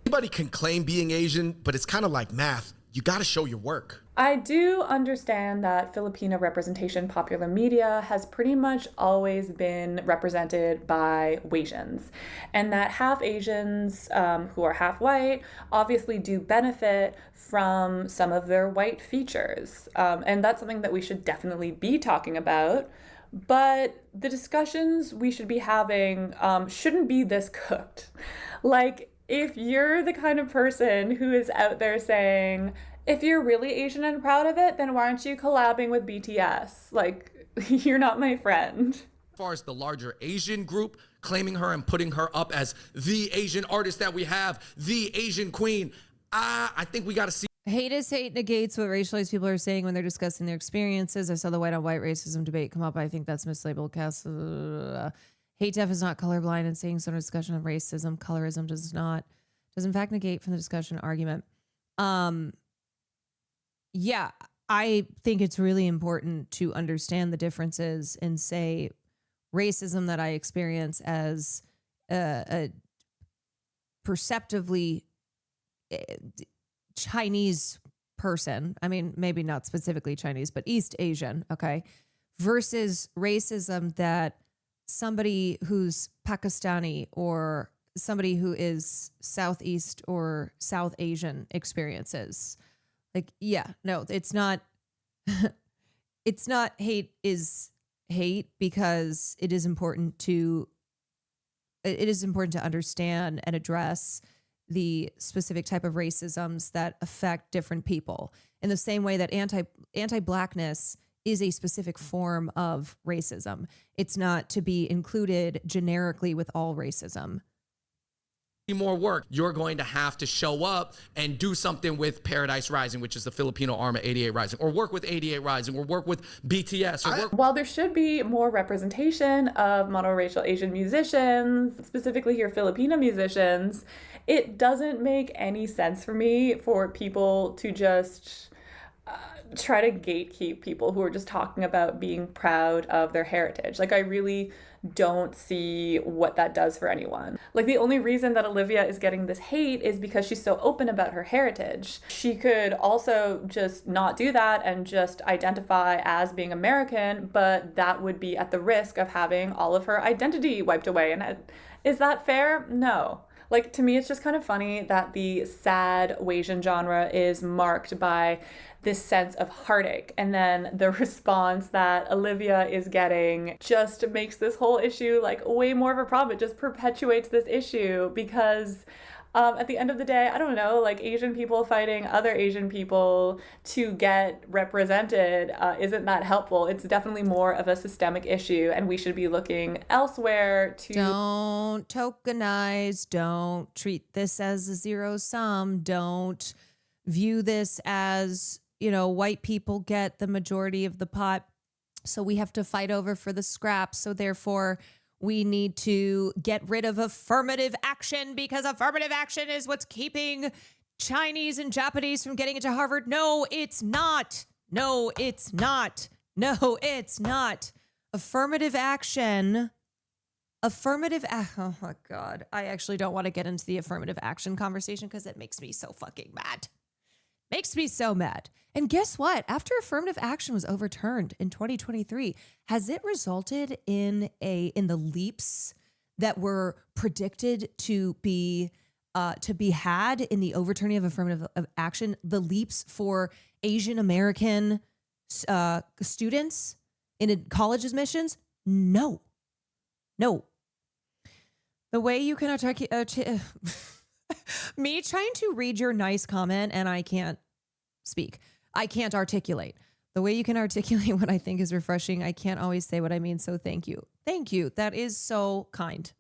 anybody can claim being Asian, but it's kind of like math. You got to show your work. I do understand that Filipino representation in popular media has pretty much always been represented by Wasians, and that half Asians who are half white obviously do benefit from some of their white features. And that's something that we should definitely be talking about. But the discussions we should be having shouldn't be this cooked. Like, if you're the kind of person who is out there saying, if you're really Asian and proud of it, then why aren't you collabing with BTS? Like, you're not my friend. As far as the larger Asian group claiming her and putting her up as the Asian artist that we have, the Asian queen, I think we got to see. Hate is hate negates what racialized people are saying when they're discussing their experiences. I saw the white on white racism debate come up. I think that's mislabeled. Hate def is not colorblind and saying so in a discussion of racism. Colorism does in fact negate from the discussion argument. Yeah, I think it's really important to understand the differences and say racism that I experience as a perceptively Chinese person. I mean, maybe not specifically Chinese, but East Asian, okay, versus racism that somebody who's Pakistani or somebody who is Southeast or South Asian experiences. Like, yeah, no, it's not, it's not hate is hate because it is important to understand and address the specific type of racisms that affect different people in the same way that anti-blackness is a specific form of racism. It's not to be included generically with all racism. More work. You're going to have to show up and do something with Paradise Rising, which is the Filipino arm of 88 Rising, or work with 88 Rising, or work with BTS. While there should be more representation of monoracial Asian musicians, specifically here Filipino musicians, it doesn't make any sense for me for people to just try to gatekeep people who are just talking about being proud of their heritage. Like, I really don't see what that does for anyone. Like, the only reason that Olivia is getting this hate is because she's so open about her heritage. She could also just not do that and just identify as being American, but that would be at the risk of having all of her identity wiped away. And is that fair? No. Like, to me, it's just kind of funny that the sad Wasian genre is marked by this sense of heartache. And then the response that Olivia is getting just makes this whole issue like way more of a problem. It just perpetuates this issue because at the end of the day, I don't know, like Asian people fighting other Asian people to get represented isn't that helpful. It's definitely more of a systemic issue, and we should be looking elsewhere to... Don't tokenize. Don't treat this as a zero sum. Don't view this as, you know, white people get the majority of the pot, so we have to fight over for the scraps. So therefore, we need to get rid of affirmative action because affirmative action is what's keeping Chinese and Japanese from getting into Harvard. No, it's not. No, it's not. No, it's not. Affirmative action. Oh my God. I actually don't want to get into the affirmative action conversation because it makes me so fucking mad. Makes me so mad. And guess what? After affirmative action was overturned in 2023, has it resulted in the leaps that were predicted to be had in the overturning of affirmative action? The leaps for Asian American students in college admissions? No. The way you can me trying to read your nice comment and I can't speak. I can't articulate. The way you can articulate what I think is refreshing, I can't always say what I mean, so thank you. Thank you. That is so kind.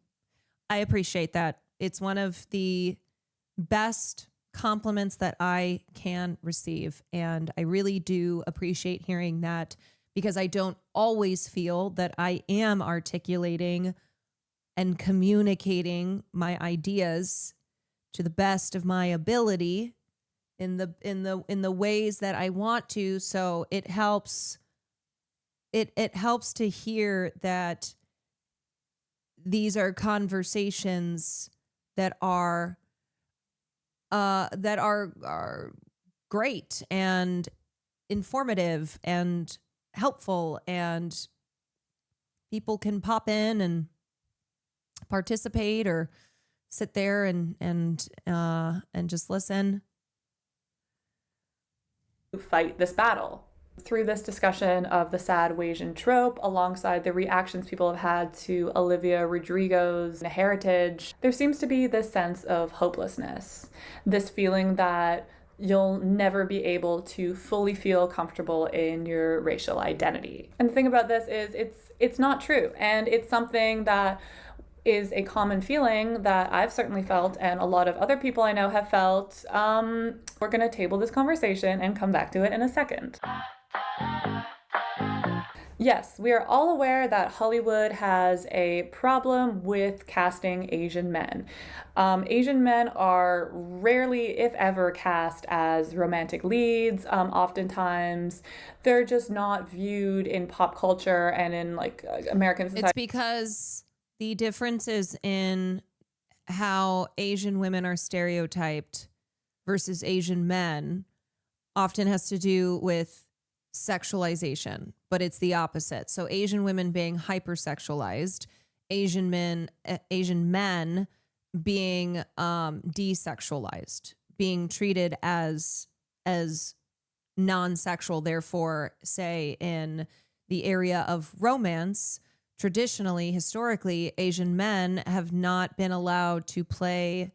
I appreciate that. It's one of the best compliments that I can receive, and I really do appreciate hearing that because I don't always feel that I am articulating and communicating my ideas to the best of my ability in the ways that I want to. So it helps to hear that these are conversations that are great and informative and helpful, and people can pop in and participate or sit there and just listen. Fight this battle. Through this discussion of the sad Wasian trope, alongside the reactions people have had to Olivia Rodrigo's heritage, there seems to be this sense of hopelessness, this feeling that you'll never be able to fully feel comfortable in your racial identity. And the thing about this is it's not true, and it's something that is a common feeling that I've certainly felt and a lot of other people I know have felt. We're gonna table this conversation and come back to it in a second. Yes, we are all aware that Hollywood has a problem with casting Asian men. Asian men are rarely, if ever, cast as romantic leads. Oftentimes, they're just not viewed in pop culture and in American society. It's because the differences in how Asian women are stereotyped versus Asian men often has to do with sexualization, but it's the opposite. So Asian women being hypersexualized, Asian men being desexualized, being treated as non-sexual. Therefore, say in the area of romance, traditionally, historically, Asian men have not been allowed to play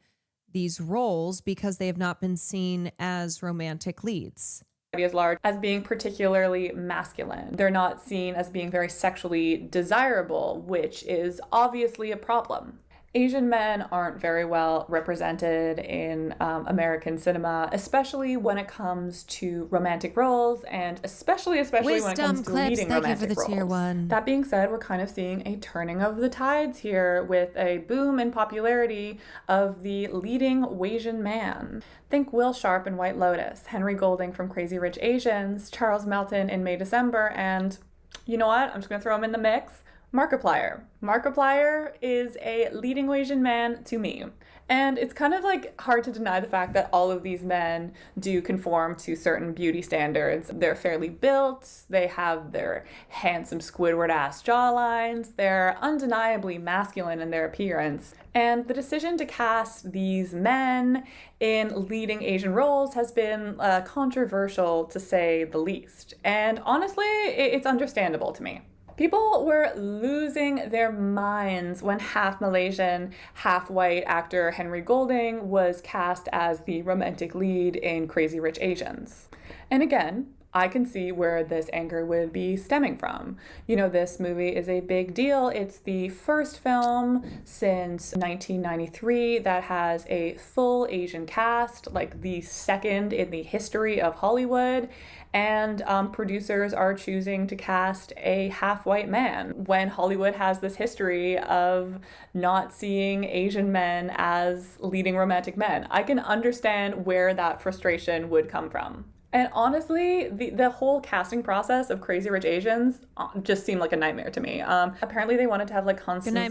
these roles because they have not been seen as romantic leads. As large as being particularly masculine. They're not seen as being very sexually desirable, which is obviously a problem. Asian men aren't very well represented in American cinema, especially when it comes to romantic roles, and especially when it comes to leading romantic roles. Tier 1. That being said, we're kind of seeing a turning of the tides here with a boom in popularity of the leading Wasian man. Think Will Sharp in White Lotus, Henry Golding from Crazy Rich Asians, Charles Melton in May December, and you know what? I'm just going to throw him in the mix. Markiplier. Markiplier is a leading Wasian man to me. And it's kind of hard to deny the fact that all of these men do conform to certain beauty standards. They're fairly built, they have their handsome Squidward-ass jawlines, they're undeniably masculine in their appearance. And the decision to cast these men in leading Asian roles has been controversial, to say the least. And honestly, it's understandable to me. People were losing their minds when half Malaysian, half white actor Henry Golding was cast as the romantic lead in Crazy Rich Asians. And again, I can see where this anger would be stemming from. You know, this movie is a big deal. It's the first film since 1993 that has a full Asian cast, the second in the history of Hollywood. And producers are choosing to cast a half-white man when Hollywood has this history of not seeing Asian men as leading romantic men. I can understand where that frustration would come from. And honestly, the whole casting process of Crazy Rich Asians just seemed like a nightmare to me. Apparently they wanted to have Constance Yu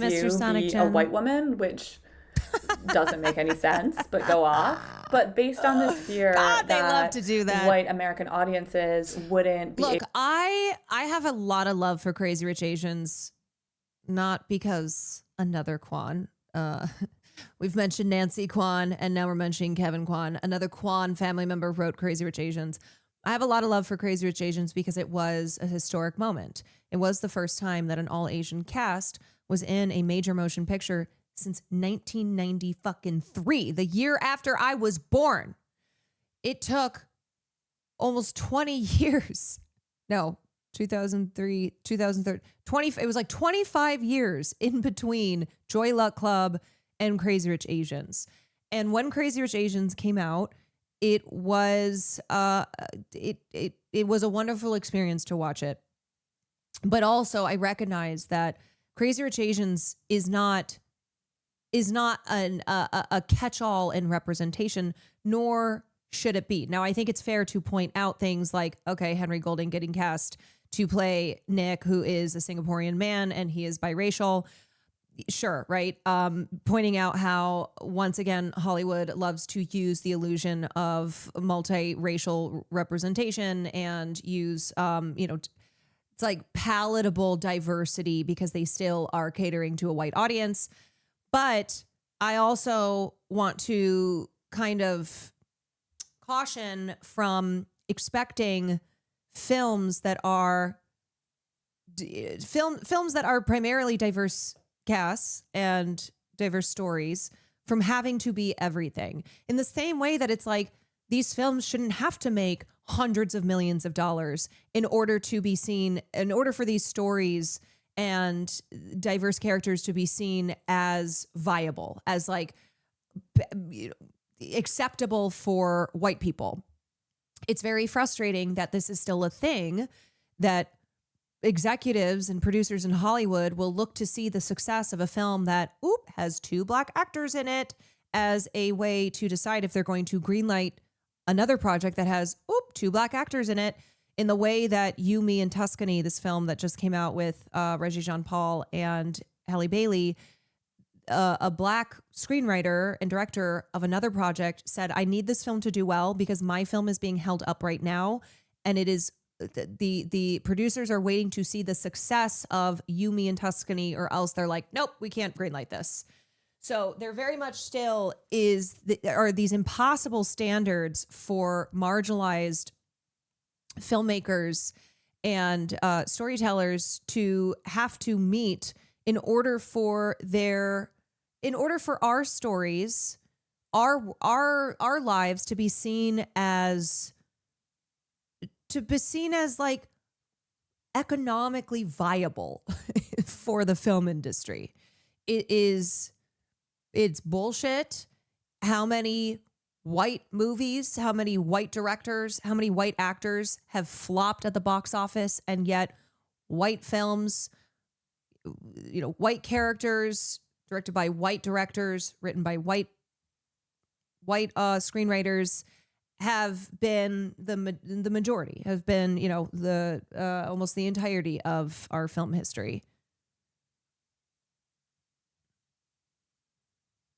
be a white woman, which doesn't make any sense, but go off. But based on this fear God, they that, love to do that. White American audiences wouldn't be Look, I have a lot of love for Crazy Rich Asians, not because another Kwan. We've mentioned Nancy Kwan, and now we're mentioning Kevin Kwan. Another Kwan family member wrote Crazy Rich Asians. I have a lot of love for Crazy Rich Asians because it was a historic moment. It was the first time that an all-Asian cast was in a major motion picture since 1993, the year after I was born. It took almost 20 years. No, 2003, 2003, 20. It was 25 years in between Joy Luck Club and Crazy Rich Asians. And when Crazy Rich Asians came out, it was it was a wonderful experience to watch it. But also, I recognize that Crazy Rich Asians is not a catch-all in representation, nor should it be. Now, I think it's fair to point out things like, okay, Henry Golding getting cast to play Nick, who is a Singaporean man and he is biracial. Sure, right. Pointing out how, once again, Hollywood loves to use the illusion of multiracial representation and use, it's like palatable diversity because they still are catering to a white audience. But I also want to kind of caution from expecting films that are films that are primarily diverse casts and diverse stories from having to be everything. In the same way that it's like these films shouldn't have to make hundreds of millions of dollars in order to be seen, in order for these stories and diverse characters to be seen as viable, as like acceptable for white people. It's very frustrating that this is still a thing, that executives and producers in Hollywood will look to see the success of a film that has 2 black actors in it as a way to decide if they're going to greenlight another project that has 2 black actors in it, in the way that You, Me, and Tuscany, this film that just came out with Reggie Jean-Paul and Halle Bailey, a black screenwriter and director of another project said, I need this film to do well because my film is being held up right now, and it is the producers are waiting to see the success of You, Me, and Tuscany, or else they're like, nope, we can't greenlight this. So there very much still are these impossible standards for marginalized filmmakers and storytellers to have to meet in order for our stories, our lives to be seen as like economically viable for the film industry. It's bullshit how many white movies, how many white directors, how many white actors have flopped at the box office, and yet white films, white characters directed by white directors, written by white screenwriters, have been the majority, have been, the almost the entirety of our film history.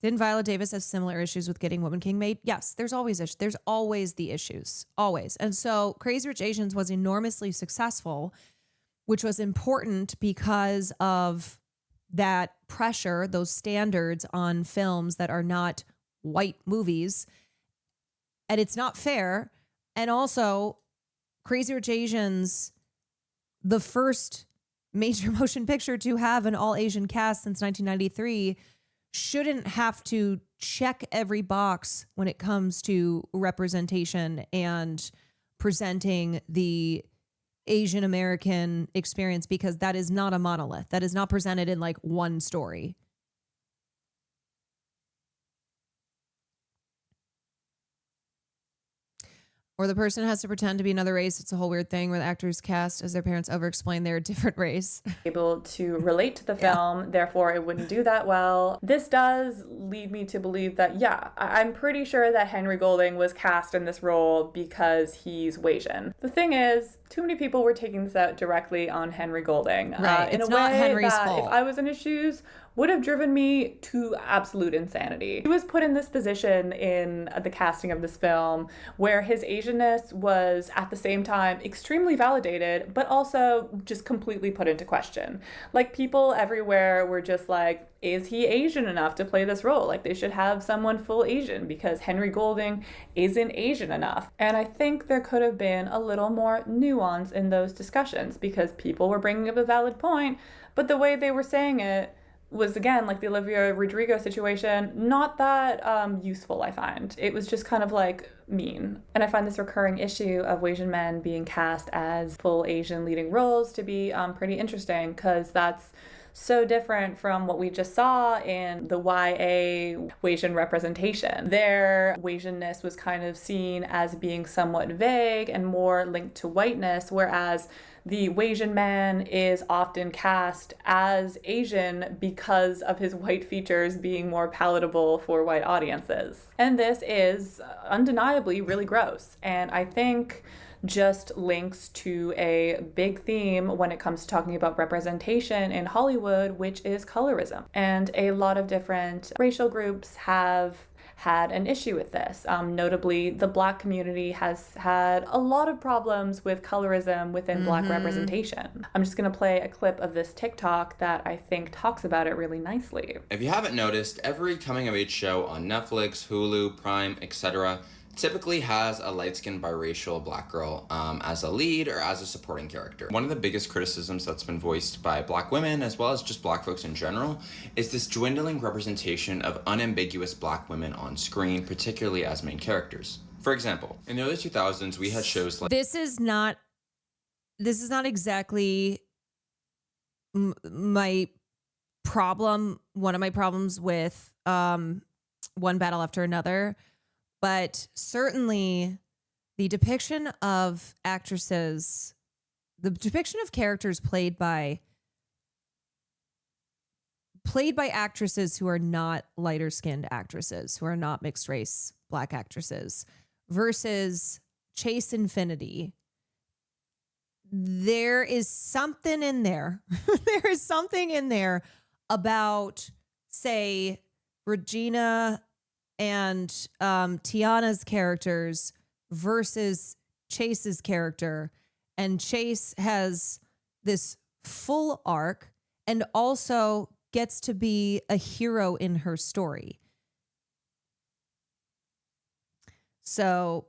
Didn't Viola Davis have similar issues with getting Woman King made? Yes, there's always issues. There's always the issues, always. And so Crazy Rich Asians was enormously successful, which was important because of that pressure, those standards on films that are not white movies. And it's not fair. And also, Crazy Rich Asians, the first major motion picture to have an all-Asian cast since 1993, shouldn't have to check every box when it comes to representation and presenting the Asian American experience, because that is not a monolith. That is not presented in like one story. Or the person has to pretend to be another race. It's a whole weird thing where the actors cast as their parents over-explain they're a different race. Able to relate to the film, therefore it wouldn't do that well. This does lead me to believe that, I'm pretty sure that Henry Golding was cast in this role because he's Wasian. The thing is, too many people were taking this out directly on Henry Golding. Right, in it's a way not Henry's that, fault. if I was in his shoes, would have driven me to absolute insanity. He was put in this position in the casting of this film where his Asianness was at the same time extremely validated, but also just completely put into question. Like, people everywhere were just like, is he Asian enough to play this role? Like, they should have someone full Asian because Henry Golding isn't Asian enough. And I think there could have been a little more nuance in those discussions because people were bringing up a valid point, but the way they were saying it was, again, like the Olivia Rodrigo situation, not that useful, I find. It was just kind of like mean. And I find this recurring issue of Asian men being cast as full Asian leading roles to be pretty interesting, because that's so different from what we just saw in the YA Wasian representation. Their Wasianness was kind of seen as being somewhat vague and more linked to whiteness, whereas the Wasian man is often cast as Asian because of his white features being more palatable for white audiences. And this is undeniably really gross. And I think just links to a big theme when it comes to talking about representation in Hollywood, which is colorism. And a lot of different racial groups have had an issue with this. Notably, the Black community has had a lot of problems with colorism within Black representation. I'm just going to play a clip of this TikTok that I think talks about it really nicely. If you haven't noticed, every coming-of-age show on Netflix, Hulu, Prime, etc. typically has a light-skinned biracial Black girl as a lead or as a supporting character. One of the biggest criticisms that's been voiced by Black women, as well as just Black folks in general, is this dwindling representation of unambiguous Black women on screen, particularly as main characters. For example, in the early 2000s, we had shows like... This is not exactly my problem, one of my problems with One Battle After Another. But certainly the depiction of actresses, the depiction of characters played by actresses who are not lighter skinned actresses, who are not mixed race Black actresses, versus Chase Infinity. There is something in there. There is something in there about, say, Regina and Tiana's characters versus Chase's character. And Chase has this full arc and also gets to be a hero in her story. So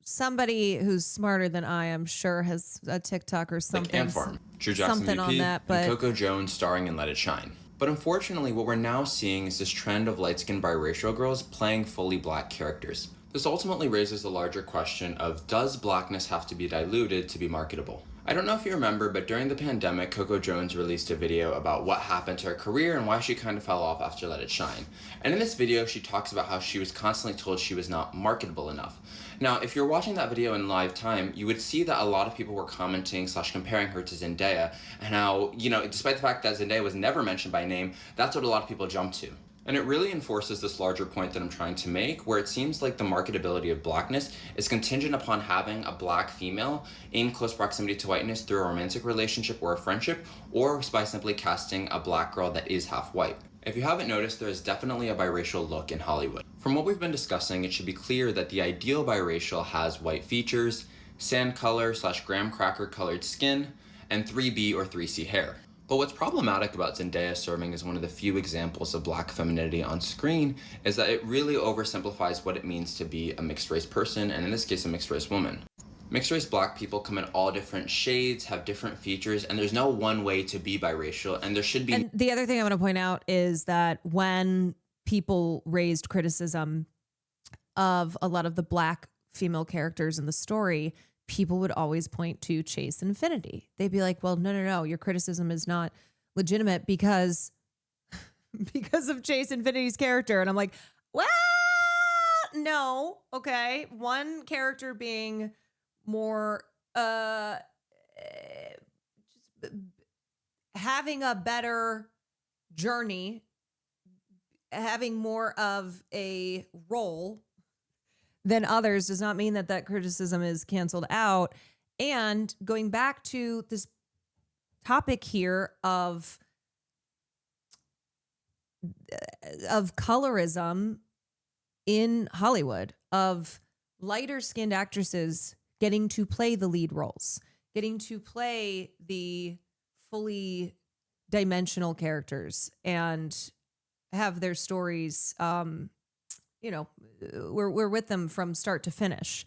somebody who's smarter than I am sure has a TikTok or something. Like Ant Farm, Drew Jackson something VP, on that, but and Coco Jones starring in Let It Shine. But unfortunately, what we're now seeing is this trend of light-skinned biracial girls playing fully Black characters. This ultimately raises the larger question of, does Blackness have to be diluted to be marketable? I don't know if you remember, but during the pandemic, Coco Jones released a video about what happened to her career and why she kind of fell off after Let It Shine. And in this video, she talks about how she was constantly told she was not marketable enough. Now, if you're watching that video in live time, you would see that a lot of people were commenting / comparing her to Zendaya, and how, despite the fact that Zendaya was never mentioned by name, that's what a lot of people jumped to. And it really enforces this larger point that I'm trying to make, where it seems like the marketability of Blackness is contingent upon having a Black female in close proximity to whiteness through a romantic relationship or a friendship, or by simply casting a Black girl that is half white. If you haven't noticed, there is definitely a biracial look in Hollywood. From what we've been discussing, it should be clear that the ideal biracial has white features, sand color / graham cracker colored skin, and 3B or 3C hair. But what's problematic about Zendaya serving as one of the few examples of Black femininity on screen is that it really oversimplifies what it means to be a mixed race person, and in this case, a mixed race woman. Mixed race Black people come in all different shades, have different features, and there's no one way to be biracial, and there should be... And the other thing I want to point out is that when people raised criticism of a lot of the Black female characters in the story, people would always point to Chase Infinity. They'd be like, well, no, your criticism is not legitimate because of Chase Infinity's character. And I'm like, well, no, okay. One character being more just having a better journey, having more of a role than others does not mean that that criticism is canceled out. And going back to this topic here of colorism in Hollywood, of lighter skinned actresses getting to play the lead roles, getting to play the fully dimensional characters and have their stories, we're with them from start to finish.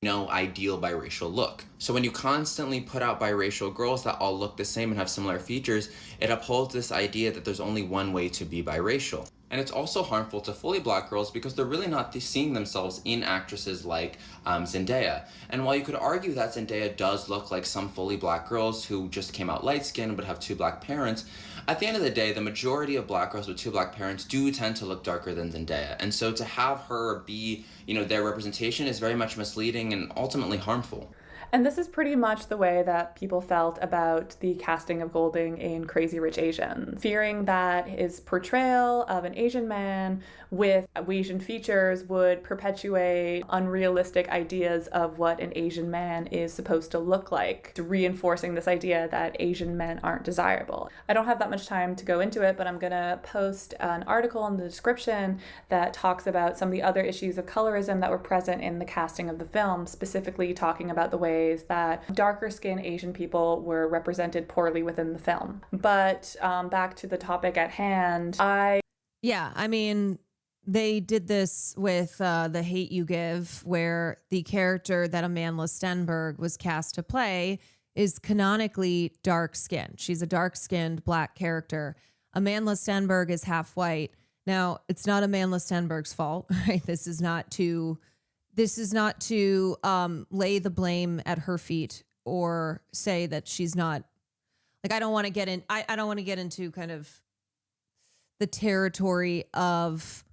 No ideal biracial look. So when you constantly put out biracial girls that all look the same and have similar features, it upholds this idea that there's only one way to be biracial. And it's also harmful to fully Black girls because they're really not seeing themselves in actresses like Zendaya. And while you could argue that Zendaya does look like some fully Black girls who just came out light-skinned but have 2 Black parents, at the end of the day, the majority of Black girls with 2 Black parents do tend to look darker than Zendaya. And so to have her be, their representation is very much misleading and ultimately harmful. And this is pretty much the way that people felt about the casting of Golding in Crazy Rich Asians, fearing that his portrayal of an Asian man with Asian features would perpetuate unrealistic ideas of what an Asian man is supposed to look like, reinforcing this idea that Asian men aren't desirable. I don't have that much time to go into it, but I'm gonna post an article in the description that talks about some of the other issues of colorism that were present in the casting of the film, specifically talking about the ways that darker skinned Asian people were represented poorly within the film. But back to the topic at hand, Yeah, I mean, they did this with The Hate U Give, where the character that Amandla Stenberg was cast to play is canonically dark-skinned. She's a dark-skinned Black character. Amandla Stenberg is half white. Now, it's not Amandla Stenberg's fault, right? This is not to lay the blame at her feet or say that she's not, like, I don't want to get into kind of the territory of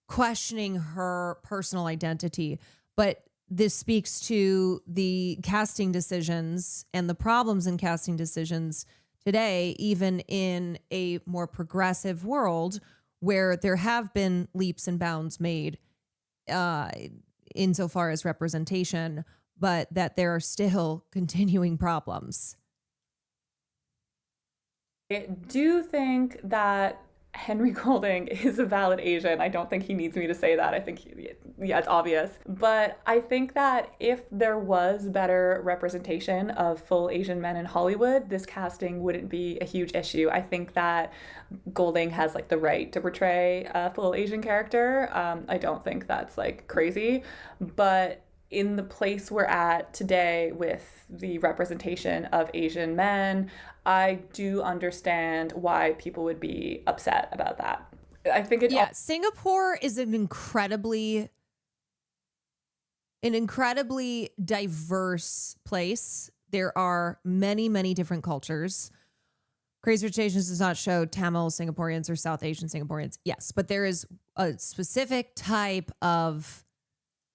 questioning her personal identity, but this speaks to the casting decisions and the problems in casting decisions today, even in a more progressive world where there have been leaps and bounds made insofar as representation, but that there are still continuing problems. I do think that Henry Golding is a valid Asian. I don't think he needs me to say that. I think, it's obvious. But I think that if there was better representation of full Asian men in Hollywood, this casting wouldn't be a huge issue. I think that Golding has like the right to portray a full Asian character. I don't think that's like crazy. But in the place we're at today with the representation of Asian men, I do understand why people would be upset about that. I think Singapore is an incredibly diverse place. There are many, many different cultures. Crazy Rich Asians does not show Tamil Singaporeans or South Asian Singaporeans. Yes, but there is a specific type of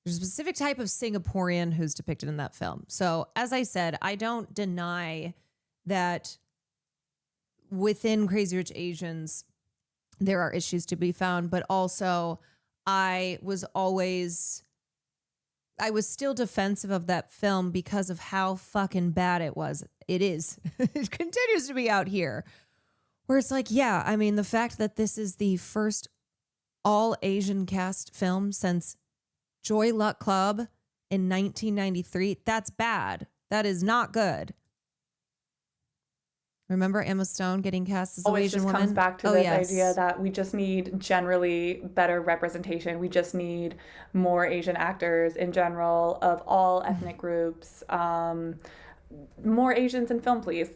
Singaporean who's depicted in that film. So as I said, I don't deny that within Crazy Rich Asians, there are issues to be found, but also I was still defensive of that film because of how fucking bad it was. It is. It continues to be out here. Where it's like, yeah, I mean, the fact that this is the first all Asian cast film since Joy Luck Club in 1993, that's bad. That is not good. Remember Emma Stone getting cast as an Asian woman? Always just comes back to this idea that we just need generally better representation. We just need more Asian actors in general of all ethnic groups. More Asians in film, please.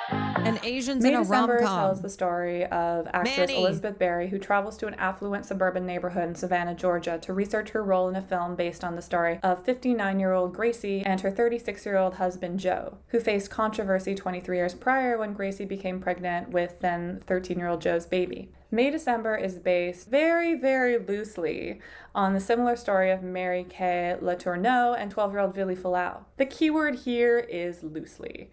And Asians May in a December rom-com. tells the story of actress Elizabeth Berry, who travels to an affluent suburban neighborhood in Savannah, Georgia, to research her role in a film based on the story of 59-year-old Gracie and her 36-year-old husband Joe, who faced controversy 23 years prior when Gracie became pregnant with then 13-year-old Joe's baby. May December is based very, very loosely on the similar story of Mary Kay Letourneau and 12-year-old Billy Falau. The keyword here is loosely.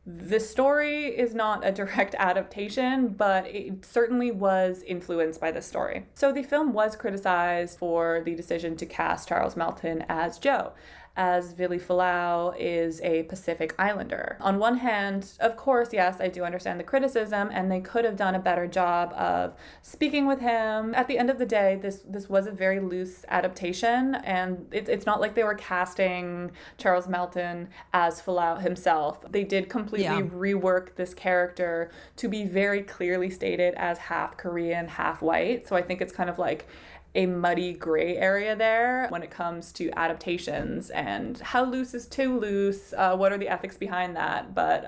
The story is not a direct adaptation, but it certainly was influenced by this story. So the film was criticized for the decision to cast Charles Melton as Joe, as Billy Falau is a Pacific Islander. On one hand, of course, yes, I do understand the criticism, and they could have done a better job of speaking with him. At the end of the day, this was a very loose adaptation, and it's not like they were casting Charles Melton as Falau himself. They did completely rework this character to be very clearly stated as half Korean, half white. So I think it's kind of like a muddy gray area there when it comes to adaptations and how loose is too loose, what are the ethics behind that. But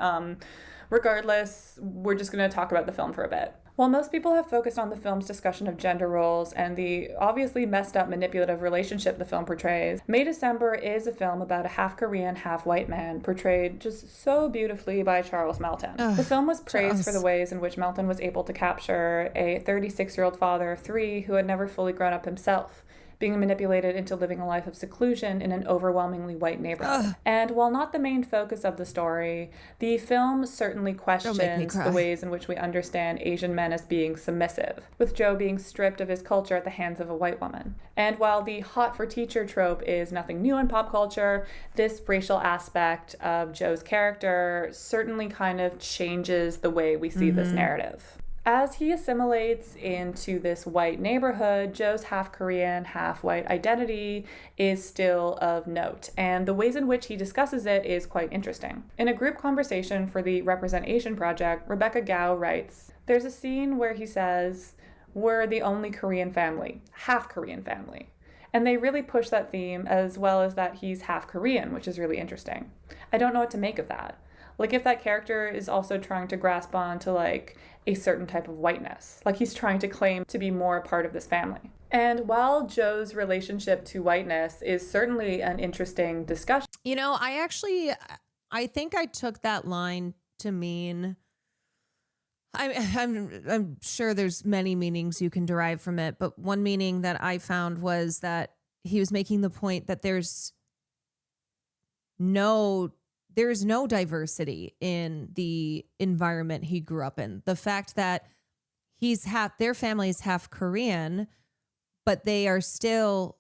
regardless, we're just going to talk about the film for a bit. While most people have focused on the film's discussion of gender roles and the obviously messed up manipulative relationship the film portrays, May December is a film about a half Korean, half white man portrayed just so beautifully by Charles Melton. The film was praised for the ways in which Melton was able to capture a 36-year-old father of three who had never fully grown up himself. being manipulated into living a life of seclusion in an overwhelmingly white neighborhood. And while not the main focus of the story, the film certainly questions the ways in which we understand Asian men as being submissive, with Joe being stripped of his culture at the hands of a white woman. And while the hot for teacher trope is nothing new in pop culture, this racial aspect of Joe's character certainly kind of changes the way we see this narrative. As he assimilates into this white neighborhood, Joe's half Korean, half white identity is still of note, and the ways in which he discusses it is quite interesting. In a group conversation for the Represent Asian project, Rebecca Gao writes, "There's a scene where he says, 'We're the only Korean family, half Korean family.' And they really push that theme, as well as that he's half Korean, which is really interesting. I don't know what to make of that. Like, if that character is also trying to grasp on to, like, a certain type of whiteness. Like, he's trying to claim to be more a part of this family. And while Joe's relationship to whiteness is certainly an interesting discussion. You know, I think I took that line to mean... I'm sure there's many meanings you can derive from it, but one meaning that I found was that he was making the point that there's no diversity in the environment he grew up in. The fact that their family is half Korean, but they are still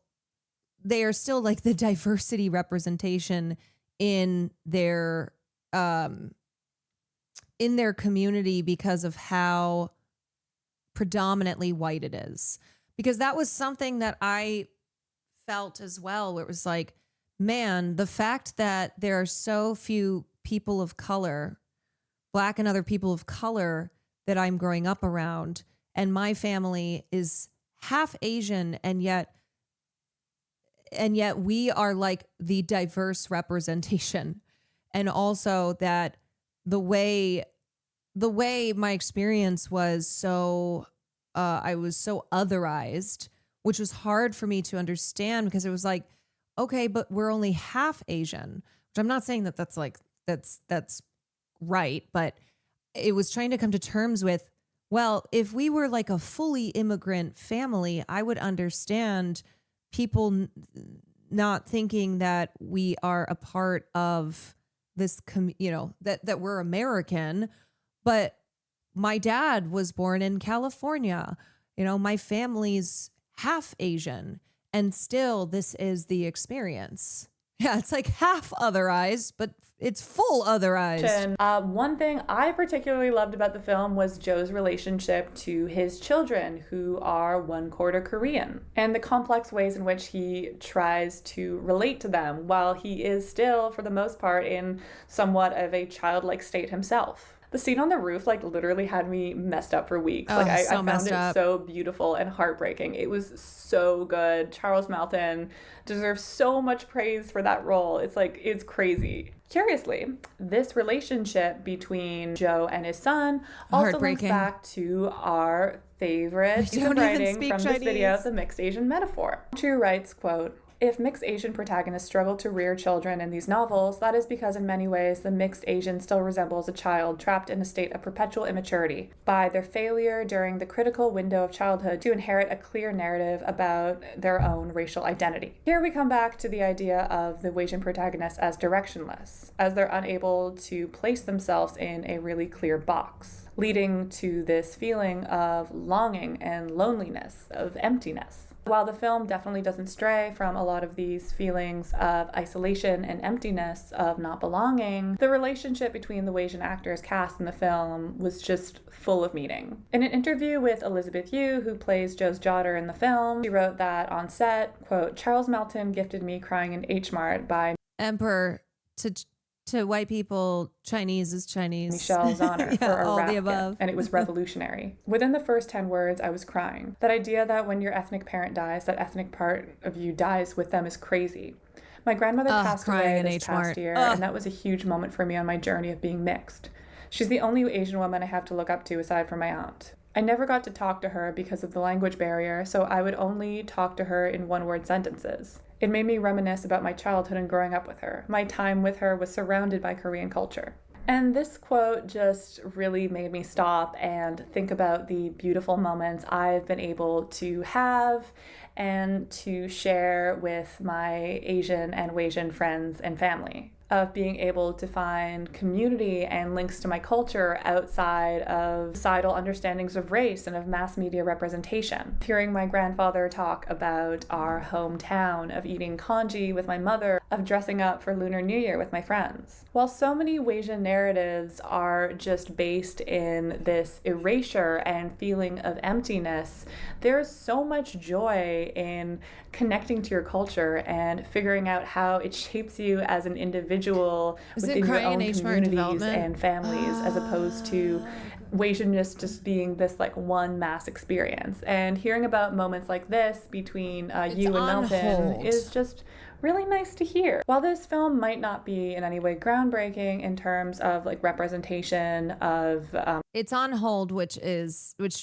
like the diversity representation in their community because of how predominantly white it is. Because that was something that I felt as well, where it was like, man, the fact that there are so few people of color, Black and other people of color that I'm growing up around, and my family is half Asian, and yet we are like the diverse representation. And also that the way my experience was I was so otherized, which was hard for me to understand, because it was like, okay, but we're only half Asian, which I'm not saying that that's right, but it was trying to come to terms with, well, if we were like a fully immigrant family, I would understand people not thinking that we are a part of this, that we're American. But my dad was born in California. My family's half Asian, and still this is the experience. Yeah, it's like half otherized, but it's full otherized. One thing I particularly loved about the film was Joe's relationship to his children, who are 1/4 Korean, and the complex ways in which he tries to relate to them while he is still, for the most part, in somewhat of a childlike state himself. The scene on the roof, literally had me messed up for weeks. I found it so beautiful and heartbreaking. It was so good. Charles Melton deserves so much praise for that role. It's crazy. Curiously, this relationship between Joe and his son also links back to our favorite piece of writing from this video, the mixed Asian metaphor. True writes, quote, "If mixed Asian protagonists struggle to rear children in these novels, that is because in many ways the mixed Asian still resembles a child trapped in a state of perpetual immaturity by their failure during the critical window of childhood to inherit a clear narrative about their own racial identity." Here we come back to the idea of the Asian protagonists as directionless, as they're unable to place themselves in a really clear box, leading to this feeling of longing and loneliness, of emptiness. While the film definitely doesn't stray from a lot of these feelings of isolation and emptiness, of not belonging, the relationship between the Wasian actors cast in the film was just full of meaning. In an interview with Elizabeth Yu, who plays Joe's daughter in the film, she wrote that on set, quote, "Charles Melton gifted me crying in H Mart by Emperor to white people, Chinese is Chinese. Michelle Zauner for a all rap the above. gift, and it was revolutionary. Within the first 10 words, I was crying. That idea that when your ethnic parent dies, that ethnic part of you dies with them is crazy. My grandmother passed away this past year, and that was a huge moment for me on my journey of being mixed. She's the only Asian woman I have to look up to aside from my aunt. I never got to talk to her because of the language barrier, so I would only talk to her in one-word sentences. It made me reminisce about my childhood and growing up with her. My time with her was surrounded by Korean culture. And this quote just really made me stop and think about the beautiful moments I've been able to have and to share with my Asian and Wasian friends and family. Of being able to find community and links to my culture outside of societal understandings of race and of mass media representation. Hearing my grandfather talk about our hometown, of eating congee with my mother, of dressing up for Lunar New Year with my friends. While so many Wasian narratives are just based in this erasure and feeling of emptiness, there's so much joy in connecting to your culture and figuring out how it shapes you as an individual within your own communities and families, as opposed to Wasianness just being this like one mass experience. And hearing about moments like this between you and Melton is just really nice to hear. While this film might not be in any way groundbreaking in terms of like representation of it's on hold, which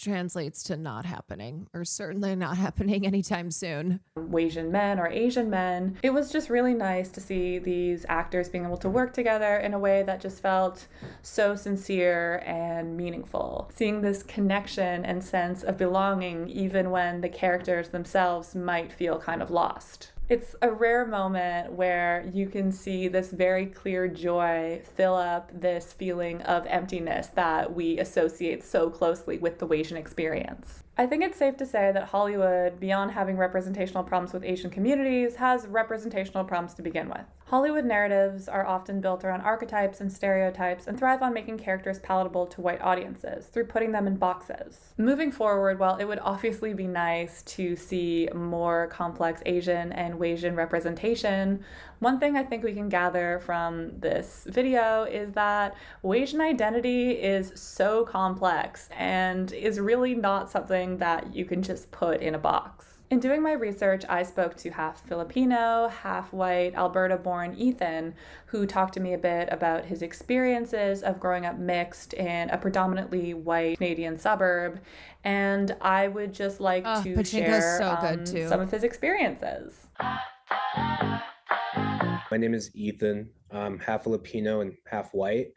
translates to not happening, or certainly not happening anytime soon. Wasian men or Asian men, it was just really nice to see these actors being able to work together in a way that just felt so sincere and meaningful. Seeing this connection and sense of belonging even when the characters themselves might feel kind of lost. It's a rare moment where you can see this very clear joy fill up this feeling of emptiness that we associate so closely with the Wasian experience. I think it's safe to say that Hollywood, beyond having representational problems with Asian communities, has representational problems to begin with. Hollywood narratives are often built around archetypes and stereotypes and thrive on making characters palatable to white audiences through putting them in boxes. Moving forward, while it would obviously be nice to see more complex Asian and Wasian representation, one thing I think we can gather from this video is that Wasian identity is so complex and is really not something that you can just put in a box. In doing my research, I spoke to half Filipino, half white, Alberta-born Ethan, who talked to me a bit about his experiences of growing up mixed in a predominantly white Canadian suburb, and I would just like to share some of his experiences. My name is Ethan. I'm half Filipino and half white.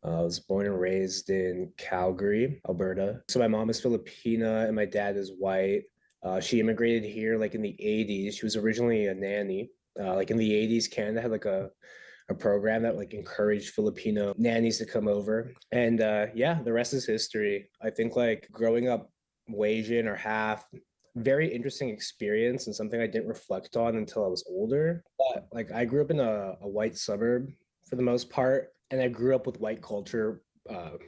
I was born and raised in Calgary, Alberta. So my mom is Filipina and my dad is white. She immigrated here like in the 80s. She was originally a nanny. Like in the 80s, Canada had like a program that like encouraged Filipino nannies to come over. And yeah, the rest is history. I think like growing up Wasian or half, very interesting experience and something I didn't reflect on until I was older. But like I grew up in a white suburb for the most part, and I grew up with white culture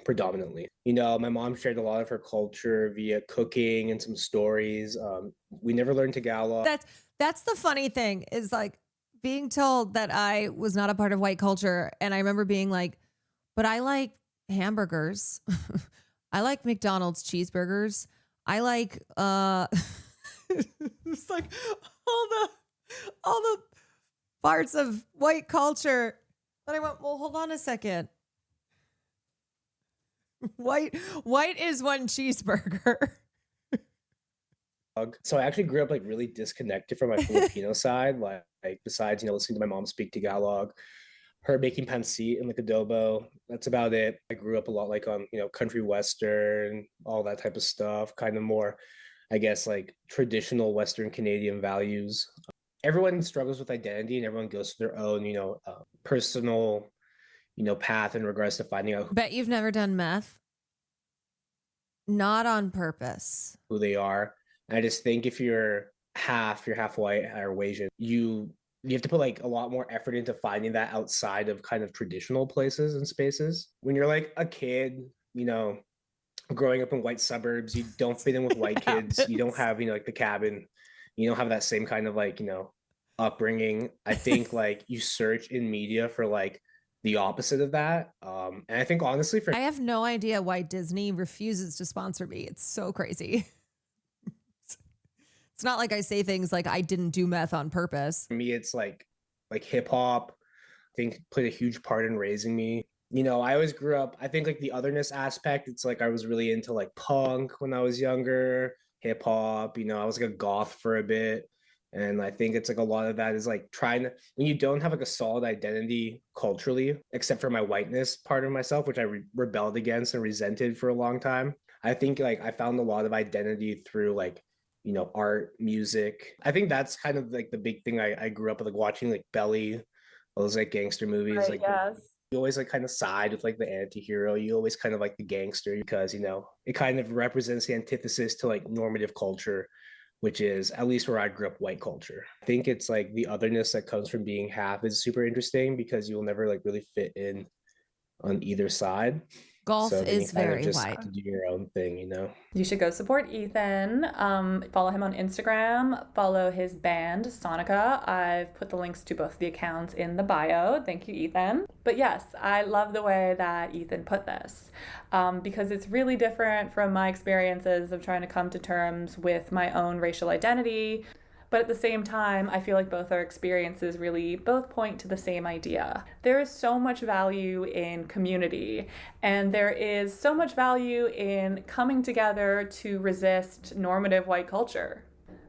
predominantly. You know, my mom shared a lot of her culture via cooking and some stories. We never learned Tagalog. That's the funny thing, is like being told that I was not a part of white culture, and I remember being like, but I like hamburgers. I like McDonald's cheeseburgers. I like it's like all the parts of white culture. But I went, well, hold on a second. White is one cheeseburger. So I actually grew up like really disconnected from my Filipino side. Like besides, you know, listening to my mom speak Tagalog, her making pancit and like adobo. That's about it. I grew up a lot like on, you know, country western, all that type of stuff. Kind of more, I guess, like traditional Western Canadian values. Everyone struggles with identity and everyone goes through their own, you know, personal, you know, path in regards to finding out Bet you've never done meth. Not on purpose. who they are. And I just think if you're half white or Wasian, you have to put like a lot more effort into finding that outside of kind of traditional places and spaces. When you're like a kid, you know, growing up in white suburbs, you don't fit in with white kids. You don't have, you know, like the cabin. You don't have that same kind of like, you know, upbringing. I think like you search in media for like the opposite of that. And I think honestly I have no idea why Disney refuses to sponsor me. It's so crazy. It's not like I say things like I didn't do meth on purpose. For me, it's like hip hop, I think played a huge part in raising me. You know, I always grew up, I think like the otherness aspect, it's like I was really into like punk when I was younger, hip hop, you know, I was like a goth for a bit. And I think it's like a lot of that is like trying to, when you don't have like a solid identity culturally, except for my whiteness part of myself, which I rebelled against and resented for a long time. I think like I found a lot of identity through like, you know, art, music. I think that's kind of like the big thing I grew up with, like watching like Belly, all those like gangster movies. Right, Like yes. you always like kind of side with like the anti-hero. You always kind of like the gangster because, you know, it kind of represents the antithesis to like normative culture, which is at least where I grew up, white culture. I think it's like the otherness that comes from being half is super interesting because you'll never like really fit in on either side. Golf So then you is kind of very just white. have to do your own thing, you know? You should go support Ethan. Follow him on Instagram. Follow his band, Sonica. I've put the links to both the accounts in the bio. Thank you, Ethan. But yes, I love the way that Ethan put this because it's really different from my experiences of trying to come to terms with my own racial identity. But at the same time, I feel like both our experiences really both point to the same idea. There is so much value in community, and there is so much value in coming together to resist normative white culture.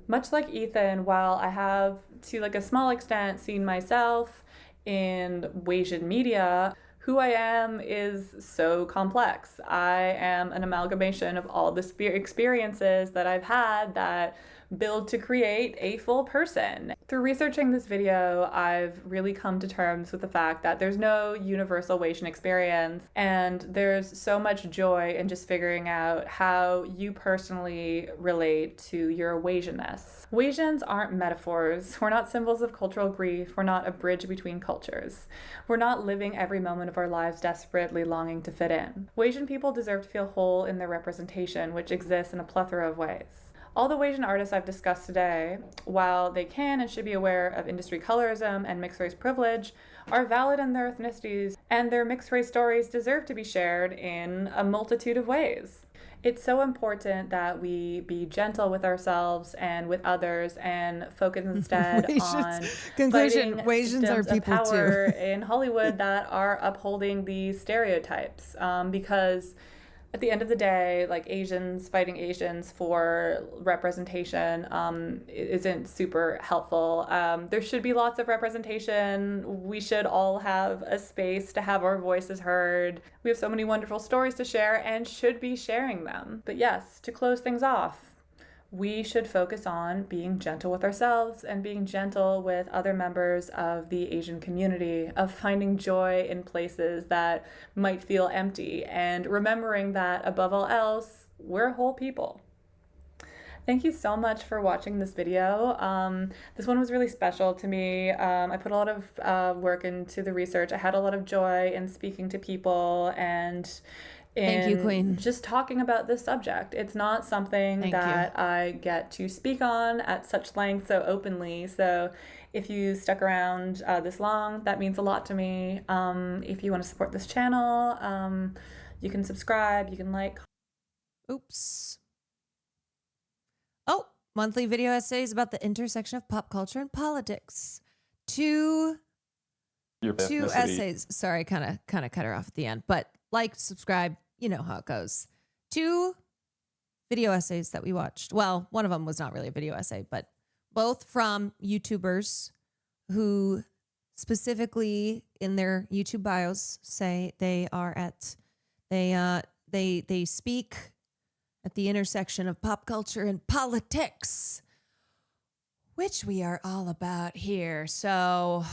Much like Ethan, while I have, to like a small extent, seen myself in Wasian media, who I am is so complex. I am an amalgamation of all the experiences that I've had that build to create a full person. Through researching this video, I've really come to terms with the fact that there's no universal Wasian experience, and there's so much joy in just figuring out how you personally relate to your Wasianness. Wasians aren't metaphors. We're not symbols of cultural grief. We're not a bridge between cultures. We're not living every moment of our lives desperately longing to fit in. Wasian people deserve to feel whole in their representation, which exists in a plethora of ways. All the Wasian artists I've discussed today, while they can and should be aware of industry colorism and mixed race privilege, are valid in their ethnicities, and their mixed race stories deserve to be shared in a multitude of ways. It's so important that we be gentle with ourselves and with others and focus instead on conclusion, fighting Wasians are systems of people power too. in Hollywood that are upholding these stereotypes because at the end of the day, like Asians fighting Asians for representation isn't super helpful. There should be lots of representation. We should all have a space to have our voices heard. We have so many wonderful stories to share and should be sharing them. But yes, to close things off, we should focus on being gentle with ourselves and being gentle with other members of the Asian community, of finding joy in places that might feel empty, and remembering that above all else, we're whole people. Thank you so much for watching this video. This one was really special to me. I put a lot of work into the research. I had a lot of joy in speaking to people and Thank you, Queen. just talking about this subject. It's not something that I get to speak on at such length so openly. So if you stuck around this long, that means a lot to me. If you want to support this channel, you can subscribe, you can like. Oops. Oh, monthly video essays about the intersection of pop culture and politics. Two essays. Sorry, kind of cut her off at the end, but like, subscribe, you know how it goes. 2 video essays that we watched. Well, one of them was not really a video essay, but both from YouTubers who specifically in their YouTube bios say they are at, they speak at the intersection of pop culture and politics, which we are all about here. So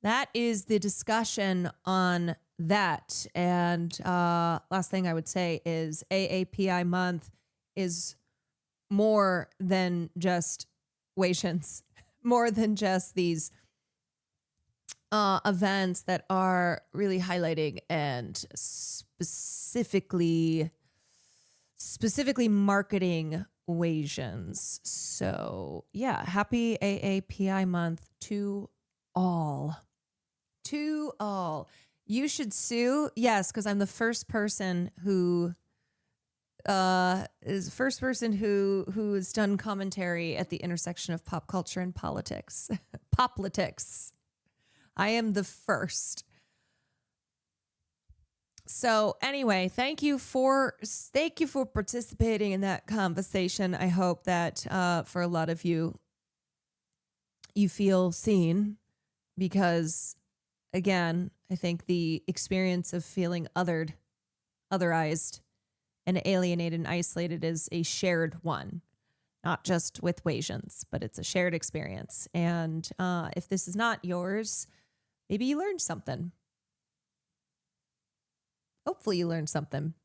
that is the discussion on that. And last thing I would say is AAPI month is more than just Wasians, more than just these events that are really highlighting and specifically marketing Wasians. So yeah, happy AAPI month to all. To all. You should sue. Yes, because I'm the first person who has done commentary at the intersection of pop culture and politics. Poplitics. I am the first. So anyway, thank you for participating in that conversation. I hope that for a lot of you, you feel seen because, again, I think the experience of feeling otherized, and alienated and isolated is a shared one, not just with Wasians, but it's a shared experience. And if this is not yours, maybe you learned something. Hopefully you learned something.